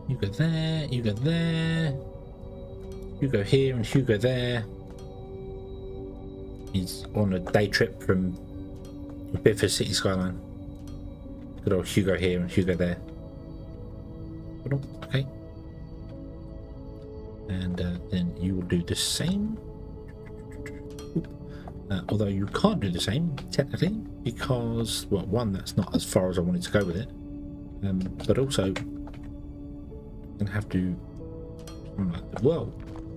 You go there, you go there, you go here, and you go there. He's on a day trip from Bedford City Skyline. Good old Hugo here and Hugo there. Okay. And then you will do the same. Although you can't do the same, technically, because, well, one, that's not as far as I wanted to go with it. But also, I'm going to have to... Whoa,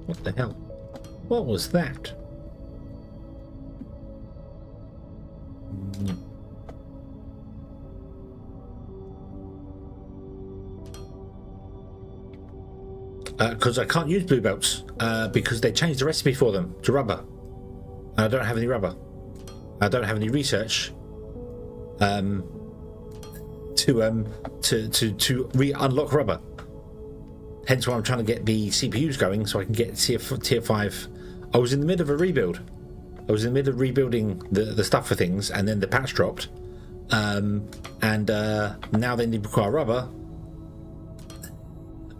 what the hell? What was that? Because I can't use blue belts because they changed the recipe for them to rubber. I don't have any rubber. I don't have any research to re-unlock rubber. Hence why I'm trying to get the CPUs going so I can get tier 5. I was in the middle of a rebuild. I was in the middle of rebuilding the stuff for things, and then the patch dropped. And now they require rubber.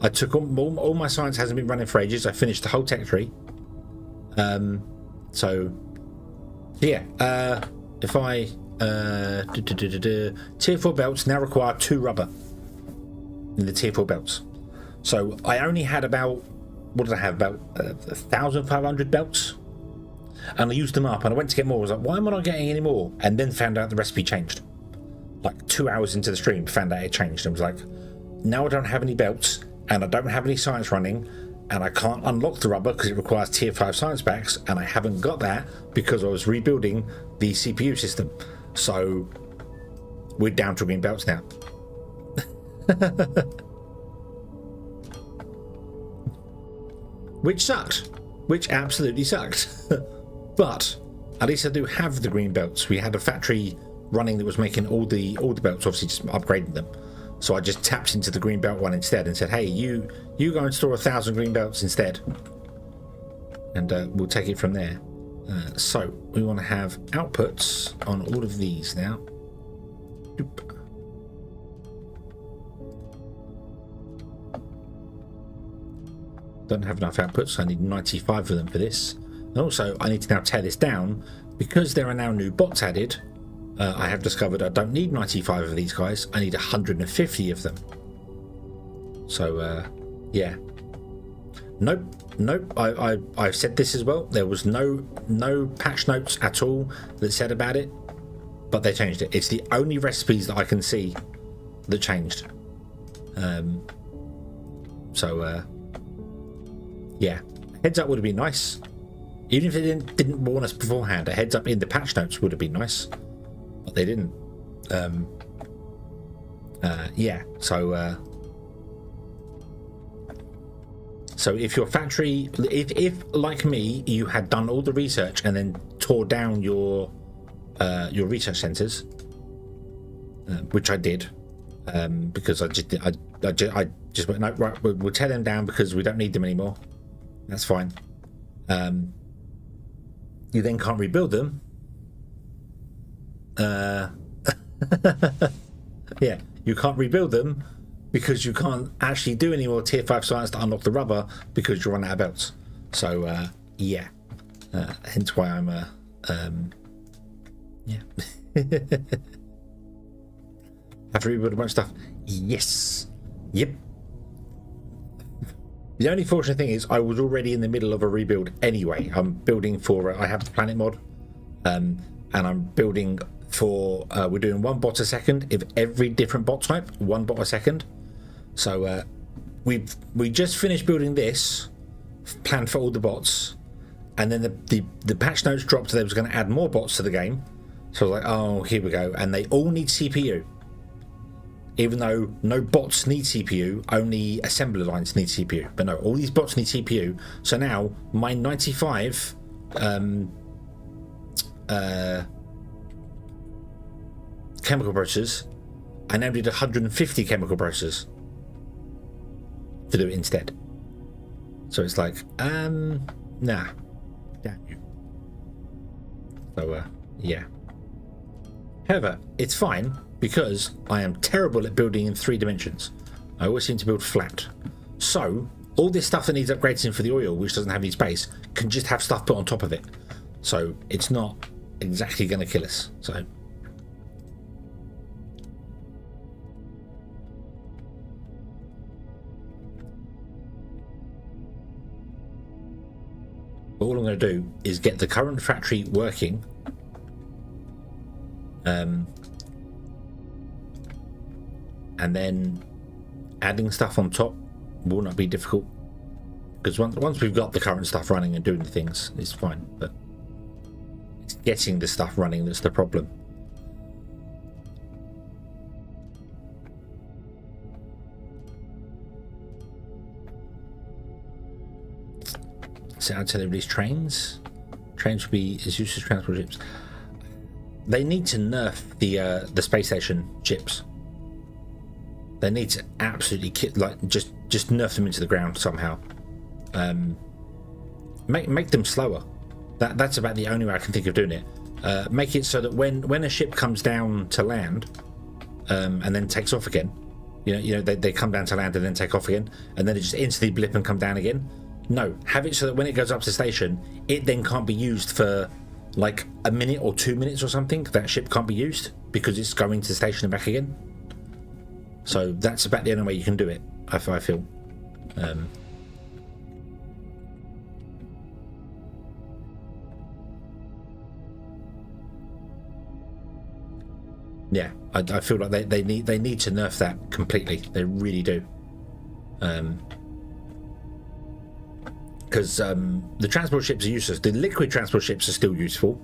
I took all my science hasn't been running for ages. I finished the whole tech tree. So yeah, if I Tier 4 belts now require 2 rubber in the tier 4 belts. So I only had about, what did I have, about 1,500 belts, and I used them up, and I went to get more. I was like, why am I not getting any more? And then found out the recipe changed. Like 2 hours into the stream, found out it changed. I was like, now I don't have any belts, and I don't have any science running, and I can't unlock the rubber because it requires tier 5 science packs, and I haven't got that because I was rebuilding the CPU system. So we're down to green belts now. Which sucked. Which absolutely sucked. But at least I do have the green belts. We had a factory running that was making all the belts, obviously just upgrading them. So I just tapped into the green belt one instead and said, hey, you go and store 1,000 green belts instead. And we'll take it from there. So we want to have outputs on all of these now. Doop. Don't have enough outputs, so I need 95 of them for this. And also I need to now tear this down because there are now new bots added. I have discovered I don't need 95 of these guys, I need 150 of them. So yeah, nope, I've said this as well. There was no patch notes at all that said about it, but they changed it. It's the only recipes that I can see that changed. Yeah, heads up would have been nice. Even if they didn't warn us beforehand, a heads up in the patch notes would have been nice, but they didn't. Yeah, so if your factory, if like me, you had done all the research and then tore down your research centers, which I did, because I just went, no, right, we'll tear them down because we don't need them anymore. That's fine. You then can't rebuild them. Yeah, you can't rebuild them because you can't actually do any more tier 5 science to unlock the rubber because you're running out of belts. So yeah, hence why I'm yeah. Have to rebuild a bunch of stuff. Yes. Yep. The only fortunate thing is I was already in the middle of a rebuild anyway. I'm building for, I have the planet mod, and I'm building for, we're doing 1 bot a second. If every different bot type, 1 bot a second. So we just finished building this, planned for all the bots, and then the patch notes dropped. They was going to add more bots to the game. So I was like, oh, here we go. And they all need CPU. Even though no bots need CPU, only assembler lines need CPU. But no, all these bots need CPU. So now my 95 chemical processors, I now need 150 chemical processors to do it instead. So it's like, nah, damn you. So yeah. However, it's fine because I am terrible at building in 3 dimensions. I always seem to build flat. So all this stuff that needs upgrading for the oil, which doesn't have any space, can just have stuff put on top of it. So it's not exactly going to kill us. So all I'm going to do is get the current factory working, and then adding stuff on top will not be difficult, because once we've got the current stuff running and doing things, it's fine. But it's getting the stuff running that's the problem. So until they release trains will be as used as transport ships. They need to nerf the space station ships. They need to absolutely just nerf them into the ground somehow. Make them slower. That's about the only way I can think of doing it. Make it so that when a ship comes down to land, and then takes off again, you know they come down to land and then take off again, and then it just instantly blip and come down again. No, have it so that when it goes up to station, it then can't be used for like a minute or 2 minutes or something, that ship can't be used because it's going to the station and back again. So that's about the only way you can do it, I feel. Yeah, I feel like they need to nerf that completely. They really do. Because the transport ships are useless. The liquid transport ships are still useful.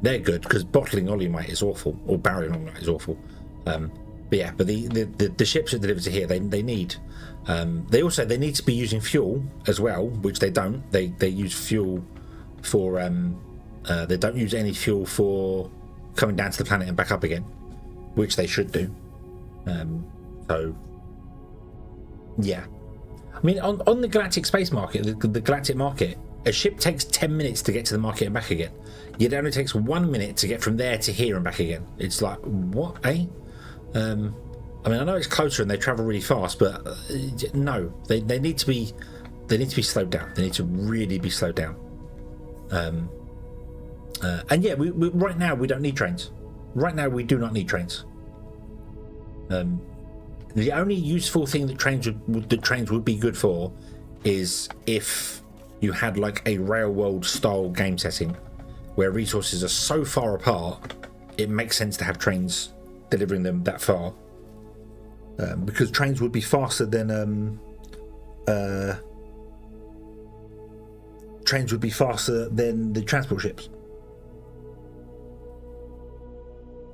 They're good because bottling olimite is awful, or barrier olimite is awful. But yeah, but the ships that deliver to here, they need. They need to be using fuel as well, which they don't. They use fuel for. They don't use any fuel for coming down to the planet and back up again, which they should do. So yeah. I mean, on the galactic space market, the galactic market, a ship takes 10 minutes to get to the market and back again. Yet it only takes 1 minute to get from there to here and back again. It's like, what, eh? I mean, I know it's closer and they travel really fast, but no, they need to be slowed down. They need to really be slowed down. And yeah, we right now we don't need trains. Right now we do not need trains. The only useful thing that trains would be good for is if you had like a Railworld style game setting where resources are so far apart, it makes sense to have trains delivering them that far, because trains would be faster than the transport ships.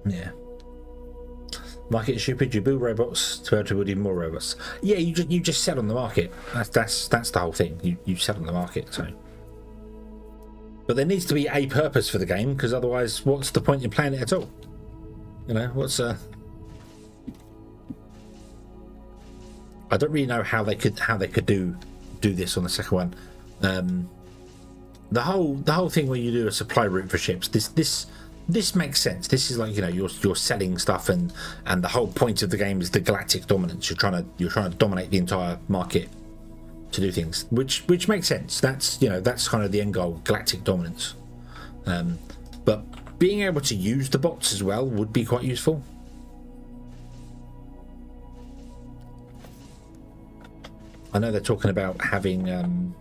Yeah. Market is stupid. You build robots to be able to build even more robots. Yeah, you just sell on the market. That's the whole thing. You sell on the market. So, but there needs to be a purpose for the game, because otherwise, what's the point in playing it at all? You know, what's I don't really know how they could do this on the second one. The whole thing where you do a supply route for ships. This makes sense. This is like, you know, you're selling stuff, and the whole point of the game is the galactic dominance. You're trying to dominate the entire market to do things, which makes sense. That's, you know, that's kind of the end goal, galactic dominance. But being able to use the bots as well would be quite useful. I know they're talking about having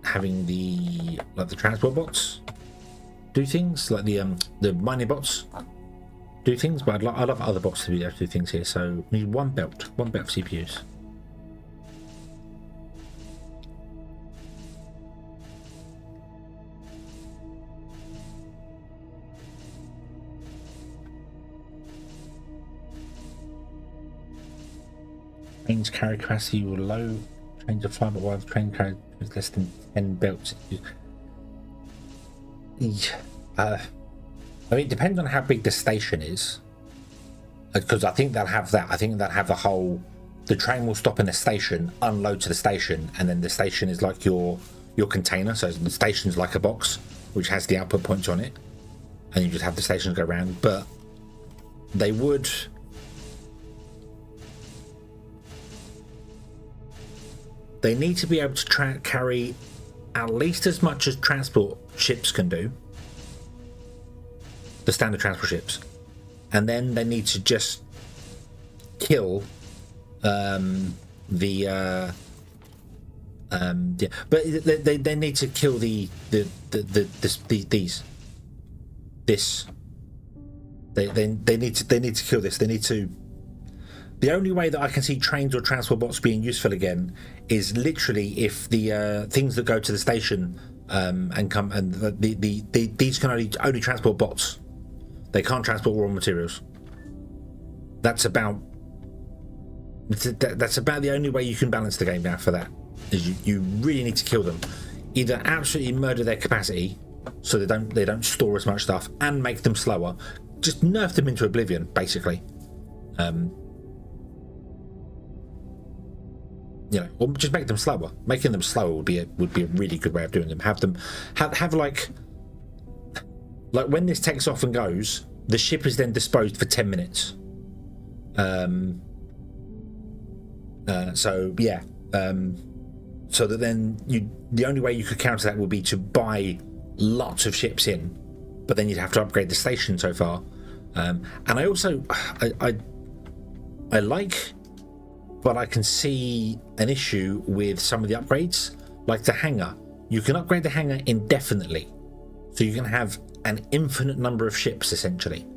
having the transport bots do things, like the mining bots do things, but I'd love other bots to be able to do things here. So we need one belt of CPUs. Trains carry capacity were low. Trains are fly, but while the train carry less than 10 belts. I mean, it depends on how big the station is, because I think they'll have that. I think they'll have the train will stop in a station, unload to the station, and then the station is like your container. So the station's like a box which has the output points on it, and you just have the stations go around. But they need to be able to carry at least as much as transport ships can do, the standard transport ships, and then they need to just kill but they need to kill these. They need to kill this. They need to. The only way that I can see trains or transport bots being useful again is literally if the things that go to the station and come, and these can only transport bots. They can't transport raw materials. That's about the only way you can balance the game now for that. Is you really need to kill them, either absolutely murder their capacity so they don't store as much stuff, and make them slower. Just nerf them into oblivion, basically. You know, or just make them slower. Making them slower would be a really good way of doing them. Have like when this takes off and goes, the ship is then disposed for 10 minutes. So yeah, so that then the only way you could counter that would be to buy lots of ships in, but then you'd have to upgrade the station so far. And I also I like, but I can see an issue with some of the upgrades, like the hangar. You can upgrade the hangar indefinitely, so you can have an infinite number of ships essentially.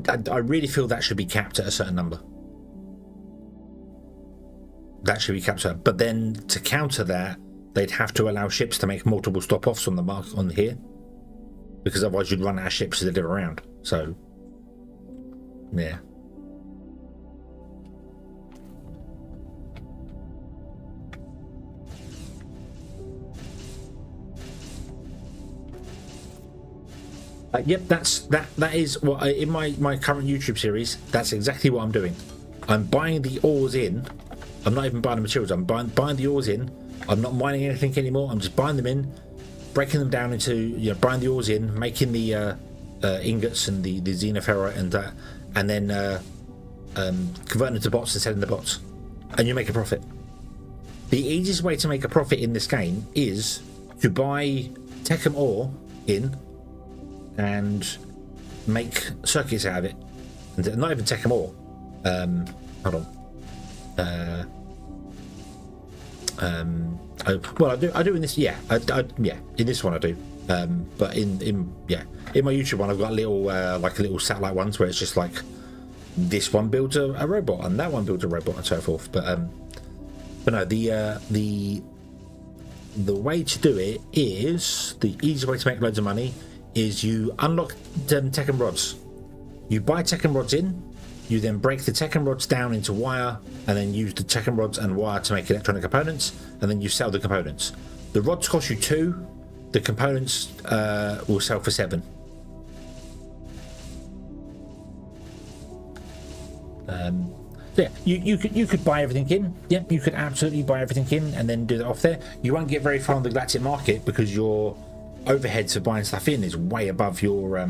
I really feel that should be capped at a certain number. That should be capped at, but then to counter that, they'd have to allow ships to make multiple stop-offs on the mark on here, because otherwise you'd run out of ships to deliver around. So, yeah. Yep, that is what in my current YouTube series. That's exactly what I'm doing. I'm buying the ores in. I'm not even buying the materials. I'm buying the ores in. I'm not mining anything anymore. I'm just buying them in, breaking them down into, buying the ores in, making the ingots and the xenoferrite and that, and then converting them to bots and selling the bots, and you make a profit. The easiest way to make a profit in this game is to buy Techum ore in and make circuits out of it, and not even Techum ore. Hold on. I do in this. Yeah, in this one I do. But in my YouTube one, I've got little little satellite ones where it's just like this one builds a robot and that one builds a robot and so forth. But no, the way to do it is the easy way to make loads of money is you unlock Techum rods. You buy Techum rods in. You then break the Techum rods down into wire, and then use the Techum rods and wire to make electronic components, and then you sell the components. The rods cost you 2, the components will sell for 7. Yeah, you could buy everything in. Yep, you could absolutely buy everything in and then do that off there. You won't get very far on the galactic market because your overheads for buying stuff in is way above your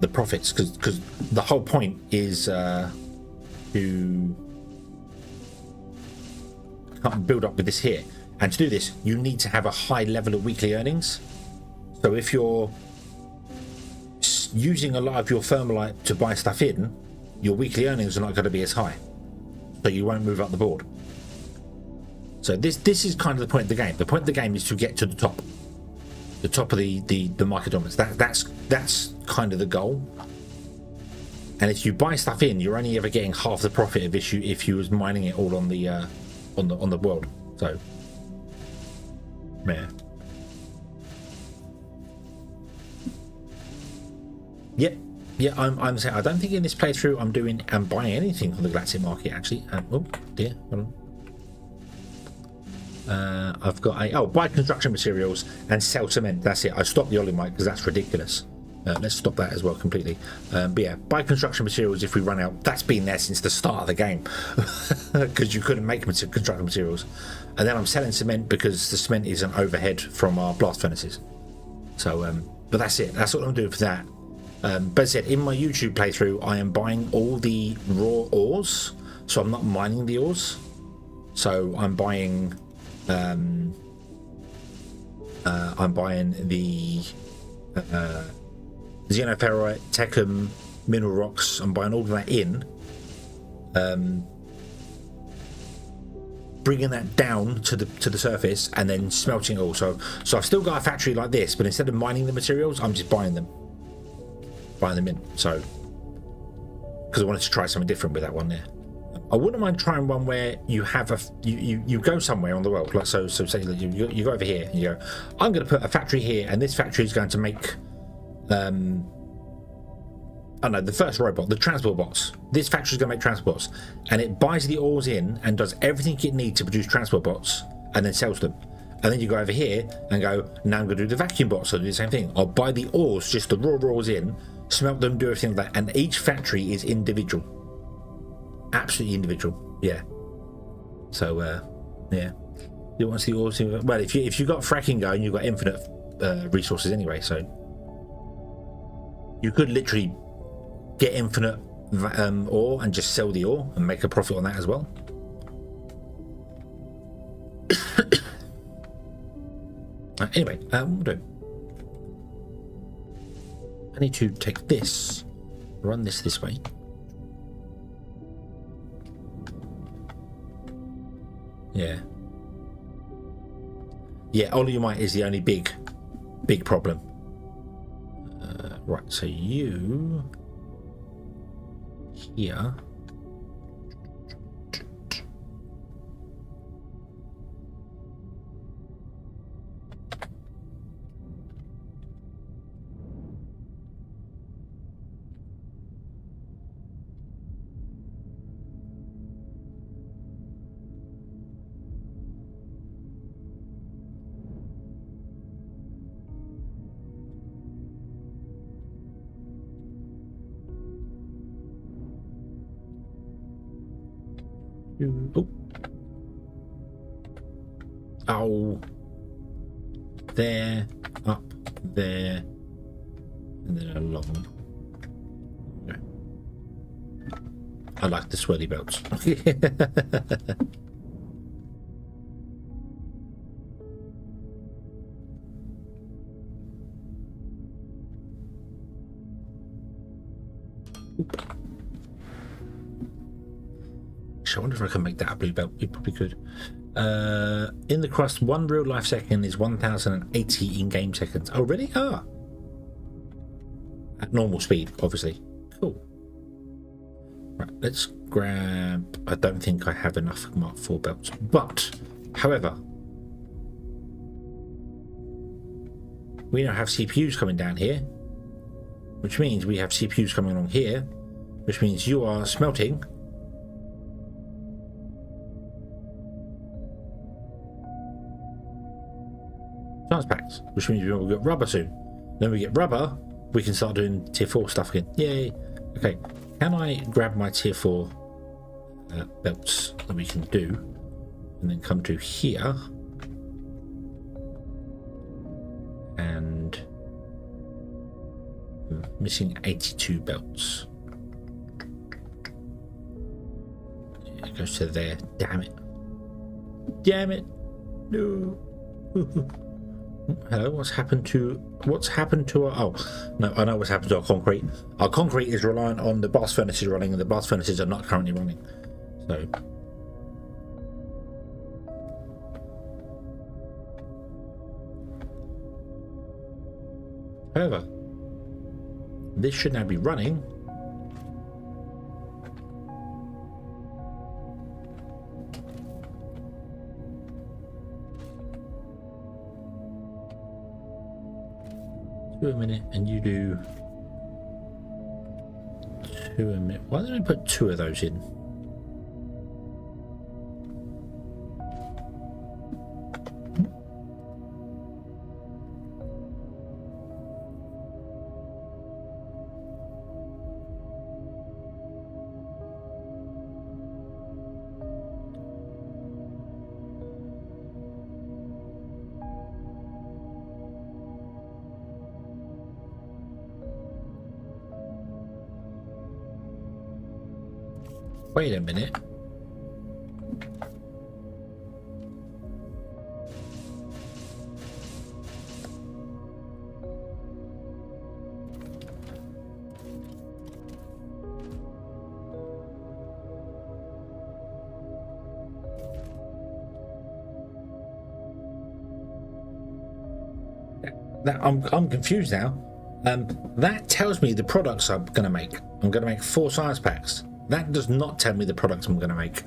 the profits, because the whole point is to build up with this here, and to do this you need to have a high level of weekly earnings. So if you're using a lot of your thermalite to buy stuff in, your weekly earnings are not going to be as high, so you won't move up the board. So this is kind of the point of the game. The point of the game is to get to the top of the market dominance. That's kind of the goal. And if you buy stuff in, you're only ever getting half the profit of issue if you was mining it all on the world. So, yeah. Yep. Yeah, I'm saying I don't think in this playthrough I'm buying anything on the galactic market actually. Oh dear, hold on. I've got buy construction materials and sell cement. That's it. I stopped the olimite because that's ridiculous. Let's stop that as well completely. But yeah, buy construction materials if we run out. That's been there since the start of the game because you couldn't make construction materials. And then I'm selling cement because the cement is an overhead from our blast furnaces. So, but that's it. That's what I'm doing for that. But as I said, in my YouTube playthrough, I am buying all the raw ores, so I'm not mining the ores. So I'm buying the xenoferrite, Techum, mineral rocks. I'm buying all of that in, bringing that down to the surface, and then smelting it all. So I've still got a factory like this, but instead of mining the materials, I'm just buying them in. So because I wanted to try something different with that one there. I wouldn't mind trying one where you have you go somewhere on the world, like so say that you go over here and you go, I'm going to put a factory here, and this factory is going to make I don't know, the first robot, the transport bots. This factory is going to make transport bots, and it buys the ores in and does everything it needs to produce transport bots, and then sells them. And then you go over here and go, now I'm going to do the vacuum bots, so do the same thing. I'll buy the ores, just the raw ores in, smelt them, do everything like that, and each factory is individual. Absolutely individual, yeah. So yeah, you want to see ores? Well, if you got fracking going, you've got infinite resources anyway, so you could literally get infinite ore and just sell the ore and make a profit on that as well. Anyway, we'll do. I need to take this, run this way. Yeah. Yeah, Olyumite is the only big problem. Right, so you here. Oh, there, up there, and then along. Okay. I like the swirly belts. I wonder if I can make that a blue belt. We probably could. In the crust, 1 real life second is 1080 in-game seconds. Oh, really? Ah. At normal speed, obviously. Cool. Right, let's grab... I don't think I have enough Mark IV belts. But, however, we now have CPUs coming down here, which means we have CPUs coming along here, which means you are smelting... science packs, which means we'll get rubber soon. Then we get rubber, we can start doing tier 4 stuff again. Yay! Okay, can I grab my tier 4 belts that we can do, and then come to here, and missing 82 belts. It goes to there. Damn it! Damn it! No. Hello, what's happened to our... Oh, no, I know what's happened to our concrete. Our concrete is reliant on the blast furnaces running, and the blast furnaces are not currently running. So... However, this should now be running. A minute, and you do 2 a minute. Why don't I put 2 of those in? Wait a minute. I'm confused now. That tells me the products I'm going to make. I'm going to make 4 science packs. That does not tell me the products I'm going to make.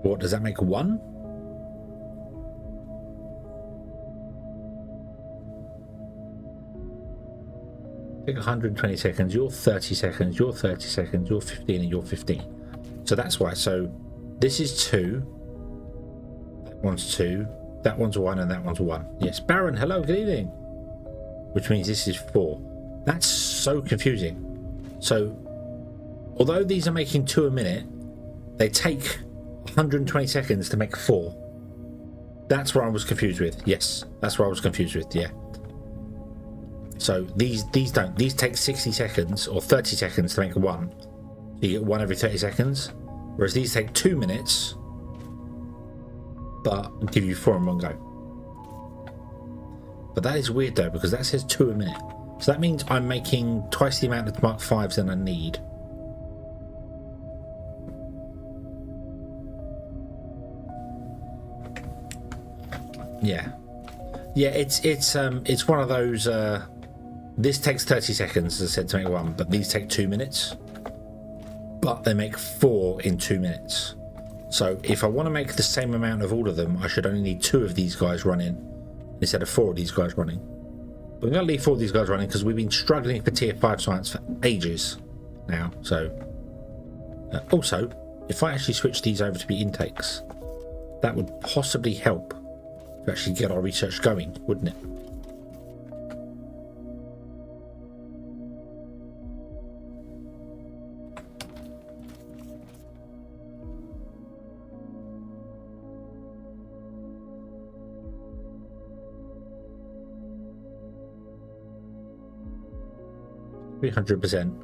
What, does that make 1? Take 120 seconds, you're 30 seconds, you're 30 seconds, you're 15, and you're 15. So that's why. So this is 2. That one's 2. That one's 1, and that one's 1. Yes, Baron, hello, good evening. Which means this is 4. That's so confusing. So although these are making 2 a minute, they take 120 seconds to make 4. That's what I was confused with. Yes, that's what I was confused with, yeah. So these don't. These take 60 seconds or 30 seconds to make one. You get one every 30 seconds. Whereas these take 2 minutes, but give you 4 in one go. But that is weird though, because that says 2 a minute. So that means I'm making twice the amount of Mark 5s than I need. Yeah. Yeah, it's one of those, this takes 30 seconds, as I said, to make one, but these take 2 minutes. But they make 4 in 2 minutes. So if I want to make the same amount of all of them, I should only need 2 of these guys running instead of 4 of these guys running. But I'm going to leave 4 of these guys running because we've been struggling for tier 5 science for ages now. So also, if I actually switch these over to be intakes, that would possibly help to actually get our research going, wouldn't it? %.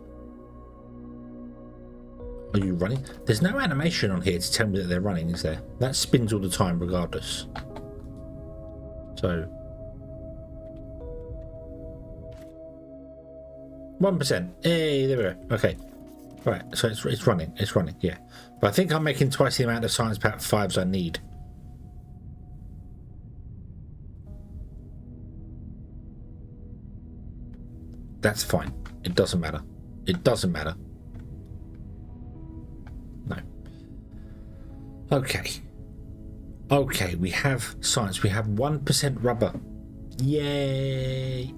Are you running? There's no animation on here to tell me that they're running, is there? That spins all the time regardless. So 1%. Hey, there we go. Okay. Right, so it's running. It's running, yeah. But I think I'm making twice the amount of science pack 5s I need. That's fine. It doesn't matter. It doesn't matter. No. Okay. Okay, we have science. We have 1% rubber. Yay.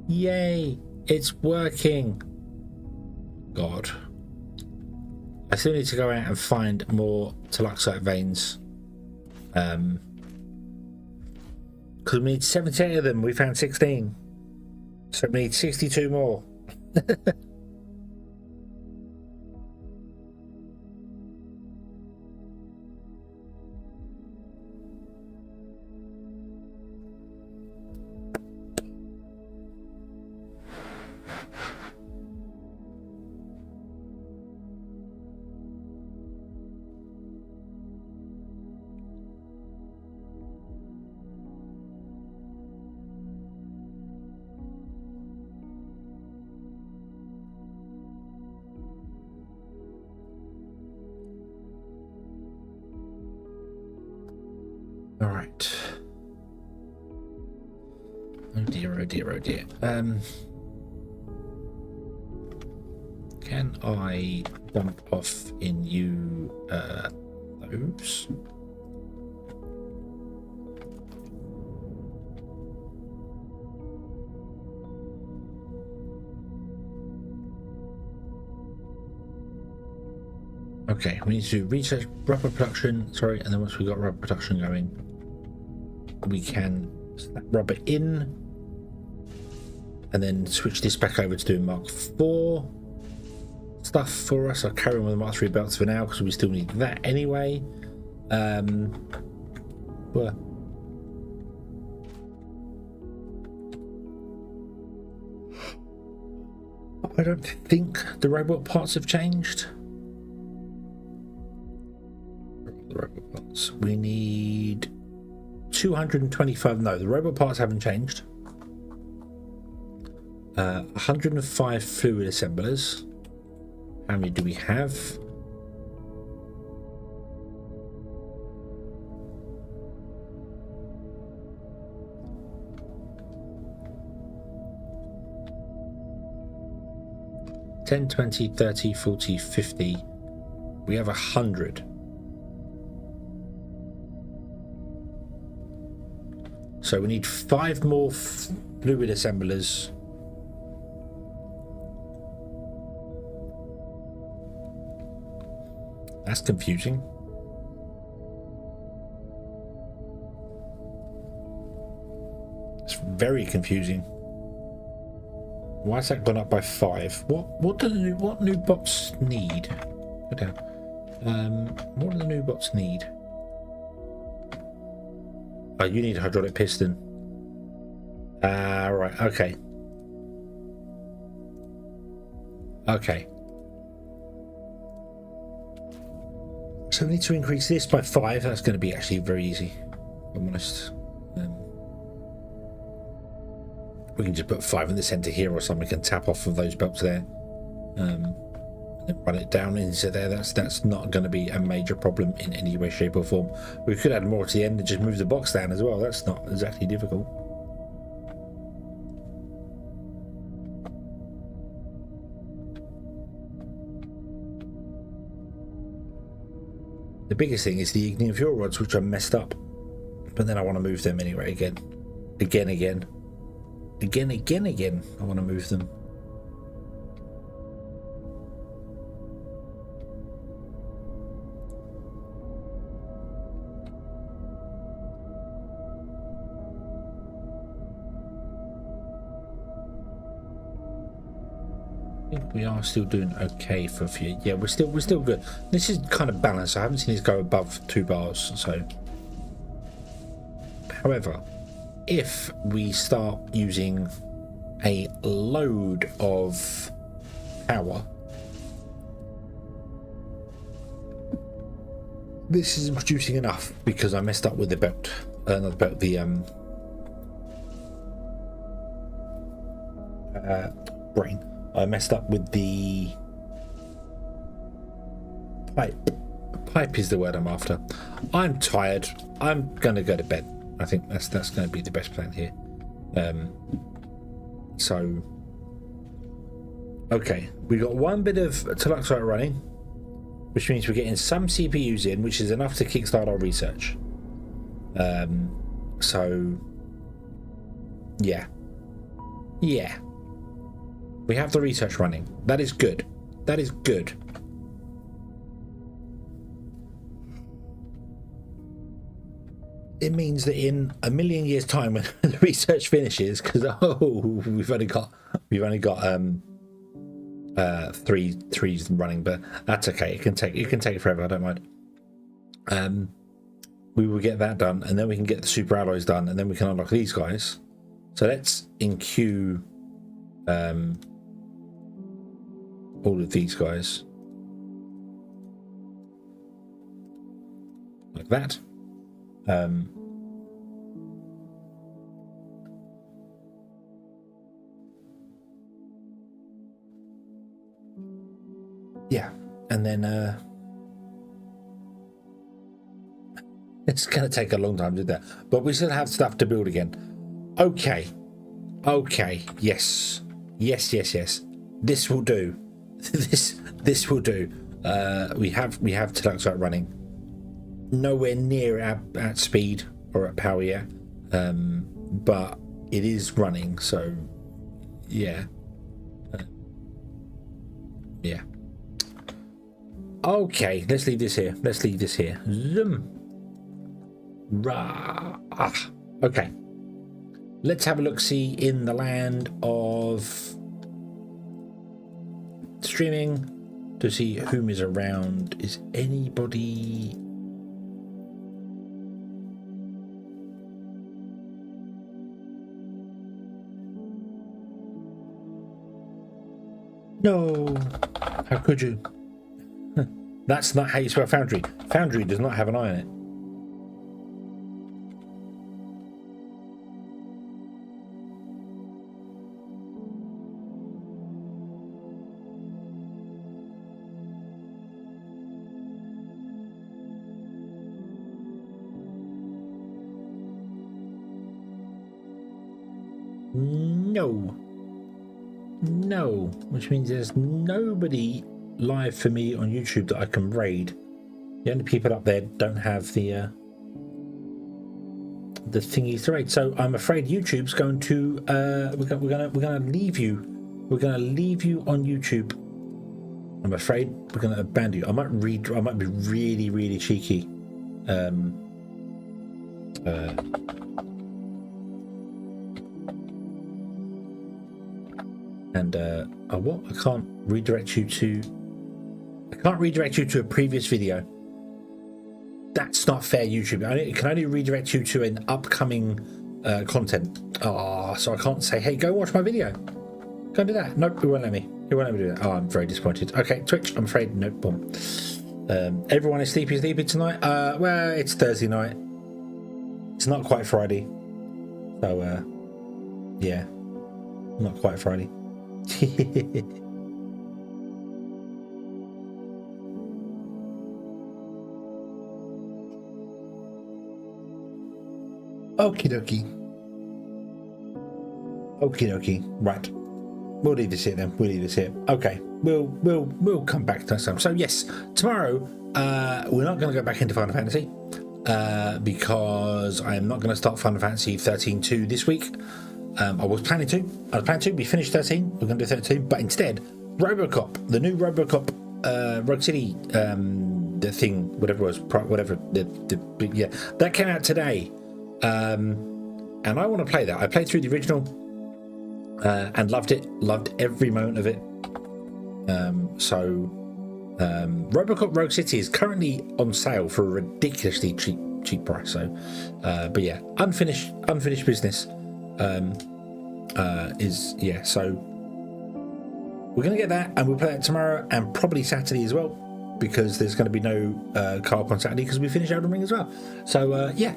Yay. It's working. God. I still need to go out and find more toluxite veins. Because we need 78 of them. We found 16. So we need 62 more. All right. Oh dear, oh dear, oh dear. Can I dump off in you those? Okay, we need to do research rubber production, sorry, and then once we've got rubber production going, we can snap rubber in and then switch this back over to doing Mark 4 stuff for us. I'll carry on with the Mark 3 belts for now because we still need that anyway. Well, I don't think the robot parts have changed. The robot parts. We need 225. No, the robot parts haven't changed. 105 fluid assemblers. How many do we have? $10, $20, $30, $40, $50. We have 100. So we need 5 more fluid assemblers. That's confusing. It's very confusing. Why has that gone up by 5? What new bots need? Go down. What do the new bots need? Oh, you need a hydraulic piston. Right, okay. Okay. So we need to increase this by 5. That's going to be actually very easy, if I'm honest. We can just put 5 in the center here or something and tap off of those belts there. And run it down into there. That's not going to be a major problem in any way, shape or form. We could add more to the end and just move the box down as well. That's not exactly difficult. The biggest thing is the igniting fuel rods, which are messed up. But then I want to move them anyway again. Again. I want to move them. I think we are still doing okay for a few. Yeah, we're still good. This is kind of balanced. I haven't seen this go above 2 bars. So, however, if we start using a load of power, this isn't producing enough because I messed up with the belt. Not the belt, the brain. I messed up with the pipe. Pipe is the word I'm after. I'm tired. I'm gonna go to bed. I think that's going to be the best plan here. So, okay, we got one bit of Tluxite running, which means we're getting some CPUs in, which is enough to kickstart our research. So, yeah, we have the research running. That is good. That is good. It means that in a million years' time, when the research finishes, because we've only got three running, but that's okay. It can take forever. I don't mind. We will get that done, and then we can get the super alloys done, and then we can unlock these guys. So let's enqueue all of these guys like that. Yeah, and then it's gonna take a long time to do that, but we still have stuff to build again. Okay, yes, this will do. this will do. We have Tluxite running, nowhere near at speed or at power yet, but it is running, so yeah. Okay, let's leave this here. Zoom. Rah. Okay, let's have a look see in the land of streaming to see whom is around. Is anybody? No, how could you? That's not how you spell Foundry. Foundry does not have an I in it. No, which means there's nobody live for me on YouTube that I can raid. The only people up there don't have the thingies to raid. So I'm afraid YouTube's going to we're gonna leave you. We're gonna leave you on YouTube. I'm afraid we're gonna abandon you. I might be really cheeky. What? I can't redirect you to a previous video. That's not fair, YouTube. It can only redirect you to an upcoming content. So I can't say, hey, go watch my video. Go do that. Nope, it won't let me. He won't let me do that. Oh, I'm very disappointed. Okay, Twitch, I'm afraid no. Boom. Everyone is sleepy tonight. Well, it's Thursday night. It's not quite Friday. So, yeah. Not quite Friday. Okie dokie. Okie dokie. Right. We'll leave this here then. We'll leave this here. Okay. We'll come back to some. So yes, tomorrow we're not going to go back into Final Fantasy because I'm not going to start Final Fantasy 13-2 this week. I was planning to. We finished 13. We're going to do 13, but instead, RoboCop, the new RoboCop, Rogue City, the thing, whatever it was, whatever yeah, that came out today. And I want to play that. I played through the original and loved it. Loved every moment of it. RoboCop Rogue City is currently on sale for a ridiculously cheap price. So, but yeah, unfinished business is yeah. So we're gonna get that, and we'll play it tomorrow and probably Saturday as well, because there's going to be no co-op on Saturday because we finish Elden Ring as well. So yeah.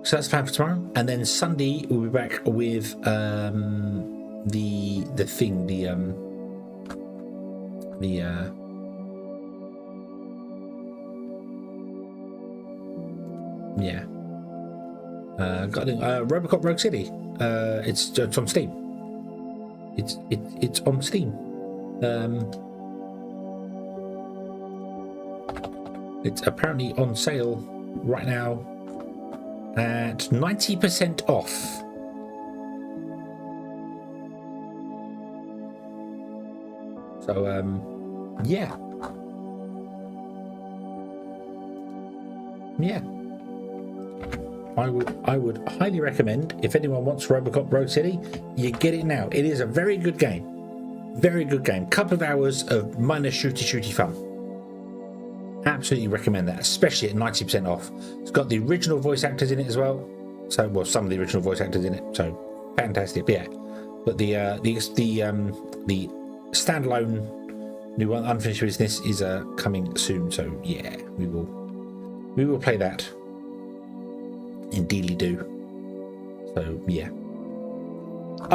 So that's the plan for tomorrow, and then Sunday we'll be back with the thing, yeah, got RoboCop Rogue City. It's on Steam. It's on Steam. It's apparently on sale right now at 90% off. So yeah. I would highly recommend, if anyone wants RoboCop Rogue City, you get it now. It is a very good game. Couple of hours of minor shooty fun. Absolutely recommend that, especially at 90% off. It's got the original voice actors in it as well. So, well, some of the original voice actors in it. So fantastic. But yeah, but the standalone new one, unfinished business, is coming soon. So yeah, we will play that. Indeedly do. So yeah.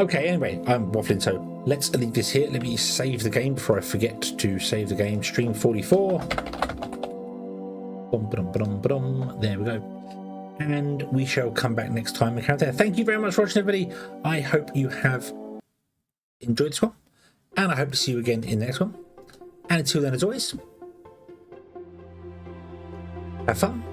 Okay. Anyway, I'm waffling. So let's leave this here. Let me save the game before I forget to save the game. Stream 44. There we go. And we shall come back next time and count there. Thank you very much for watching, everybody. I hope you have enjoyed this one, and I hope to see you again in the next one. And until then, as always, have fun.